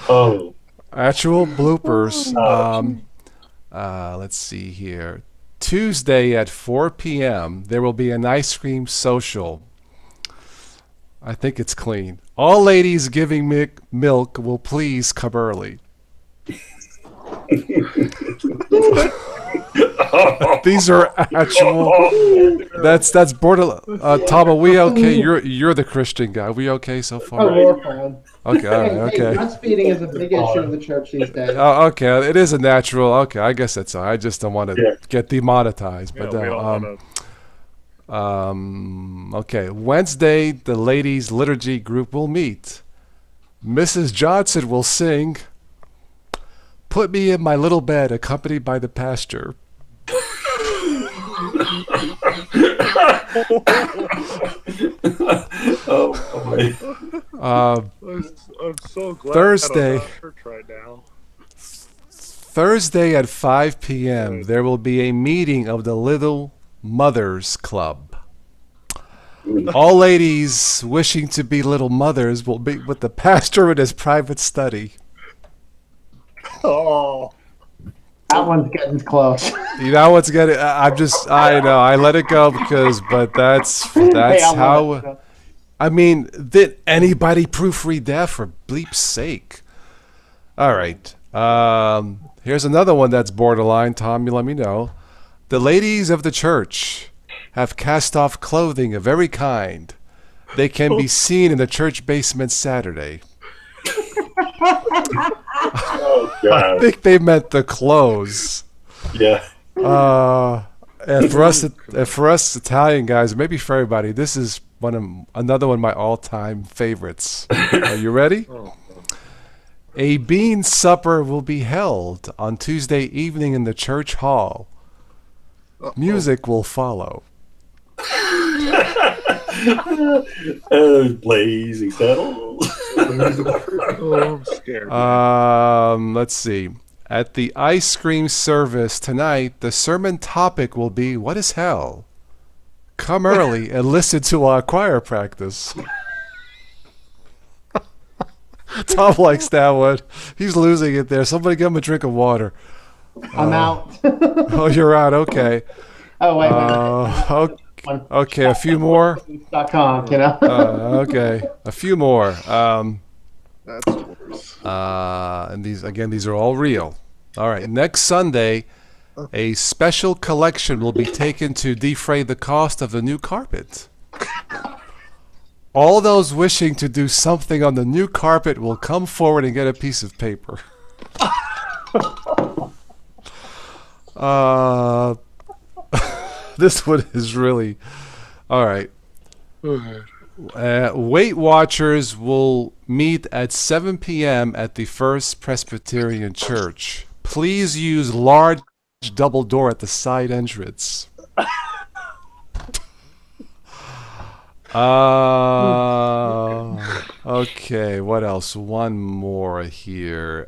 Oh. Actual bloopers. Let's see here. Tuesday at 4 p.m., there will be an ice cream social. I think it's clean. All ladies giving milk will please come early. These are actual. That's borderline. Tom, are we okay? You're the Christian guy. Are we okay so far? Oh, we're fine. Okay, all right, okay. Breastfeeding is a big issue in the church these days. Oh, okay, it is a natural. Okay, I guess that's all. I just don't want to get demonetized. But okay, Wednesday the ladies liturgy group will meet. Mrs. Johnson will sing "Put Me in My Little Bed," accompanied by the pastor. I'm so glad Thursday. I'm not at church right now. Thursday at 5 p.m. there will be a meeting of the Little Mothers Club. All ladies wishing to be little mothers will be with the pastor in his private study. Oh, that one's getting close. That one's getting. I know. I let it go but that's how. I mean, did anybody proofread that, for bleep's sake? All right. Here's another one that's borderline. Tom, you let me know. The ladies of the church have cast off clothing of every kind. They can be seen in the church basement Saturday. Oh, God. I think they meant the clothes. Yeah. And for us Italian guys, maybe for everybody, this is another one of my all-time favorites. Are you ready? A bean supper will be held on Tuesday evening in the church hall. Music will follow. Blazing saddles. oh, I'm scared. Let's see. At the ice cream service tonight, the sermon topic will be, "What is hell?" Come early and listen to our choir practice. Tom likes that one. He's losing it there. Somebody give him a drink of water. I'm out. Oh, you're out. Okay. Oh, wait a minute. Okay, a few more. .com, you know? Okay, a few more. That's worse. And these are all real. All right, next Sunday, a special collection will be taken to defray the cost of the new carpet. All those wishing to do something on the new carpet will come forward and get a piece of paper. This one is really... All right. Weight Watchers will meet at 7 p.m. at the First Presbyterian Church. Please use large double door at the side entrance. Okay, what else? One more here.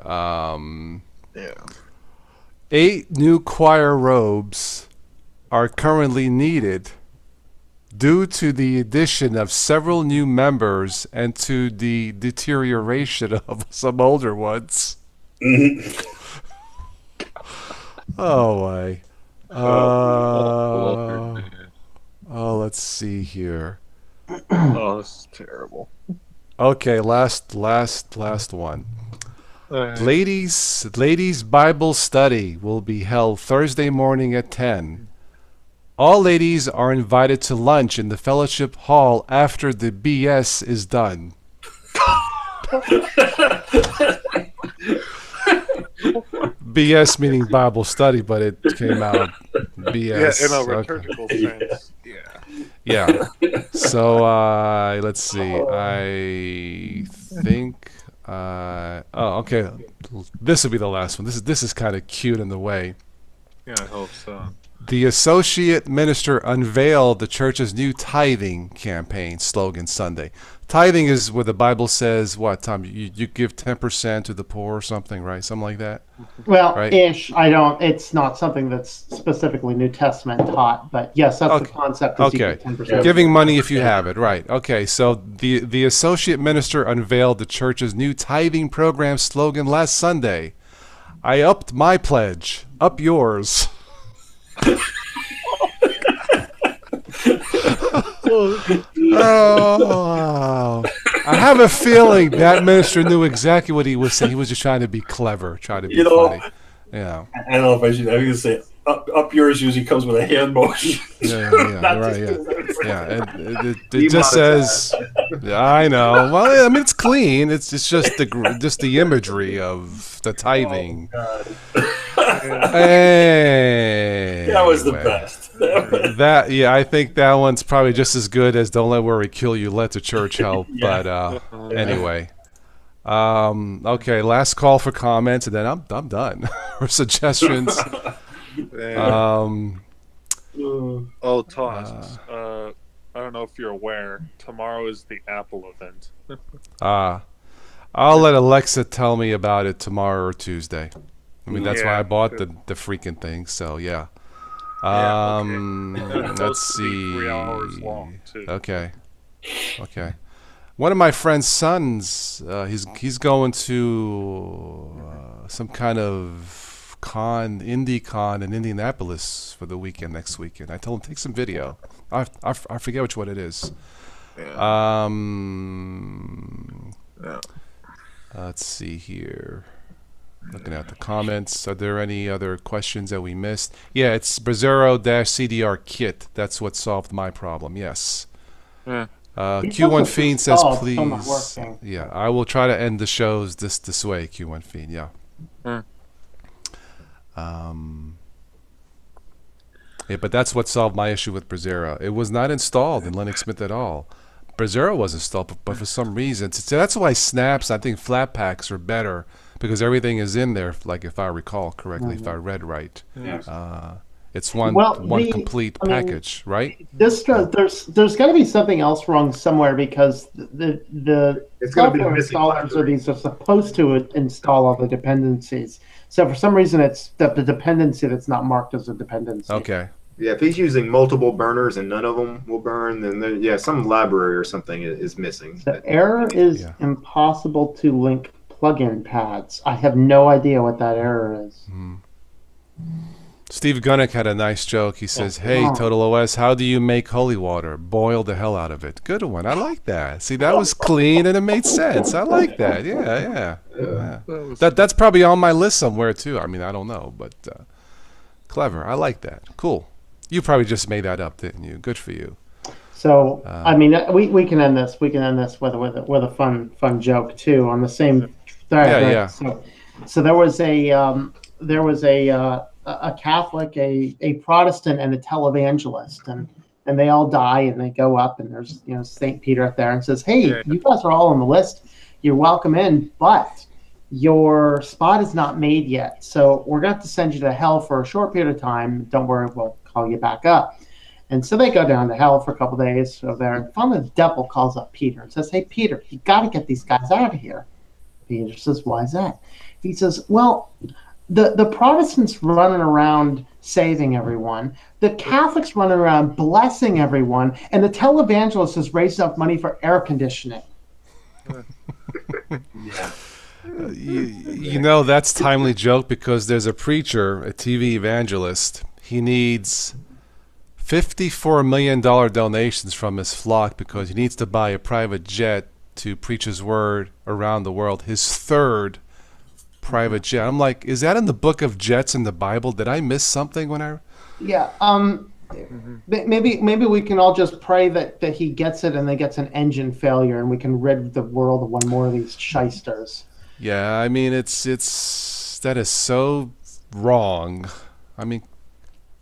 8 new choir robes are currently needed due to the addition of several new members and to the deterioration of some older ones. Oh, my. Let's see here. Oh, this is terrible. Okay, last one. Ladies Bible study will be held Thursday morning at 10. All ladies are invited to lunch in the fellowship hall after the BS is done. BS meaning Bible study, but it came out BS. Yeah, in a liturgical sense. Yeah. So let's see. I think. Okay. This will be the last one. This is kind of cute in the way. Yeah, I hope so. The associate minister unveiled the church's new tithing campaign slogan Sunday. Tithing is where the Bible says, what, Tom? You give 10% to the poor or something, right? Something like that? Well, right? Ish. It's not something that's specifically New Testament taught, but yes, that's the concept. Is okay. 10%. Giving money if you have it, right. Okay, so the associate minister unveiled the church's new tithing program slogan last Sunday. I upped my pledge. Up yours. Oh, I have a feeling that minister knew exactly what he was saying. He was just trying to be clever, trying to be funny. Yeah. I don't know if I should. I was going to say up yours usually comes with a hand motion. Yeah, right. And it just says. Yeah, I know. Well, I mean, it's clean. It's just the imagery of the tithing. Oh, Hey, that was the best. I think that one's probably just as good as "Don't Let Worry Kill You, Let the Church Help." But anyway, okay. Last call for comments, and then I'm done. Or suggestions. Toss. I don't know if you're aware. Tomorrow is the Apple event. I'll let Alexa tell me about it tomorrow or Tuesday. I mean, that's why I bought the freaking thing. So yeah. Let's see. 3 hours long too. Okay. One of my friend's sons, he's going to some kind of indie con in Indianapolis for the weekend next weekend. I told him take some video. I forget which one it is. Yeah. Let's see here. Looking at the comments. Are there any other questions that we missed? Yeah, it's Brazero-CDR kit. That's what solved my problem. Yes. Q1 Fiend says, please. Yeah, I will try to end the shows this way, Q1 Fiend. Yeah. Yeah, but that's what solved my issue with Brazero. It was not installed in Linux Mint at all. Brazero was installed, but for some reason, so that's why snaps, I think Flatpaks are better because everything is in there. Like if I recall correctly, if I read right, it's one complete package, right? There's got to be something else wrong somewhere because the software installers or these are supposed to install all the dependencies. So for some reason, it's the dependency that's not marked as a dependency. Okay. Yeah, if he's using multiple burners and none of them will burn, then some library or something is missing. The error is impossible to link plugin pads. I have no idea what that error is. Steve Gunnick had a nice joke. He says, hey, Total OS, how do you make holy water? Boil the hell out of it. Good one. I like that. See, that was clean and it made sense. I like that. Yeah. That's probably on my list somewhere, too. I mean, I don't know, but clever. I like that. Cool. You probably just made that up, didn't you? Good for you. So, I mean, we can end this. We can end this with a fun joke, too, on the same thread. Yeah. So there was a Catholic, a Protestant, and a televangelist, and they all die, and they go up, and there's St. Peter up there and says, "Hey, you guys are all on the list. You're welcome in, but your spot is not made yet, so we're going to have to send you to hell for a short period of time. Don't worry, we'll call you back up." And so they go down to hell for a couple of days over there, and finally the devil calls up Peter and says, "Hey, Peter, you got to get these guys out of here." Peter says, "Why is that?" He says, "Well, the Protestants running around saving everyone, the Catholics running around blessing everyone, and the televangelist has raised enough money for air conditioning." That's timely joke because there's a preacher, a TV evangelist. He needs $54 million donations from his flock because he needs to buy a private jet to preach his word around the world. His third private jet. I'm like, is that in the book of jets in the Bible? Did I miss something when I? Yeah. Maybe we can all just pray that he gets it and then gets an engine failure and we can rid the world of one more of these shysters. Yeah, I mean that is so wrong. I mean,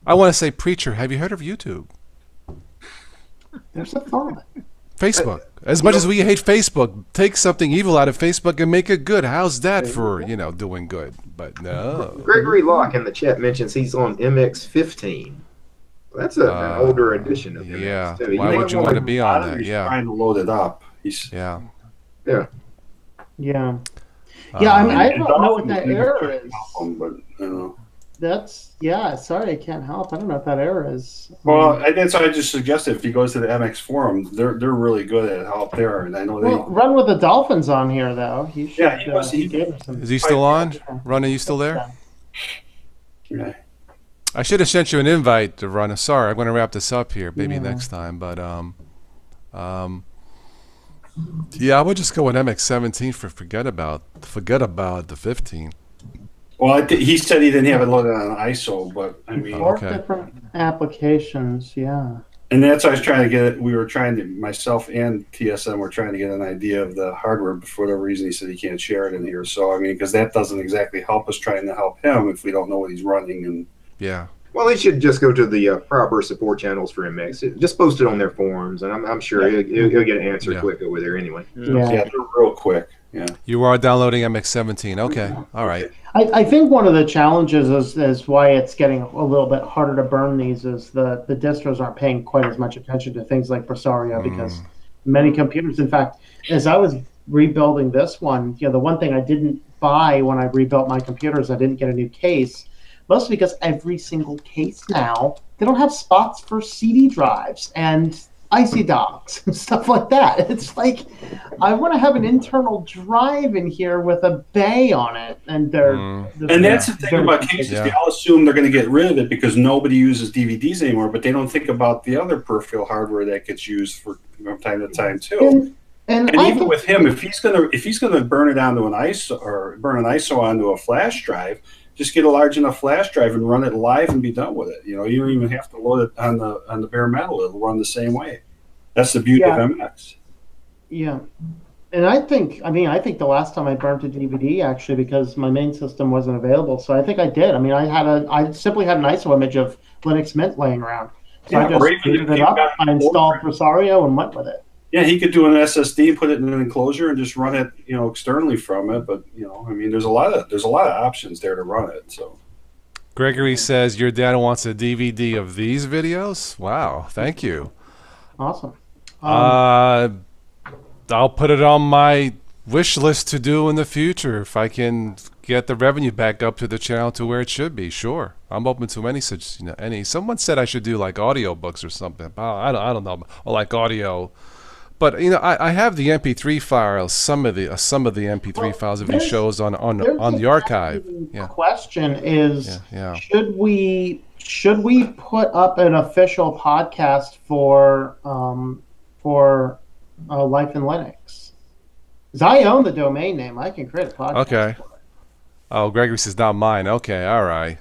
I want to say, preacher, have you heard of YouTube? There's a thought. Facebook. As much as we hate Facebook, take something evil out of Facebook and make it good. How's that for, doing good? But no. Gregory Locke in the chat mentions he's on MX-15. That's an older edition of MX. Yeah. Why would you want to be on that? He's trying to load it up. Yeah. I mean, I don't know what that error is. Sorry, I can't help. I don't know what that error is. Well, that's why I just suggested if he goes to the MX forum, they're really good at help there, and I know they run with the Dolphins on here though. He should, he gave us some. Is he still on? Run, are you still there? Yeah. I should have sent you an invite to run. Sorry, I'm going to wrap this up here, maybe next time. But Yeah, I would just go with MX17 for forget about the 15. Well, he said he didn't have it loaded on ISO, but I mean, Four different applications, yeah. And that's what I was trying to get. We were trying to, myself and TSM were trying to get an idea of the hardware, but for whatever reason, he said he can't share it in here. So, I mean, because that doesn't exactly help us trying to help him if we don't know what he's running. And yeah. Well, they should just go to the proper support channels for MX. Just post it on their forums, and I'm sure he'll get an answer quick over there anyway. Yeah, they're real quick. Yeah. You are downloading MX17. Okay. All right. I think one of the challenges is why it's getting a little bit harder to burn these is the distros aren't paying quite as much attention to things like Presario because many computers, in fact, as I was rebuilding this one, the one thing I didn't buy when I rebuilt my computer is I didn't get a new case, mostly because every single case now, they don't have spots for CD drives and IC docks and stuff like that. It's like, I want to have an internal drive in here with a bay on it, and and that's the thing about cases. They all assume they're going to get rid of it because nobody uses DVDs anymore, but they don't think about the other peripheral hardware that gets used from time to time too. And even with him, if he's gonna burn it onto an ISO or burn an ISO onto a flash drive, just get a large enough flash drive and run it live and be done with it. You don't even have to load it on the bare metal. It'll run the same way. That's the beauty of MX. Yeah. And I think the last time I burnt a DVD actually because my main system wasn't available. So I think I did. I mean, I simply had an ISO image of Linux Mint laying around. So I just booted it up, I installed Presario and went with it. Yeah, he could do an SSD, put it in an enclosure, and just run it, externally from it. But I mean, there's a lot of options there to run it. So, Gregory says your dad wants a DVD of these videos. Wow, thank you. Awesome. I'll put it on my wish list to do in the future if I can get the revenue back up to the channel to where it should be. Sure, I'm open to any such any. Someone said I should do like audio books or something. I don't know, or like audio. But I have the MP3 files, some of the MP3 files of these shows on the archive. Yeah. Question is, should we put up an official podcast for Life in Linux? Because I own the domain name, I can create a podcast. Okay. Oh, Gregory says not mine. Okay, all right.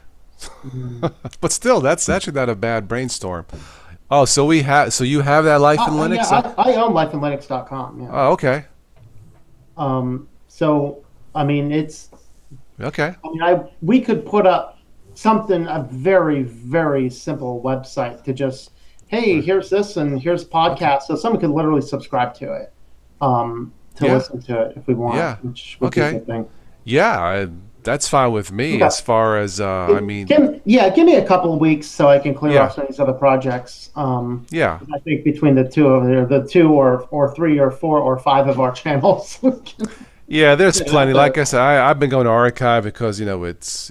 But still, that's actually not a bad brainstorm. Oh, so you have that Life in Linux? Yeah, I own lifeinlinux.com. Yeah. Oh, okay. So I mean, it's okay. I mean, we could put up a very, very simple website to just, hey, here's this and here's podcast, so someone could literally subscribe to it, listen to it if we want. Yeah. Which is a good thing. Yeah. That's fine with me as far as I mean. Give me a couple of weeks so I can clear off some of these other projects. I think between the two or three or four or five of our channels. Yeah, there's plenty. Like I said, I've been going to archive because it works.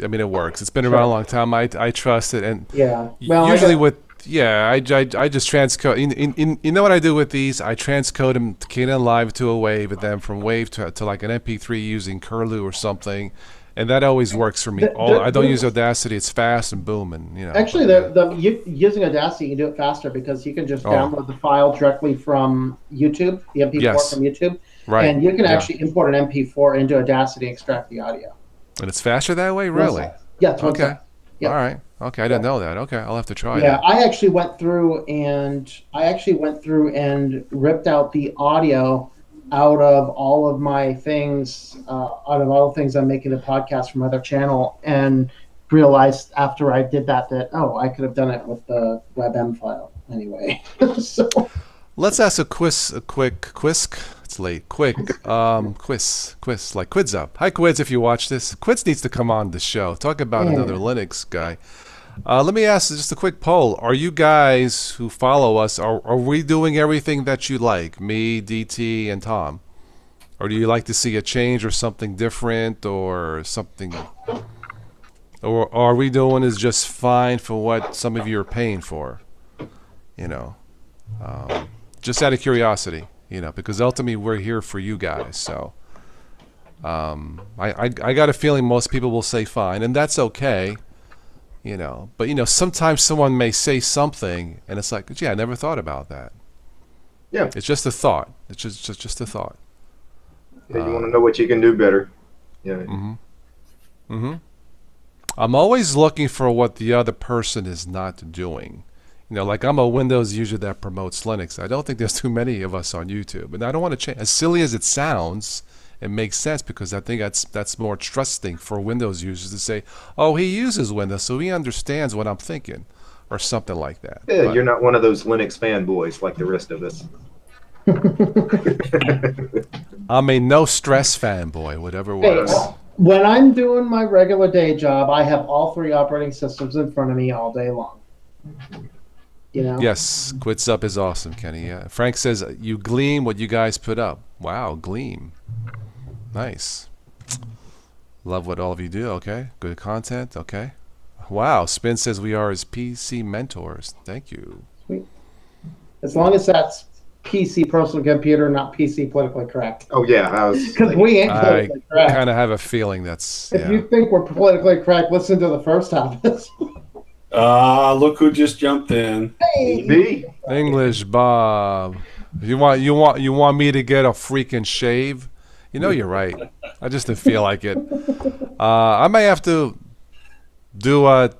It's been around a long time. I trust it, and usually I just transcode. You know what I do with these? I transcode them to Kdenlive Live to a WAV, and then from WAV to like an MP3 using Curlew or something. And that always works for me. I don't use Audacity. It's fast and boom, and Actually, using Audacity, you can do it faster because you can just download the file directly from YouTube, the MP4 from YouTube, right? And you can actually import an MP4 into Audacity and extract the audio. And it's faster that way, really? Yeah. Okay. Yep. All right. Okay, I didn't know that. Okay, I'll have to try. Yeah, I actually went through and ripped out the audio out of all of my things, I'm making a podcast from other channel, and realized after I did that I could have done it with the WebM file anyway. So let's ask a quick quiz. It's late. Quiz, like Quids Up. Hi, Quids, if you watch this. Quids needs to come on the show. Talk about another Linux guy. Let me ask just a quick poll. Are you guys who follow us, are we doing everything that you like? Me, DT, and Tom? Or do you like to see a change or something different or something? Or are we doing is just fine for what some of you are paying for? Just out of curiosity, because ultimately we're here for you guys. So I got a feeling most people will say fine, and that's okay. But sometimes someone may say something and it's like, gee, I never thought about that. Yeah. It's just a thought. It's just a thought. Yeah, you want to know what you can do better. Yeah. Mm-hmm. Mm-hmm. I'm always looking for what the other person is not doing. You know, like I'm a Windows user that promotes Linux. I don't think there's too many of us on YouTube, and I don't want to change. As silly as it sounds, it makes sense because I think that's more trusting for Windows users to say, "Oh, he uses Windows, so he understands what I'm thinking," or something like that. Yeah, But you're not one of those Linux fanboys like the rest of us. I'm a no stress fanboy, whatever Hey, works. when I'm doing my regular day job, I have all 3 operating systems in front of me all day long. You know? Yes, Quits Up is awesome, Kenny. Yeah. Frank says you gleam what you guys put up. Wow, gleam. Nice. Love what all of you do. Okay, good content. Okay. Wow, Spin says we are his PC mentors. Thank you. Sweet. As long as that's PC personal computer, not PC politically correct. Oh yeah, I was. Because we ain't I politically correct. kind of have a feeling that's. If Yeah. you think we're politically correct, listen to the first half of this. Look who just jumped in. Hey. Me? English Bob. You want me to get a freaking shave? You know you're right. I just didn't feel like it. I may have to do a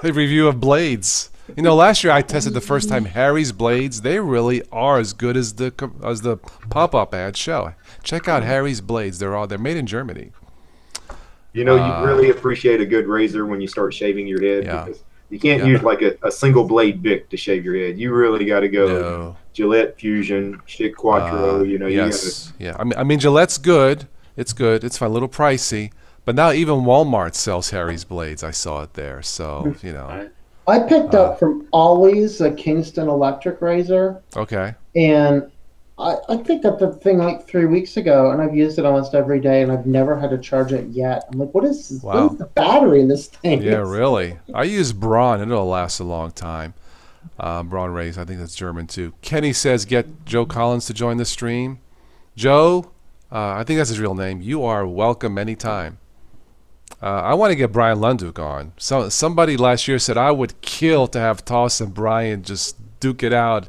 review of blades. You know, last year I tested the first time Harry's blades. They really are as good as the pop-up ad show. Check out Harry's blades. They're made in Germany. You know, you really appreciate a good razor when you start shaving your head because you can't use like a single blade Bic to shave your head. You really got to go Gillette Fusion, Schick Quattro. You know, yes, I mean Gillette's good. It's good. It's fine. A little pricey, but now even Walmart sells Harry's blades. I saw it there. So you know. I picked up from Ollie's a Kingston electric razor. Okay. And I picked up the thing like 3 weeks ago, and I've used it almost every day, and I've never had to charge it yet. I'm like, what is the battery in this thing? Yeah, really. I use Braun, and it'll last a long time. Braun Rays, I think that's German too. Kenny says, get Joe Collins to join the stream. Joe, I think that's his real name. You are welcome anytime. I want to get Brian Lunduk on. Somebody last year said I would kill to have Toss and Brian just duke it out.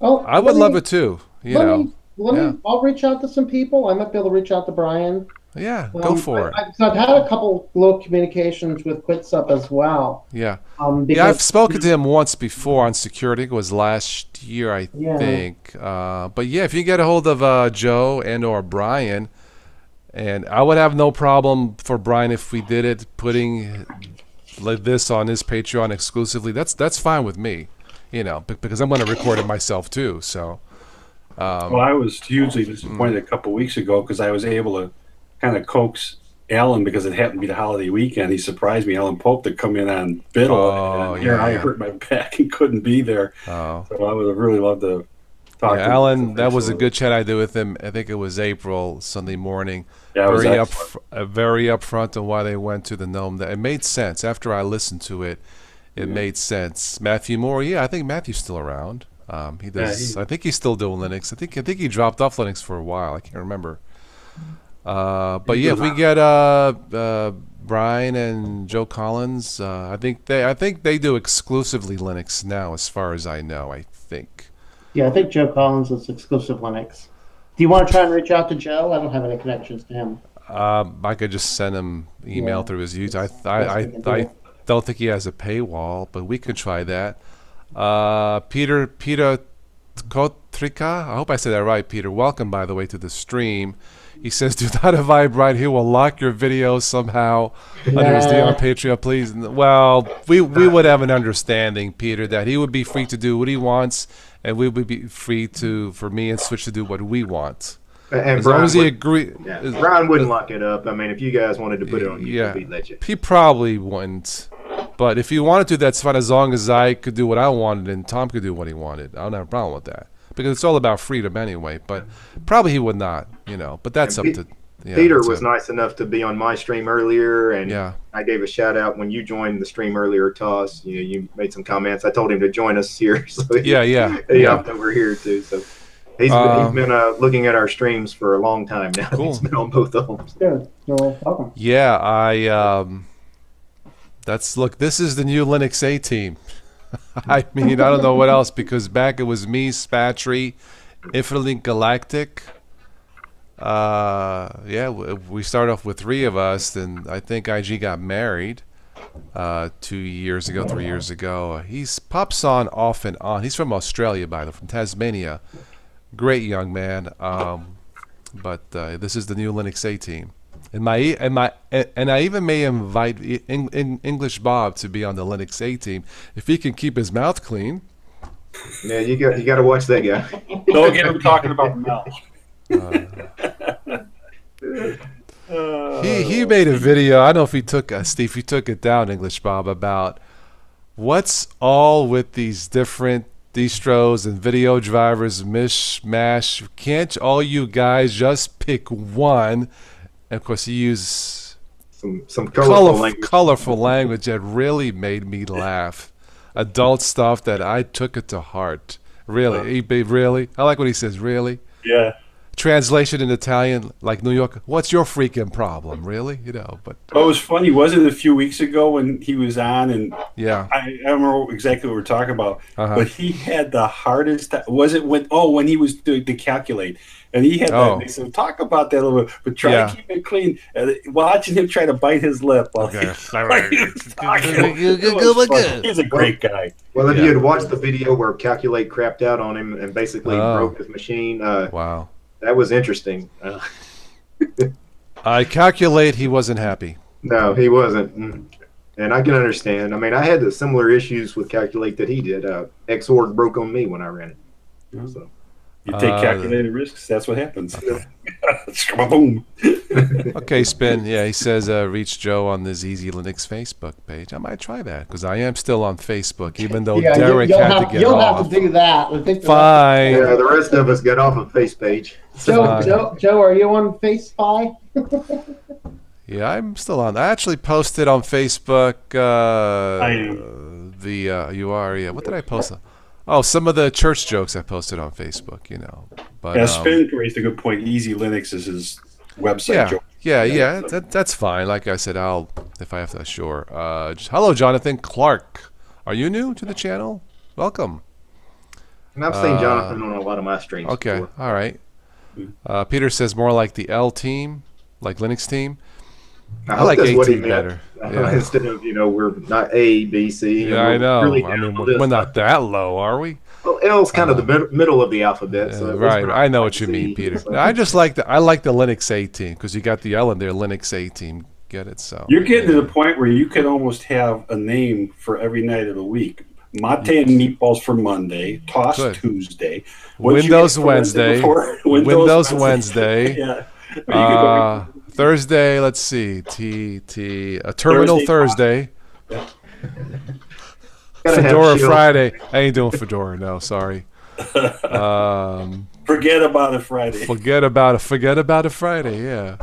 Oh, I would love it too. I'll reach out to some people. I might be able to reach out to Brian. Yeah, go for it. I've had a couple little communications with Quits Up as well. Yeah. I've spoken to him once before on security. It was last year, I think. But yeah, if you get a hold of Joe and or Brian, and I would have no problem for Brian if we did it, putting like this on his Patreon exclusively. That's fine with me, you know, because I'm going to record it myself too. So. Well, I was hugely disappointed a couple weeks ago because I was able to kind of coax Alan because it happened to be the holiday weekend. He surprised me, Alan Pope, to come in on Biddle. I hurt my back and couldn't be there. So I would have really loved to talk to Alan, that was a good chat I did with him. I think it was April, Sunday morning. Yeah, very upfront on why they went to the Gnome. That it made sense. After I listened to it, it made sense. Matthew Moore, I think Matthew's still around. He does. I think he's still doing Linux. I think he dropped off Linux for a while. I can't remember. But yeah, if we get Brian and Joe Collins, I think they do exclusively Linux now, as far as I know. I think. Yeah, I think Joe Collins is exclusive Linux. Do you want to try and reach out to Joe? I don't have any connections to him. I could just send him email through his YouTube. I don't think he has a paywall, but we could try that. Peter Kotrika, I hope I said that right, Peter. Welcome, by the way, to the stream. He says, do not invite Brian. He will lock your videos somehow under his deal on Patreon, please. Well, we would have an understanding, Peter, that he would be free to do what he wants, and we would be free for me and Switch to do what we want. And as long as he agrees. Brian wouldn't lock it up. I mean, if you guys wanted to put it on YouTube, he'd let you. He probably wouldn't. But if you wanted to, that's fine, as long as I could do what I wanted and Tom could do what he wanted. I don't have a problem with that. Because it's all about freedom anyway. But probably he would not, you know. But that's up to... Yeah, Peter was nice enough to be on my stream earlier, and yeah. I gave a shout out when you joined the stream earlier, Toss. You know, you made some comments. I told him to join us here, so he hopped over here too. So he's been looking at our streams for a long time now. Cool. He's been on both of them. Good. Well, welcome. Yeah, look. This is the new Linux A team. I mean, I don't know what else, because back it was me, Spatry, Infinitely Galactic. Yeah, we started off with 3 of us, and I think IG got married 2 years ago, 3 years ago. He's pops on off and on. He's from Australia, by the way, from Tasmania. Great young man. But this is the new Linux A team. And I even may invite English Bob to be on the Linux A team if he can keep his mouth clean. Yeah, you got to watch that guy. Don't get him talking about Mel. He made a video. I don't know if he took Steve. He took it down, English Bob, about what's all with these different distros and video drivers mishmash. Can't all you guys just pick one? And of course, he used some colorful language that really made me laugh. Adult stuff that I took it to heart. Really, really. I like when he says "really." Yeah. Translation in Italian, like New York. What's your freaking problem, really? You know, but it was funny. Wasn't it a few weeks ago when he was on, and yeah, I don't remember exactly what we're talking about, but he had the hardest time. Was it when he was doing to calculate, and he had that. They said, talk about that a little bit, but try to keep it clean. Watching him try to bite his lip while he was talking. He's a great guy. Well, if you had watched the video where Calculate crapped out on him and basically broke his machine, wow. That was interesting. I calculate he wasn't happy. No, he wasn't. And I can understand. I mean, I had the similar issues with Calculate that he did. Xorg broke on me when I ran it. So. You take calculated risks, that's what happens. Boom. Okay, Spin. Yeah, he says reach Joe on the Easy Linux Facebook page. I might try that because I am still on Facebook, even though Derek had to get you'll off. You'll have to do that. Fine. Yeah, the rest of us got off of face page. Joe, are you on FaceFi? Yeah, I'm still on. I actually posted on Facebook. I am. You are. Yeah. What did I post? Oh, some of the church jokes I posted on Facebook, you know. But yeah, Spin raised a good point. Easy Linux is his website. Yeah. That's fine. Like I said, if I have to, sure. Hello, Jonathan Clark. Are you new to the channel? Welcome. And I've seen Jonathan on a lot of my streams. Okay, before. all right. Peter says more like the L team, like Linux team. I like that's A what he team meant. better. Yeah. Instead of, we're not A, B, C. Yeah, I know. Really I mean, we're not that low, are we? Well, L's kind of the middle of the alphabet. So right. I know what you mean, Peter. So. I just like the Linux A team because you got the L in there, Linux A team. Get it? So you're getting to the point where you could almost have a name for every night of the week. Mate and meatballs for Monday, Toss Tuesday, Windows Wednesday, Windows Wednesday. Yeah. Thursday, let's see, Terminal Thursday. Yeah. Fedora Friday. I ain't doing Fedora, no, sorry. Forget about it Friday. Forget about it Friday, yeah.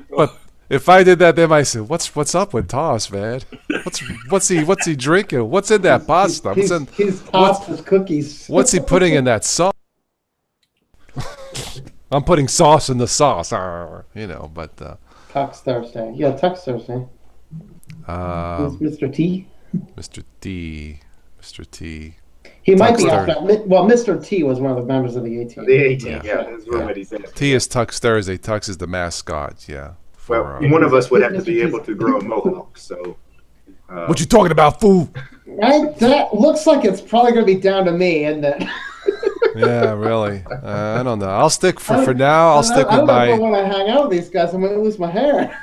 But if I did that, they might say, "What's up with Toss, man? What's he drinking? What's in that pasta? He's tossed his cookies. What's he putting in that sauce?" I'm putting sauce in the sauce, but Tux Thursday. Yeah, Tux Thursday. Mr. T. Mr. T. He might be off that. Well, Mr. T was one of the members of the A team. The A team, yeah. That's what he said. T is Tux Thursday. Tux is the mascot, yeah. Well, one of us would have to be able to grow a mohawk, so... what you talking about, fool? That looks like it's probably going to be down to me, isn't it? Yeah, really. I don't know. I'll stick for now. I'll stick with my... I don't want to hang out with these guys. I'm going to lose my hair.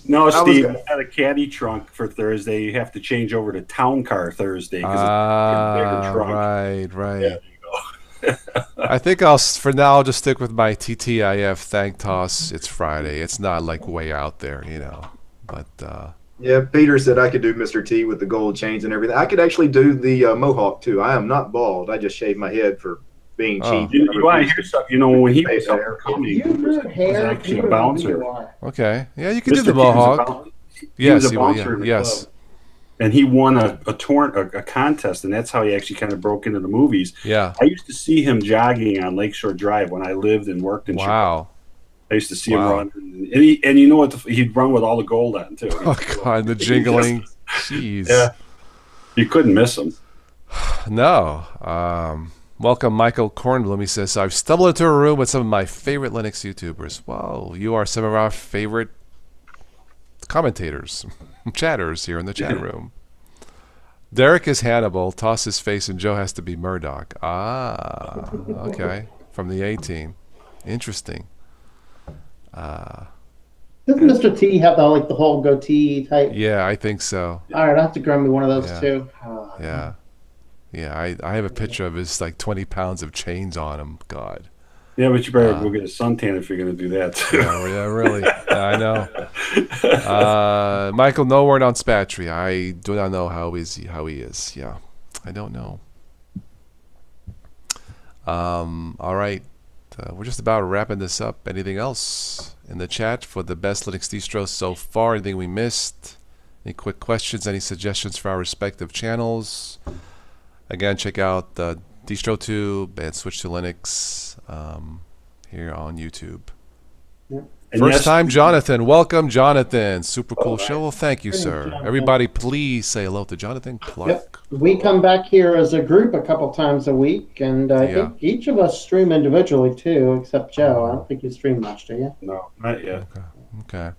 No, Steve, you had a caddy trunk for Thursday. You have to change over to town car Thursday because it's a bigger trunk. Right. Yeah, there you go. I think I'll just stick with my TTIF thank toss. It's Friday. It's not like way out there, But yeah, Peter said I could do Mr. T with the gold chains and everything. I could actually do the mohawk too. I am not bald. I just shaved my head for being cheap. You want to hear something? When he was coming, you grew hair. Actually a bouncer. Okay, yeah, you can do the mohawk. He was a bouncer in the club. And he won a contest, and that's how he actually kind of broke into the movies. Yeah, I used to see him jogging on Lakeshore Drive when I lived and worked in Chicago. I used to see him run, and you know what? He'd run with all the gold on too. Oh God, the jingling, jeez. Yeah, you couldn't miss him. No, Welcome, Michael Kornblum. He says, I've stumbled into a room with some of my favorite Linux YouTubers. Wow, you are some of our favorite commentators, chatters here in the chat room. Derek is Hannibal. Toss his face, and Joe has to be Murdoch. Ah, okay. From the A-Team. Interesting. Doesn't Mr. T have the whole goatee type? Yeah, I think so. All right, I'll have to grab me one of those too. Yeah. Yeah, I have a picture of his 20 pounds of chains on him. God. Yeah, but you better go get a suntan if you're going to do that too. Yeah, really. I know. Michael, no word on Spatry. I do not know how he is. Yeah, I don't know. All right. We're just about wrapping this up. Anything else in the chat for the best Linux distros so far? Anything we missed? Any quick questions? Any suggestions for our respective channels? Again, check out DistroTube and Switch to Linux here on YouTube. Yep. First time, Jonathan. Welcome, Jonathan. Super cool show. Well, thank you, sir. Jonathan. Everybody, please say hello to Jonathan Clark. Yep. We come back here as a group a couple times a week, and I think each of us stream individually too, except Joe. I don't think you stream much, do you? No, not yet. Okay.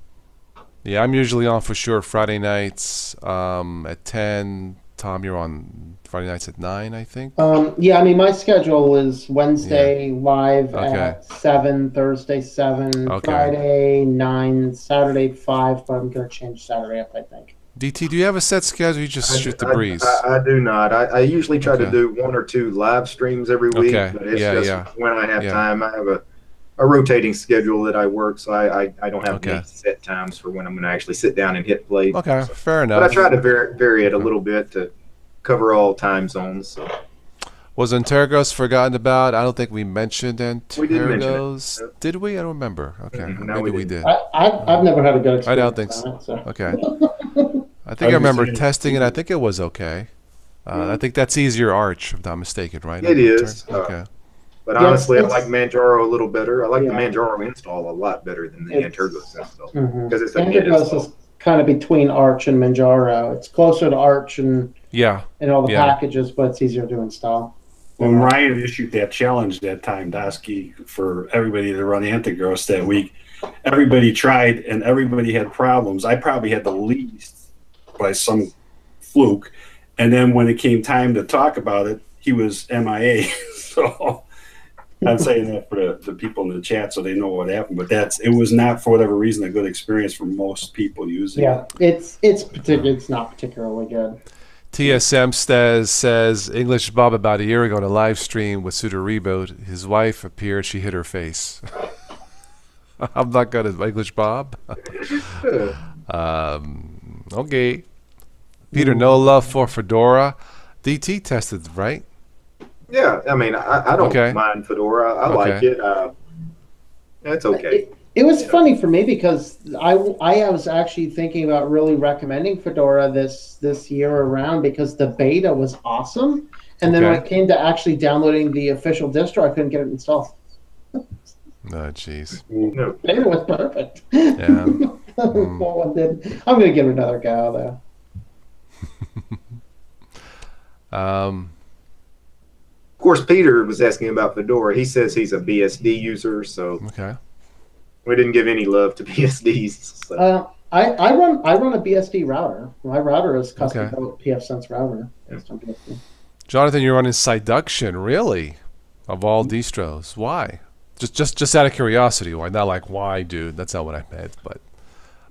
Yeah, I'm usually on for sure Friday nights at 10. Tom, you're on Friday nights at 9, I think. Yeah, I mean, my schedule is Wednesday live at 7, Thursday 7, Friday 9, Saturday 5, but I'm going to change Saturday up, I think. DT, do you have a set schedule? You just shoot the breeze. I do not. I usually try to do 1 or 2 live streams every week, but it's just when I have time. I have a rotating schedule that I work, so I don't have any set times for when I'm going to actually sit down and hit play. Okay, fair enough. But I try to vary it a little bit to cover all time zones. So. Was Antergos forgotten about? I don't think we mentioned Antergos. We did mention it. Did we? I don't remember. Okay, maybe we did. I've never had a good experience. I don't think so. Okay. I think I remember testing it. I think it was okay. I think that's easier Arch, if I'm not mistaken, right? It is. Okay. But honestly, I like Manjaro a little better. I like the Manjaro install a lot better than the Antergos install. Because it's Antergos is kind of between Arch and Manjaro. It's closer to Arch and all the packages, but it's easier to install. When Ryan issued that challenge that time, Dosky, for everybody to run Antergos that week, everybody tried and everybody had problems. I probably had the least by some fluke. And then when it came time to talk about it, he was MIA. So I'm saying that for the people in the chat so they know what happened. But it was not, for whatever reason, a good experience for most people using it. It's not particularly good. TSM says English Bob about a year ago on a live stream with Sudo Reboot. His wife appeared. She hit her face. I'm not good at English Bob. Okay. Peter, no love for Fedora. DT tested, right? Yeah, I mean, I don't mind Fedora. I like it. It's okay. It was funny for me because I was actually thinking about really recommending Fedora this year around because the beta was awesome, and then when it came to actually downloading the official distro, I couldn't get it installed. Oh, jeez. No. Beta was perfect. Yeah. I'm going to give it another go though. Of course, Peter was asking about Fedora. He says he's a BSD user, so we didn't give any love to BSDs. So. I run a BSD router. My router is custom built pfSense router. Jonathan, you're running Siduction, really? Of all distros, why? Just out of curiosity, why? Not like why, dude. That's not what I meant, but.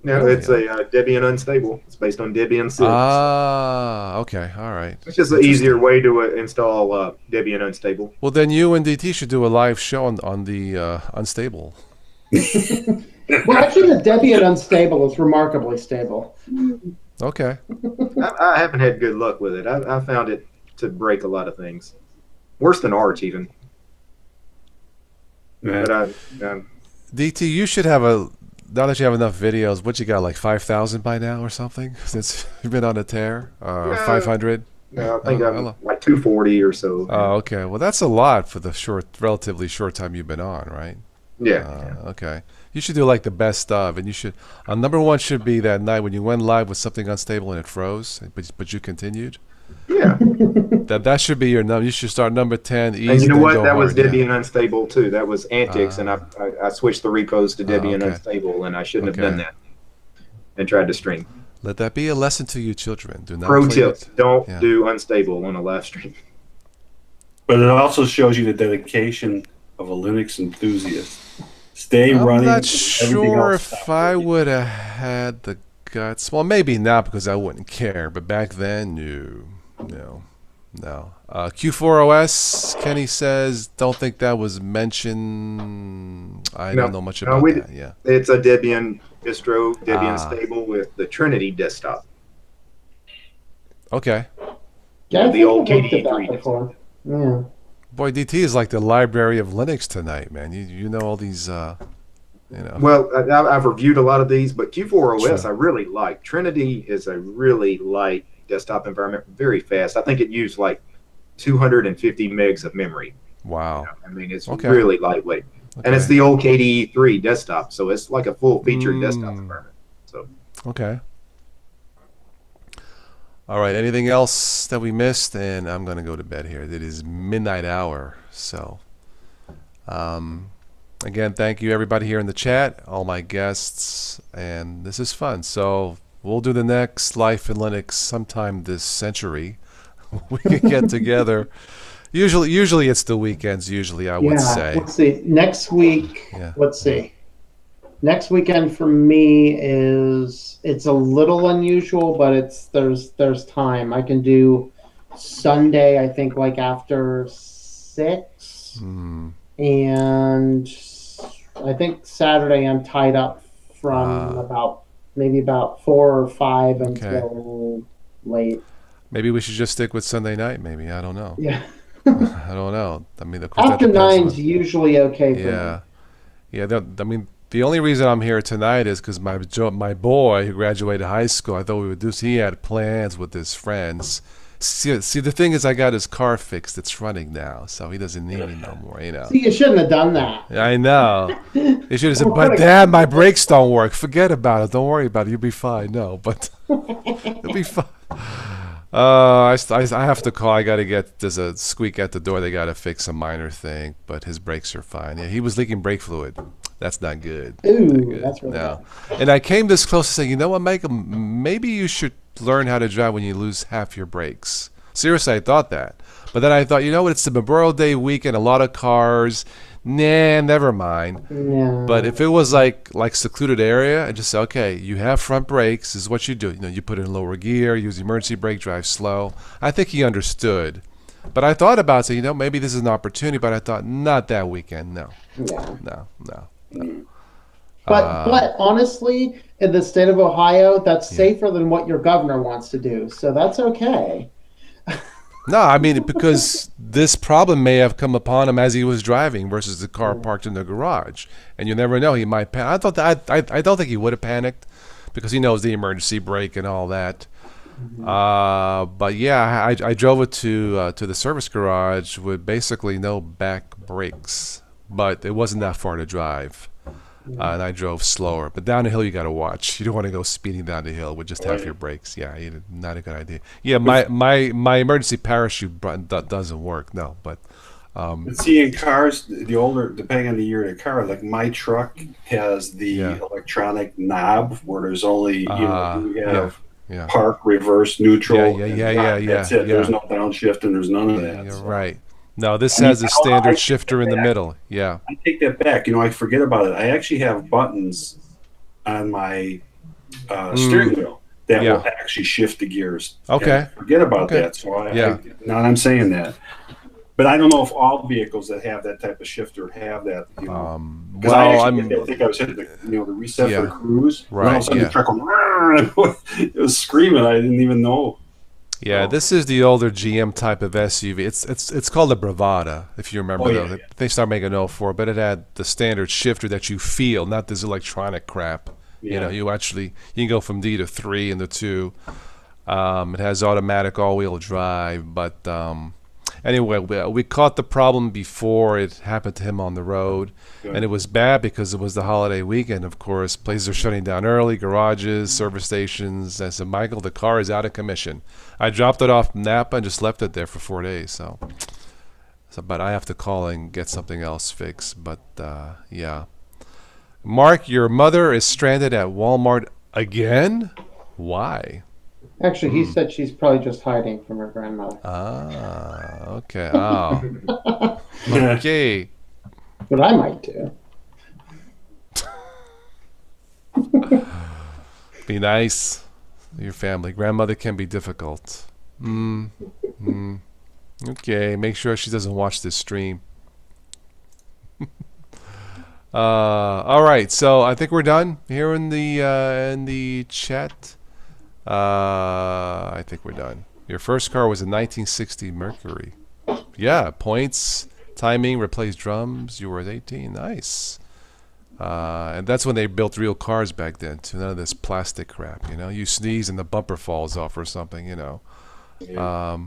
No, it's a Debian unstable. It's based on Debian 6. Ah, okay, all right. It's just an easier way to install Debian unstable. Well, then you and DT should do a live show on the unstable. Well, actually, the Debian unstable is remarkably stable. Okay. I haven't had good luck with it. I found it to break a lot of things. Worse than Arch, even. But DT, you should have now that you have enough videos, what you got, like 5,000 by now or something? Since you've been on a tear? 500? No, I think I'm like 240 or so. Oh, okay. Well, that's a lot for the relatively short time you've been on, right? Yeah. Okay. You should do like the best of, and you should. Number one should be that night when you went live with something unstable and it froze, but you continued. Yeah. That should be your number. You should start number 10. Easy, And you know then what? go That was hard, Debian Unstable too. That was Antics, and I switched the repos to Debian okay. Unstable, and I shouldn't have done that. And tried to stream. Let that be a lesson to you children. Do not Pro play tip: with, don't do Unstable on a live stream. But it also shows you the dedication of a Linux enthusiast. Stay running. I'm not sure if I would have had the guts. Well, maybe not because I wouldn't care. But back then, no. Q4OS, Kenny says, don't think that was mentioned. I don't know much about that. Yeah, it's a Debian distro, Debian stable with the Trinity desktop. Okay. Yeah, the old KDE3. Yeah. Boy, DT is like the library of Linux tonight, man. You know all these, Well, I've reviewed a lot of these, but Q4OS I really like. Trinity is a really light desktop environment, very fast. I think it used like 250 megs of memory. Wow. I mean, it's really lightweight. Okay. And it's the old KDE3 desktop, so it's like a full-featured desktop environment. So. Okay. All right. Anything else that we missed? And I'm going to go to bed here. It is midnight hour. So, again, thank you everybody here in the chat, all my guests, and this is fun. So we'll do the next Life in Linux sometime this century. We can get together. Usually it's the weekends. Usually, I would say. Let's see. Next week. Yeah. Let's see. Next weekend for me it's a little unusual, but there's time. I can do Sunday, I think, like after 6, and I think Saturday I'm tied up from about 4 or 5 until late. Maybe we should just stick with Sunday night. Maybe, I don't know. Yeah. I don't know. I mean, after 9's usually okay for me. Yeah. I mean, the only reason I'm here tonight is because my boy who graduated high school, I thought we would do. He had plans with his friends. See, the thing is, I got his car fixed. It's running now, so he doesn't need me no more. See, you shouldn't have done that. I know. You should have said, "But Dad, my brakes don't work. Forget about it. Don't worry about it. You'll be fine." No, but it'll be fine. I have to call. I got to get. There's a squeak at the door. They got to fix a minor thing, but his brakes are fine. Yeah, he was leaking brake fluid. That's not good. Ooh, not good. That's really bad. And I came this close to saying, you know what, Mike? Maybe you should learn how to drive when you lose half your brakes. Seriously, I thought that. But then I thought, you know what? It's the Memorial Day weekend. A lot of cars. Nah, never mind. Yeah. But if it was like secluded area, I just say, okay, you have front brakes. This is what you do. You put it in lower gear, use emergency brake, drive slow. I think he understood. But I thought about saying, maybe this is an opportunity. But I thought, not that weekend. No. Yeah. No. But honestly, in the state of Ohio, that's safer than what your governor wants to do. So that's okay. No, I mean, because this problem may have come upon him as he was driving versus the car parked in the garage. And you never know, he might panic. I don't think he would have panicked because he knows the emergency brake and all that. But yeah, I drove it to the service garage with basically no back brakes. But it wasn't that far to drive. And I drove slower. But down the hill, you got to watch. You don't want to go speeding down the hill with just half your brakes. Yeah, not a good idea. Yeah, my emergency parachute button doesn't work. No, but see, in cars, the older, depending on the year of the car, like my truck has the electronic knob where there's only you have park, reverse, neutral. Yeah. That's it. There's no downshift and there's none of that. You're right. No, this has a standard shifter in the middle. Yeah. I take that back. I forget about it. I actually have buttons on my steering wheel that will actually shift the gears. Okay. I forget about that. So now I'm saying that. But I don't know if all vehicles that have that type of shifter have that. Because I think I was hitting the reset for the cruise. Right. And all of a sudden the truck went, it was screaming. I didn't even know. Yeah, this is the older GM type of SUV. It's called a Bravada, if you remember. They started making an 04, but it had the standard shifter that you feel, not this electronic crap. Yeah. You can go from D to 3 and to 2. It has automatic all-wheel drive, but Anyway, we caught the problem before it happened to him on the road. Good. And it was bad because it was the holiday weekend, of course. Places are shutting down early, garages, service stations. I said, Michael, the car is out of commission. I dropped it off in Napa and just left it there for 4 days. So, but I have to call and get something else fixed. But, yeah. Mark, your mother is stranded at Walmart again? Why? Actually, he said she's probably just hiding from her grandmother. Ah, okay. Oh. Okay. But I might do. Be nice. Your family. Grandmother can be difficult. Okay. Make sure she doesn't watch this stream. All right. So I think we're done here in the chat. I think we're done. Your first car was a 1960 Mercury. Yeah, points, timing, replaced drums. You were at 18. Nice. And that's when they built real cars back then, too. None of this plastic crap, you know. You sneeze and the bumper falls off or something, you know. Yeah.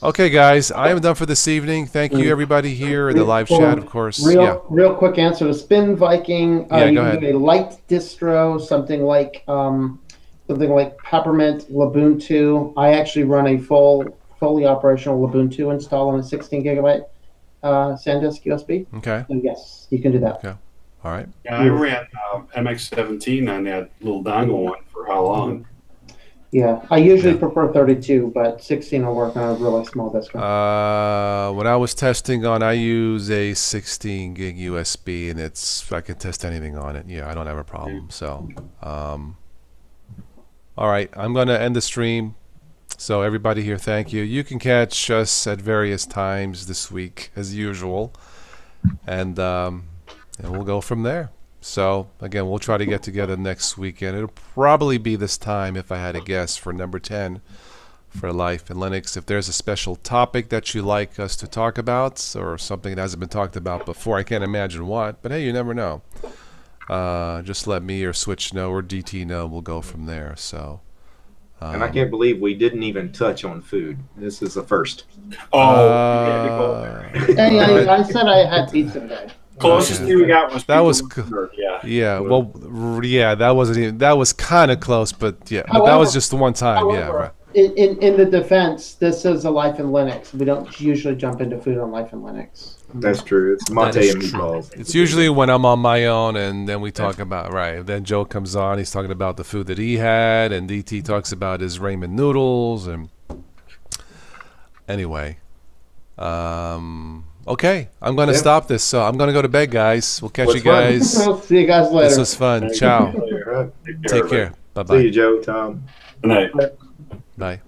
Okay, guys, I am done for this evening. Thank you, everybody here in the live chat, of course. Real quick answer to Spin Viking. Yeah, you go can ahead. do a light distro, something like Peppermint Ubuntu. I actually run a fully operational Ubuntu install on a 16 gigabyte SanDisk USB. Okay. And yes, you can do that. Okay. All right. Yeah, I ran MX17 on that little dongle one for how long? Yeah, I usually prefer 32, but 16 will work on a really small disk. When I was testing I use a 16 gig USB, and I can test anything on it. Yeah, I don't have a problem. So, all right, I'm going to end the stream. So everybody here, thank you. You can catch us at various times this week, as usual, and we'll go from there. So, again, we'll try to get together next weekend. It'll probably be this time, if I had to guess, for number 10 for Life in Linux. If there's a special topic that you'd like us to talk about or something that hasn't been talked about before, I can't imagine what, but hey, you never know. Just let me or Switch know or DT know. We'll go from there. So, and I can't believe we didn't even touch on food. This is the first. I said I had pizza today. Closest thing we got was that was yeah. Well, yeah, that wasn't even, that was kind of close, but yeah, but that was just the one time. Yeah, right. In the defense, this is a Life in Linux. We don't usually jump into food on Life in Linux. That's true. It's mate and meatballs. It's usually when I'm on my own, and then we talk about, right. Then Joe comes on. He's talking about the food that he had, and DT talks about his ramen noodles. And anyway, okay, I'm going to stop this. So I'm going to go to bed, guys. We'll catch you guys. See you guys later. This was fun. Ciao. Take care. Bye-bye. See you, Joe, Tom. Good night. Bye.